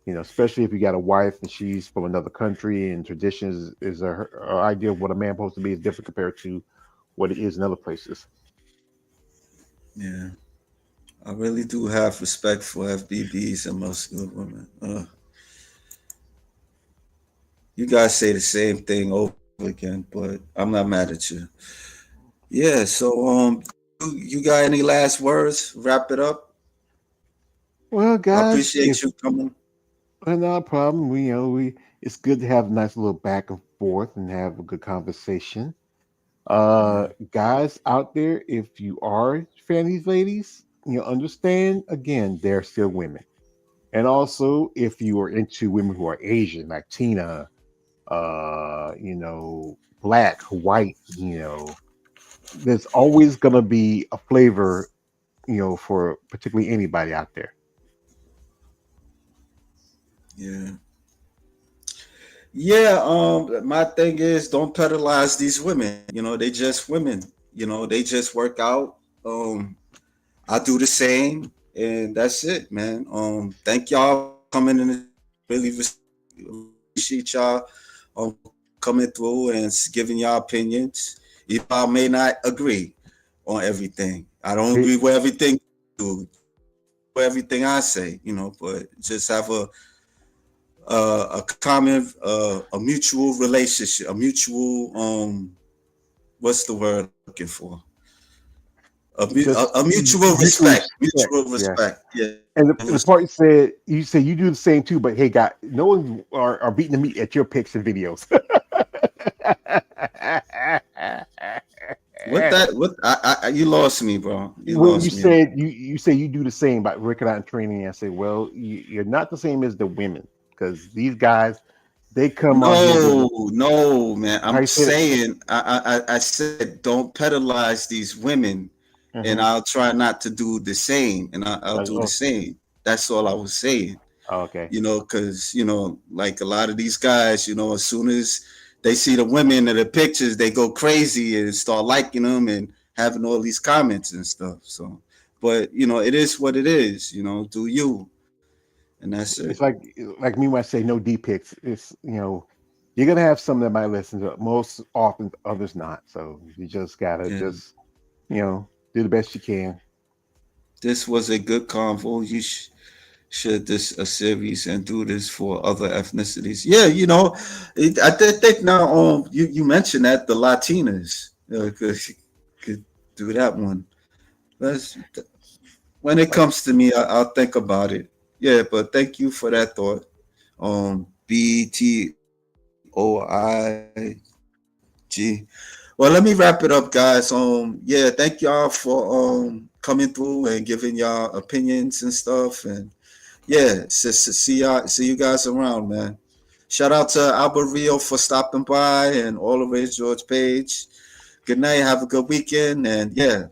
Especially if you got a wife and she's from another country and traditions is her idea of what a man supposed to be is different compared to what it is in other places.
yeah, I really do have respect for FBBs and muscular women. You guys say the same thing over again, but I'm not mad at you. Yeah, so you got any last words? Wrap it up.
Well,
I
guys,
appreciate you coming.
not a problem. We it's good to have a nice little back and forth and have a good conversation.
Yeah,
Guys out there, if you are a fan of these ladies, understand again, they're still women. And also, if you are into women who are Asian, Latina, black, white, there's always gonna be a flavor, for particularly anybody out there.
yeah. Yeah, my thing is don't pedalize these women. They just women. They just work out. I do the same, and that's it, man. Thank y'all for coming in. Really appreciate y'all coming through and giving y'all opinions. Even I may not agree on everything. I don't
Hey,
agree with everything you do, with everything I say, but just have a common, a mutual relationship, a mutual, what's the word I'm looking for?
just
A mutual
mutual
respect,
respect.
mutual
Yeah.
respect. Yeah,
And the part you say you do the same too, but hey, God, no one are beating the meat at your pics and videos.
what that? What you lost me, bro. You
When you
lost me.
said you say you do the same by working out and training, I say, well, you're not the same as the women because these guys they come out here with
No, man.
how
I'm
you say it.
saying, I said, don't pedalize these women, and
Mm-hmm.
I'll try not to do the same, and I'll
Like,
do the
oh,
same. That's all I was saying.
okay.
Because like a lot of these guys, as soon as they see the women in the pictures, they go crazy and start liking them and having all these comments and stuff. So, but it is what it is. Do you, and that's it.
It's like me when I say no D pics. It's You're gonna have some that might listen to it. Most often, others not. So you just gotta
Yeah.
just do the best you can.
This was a good convo. You should this a series and do this for other ethnicities. Yeah, think now. You mentioned that the Latinas could do that one. Let's when it
Like,
comes to me, I'll think about it. Yeah, but thank you for that thought. BTOIG. Well, let me wrap it up, guys. Yeah, thank y'all for coming through and giving y'all opinions and stuff. And yeah, see you guys around, man. Shout out to Albert Rio for stopping by and always George Page. Good night. Have a good weekend. And yeah.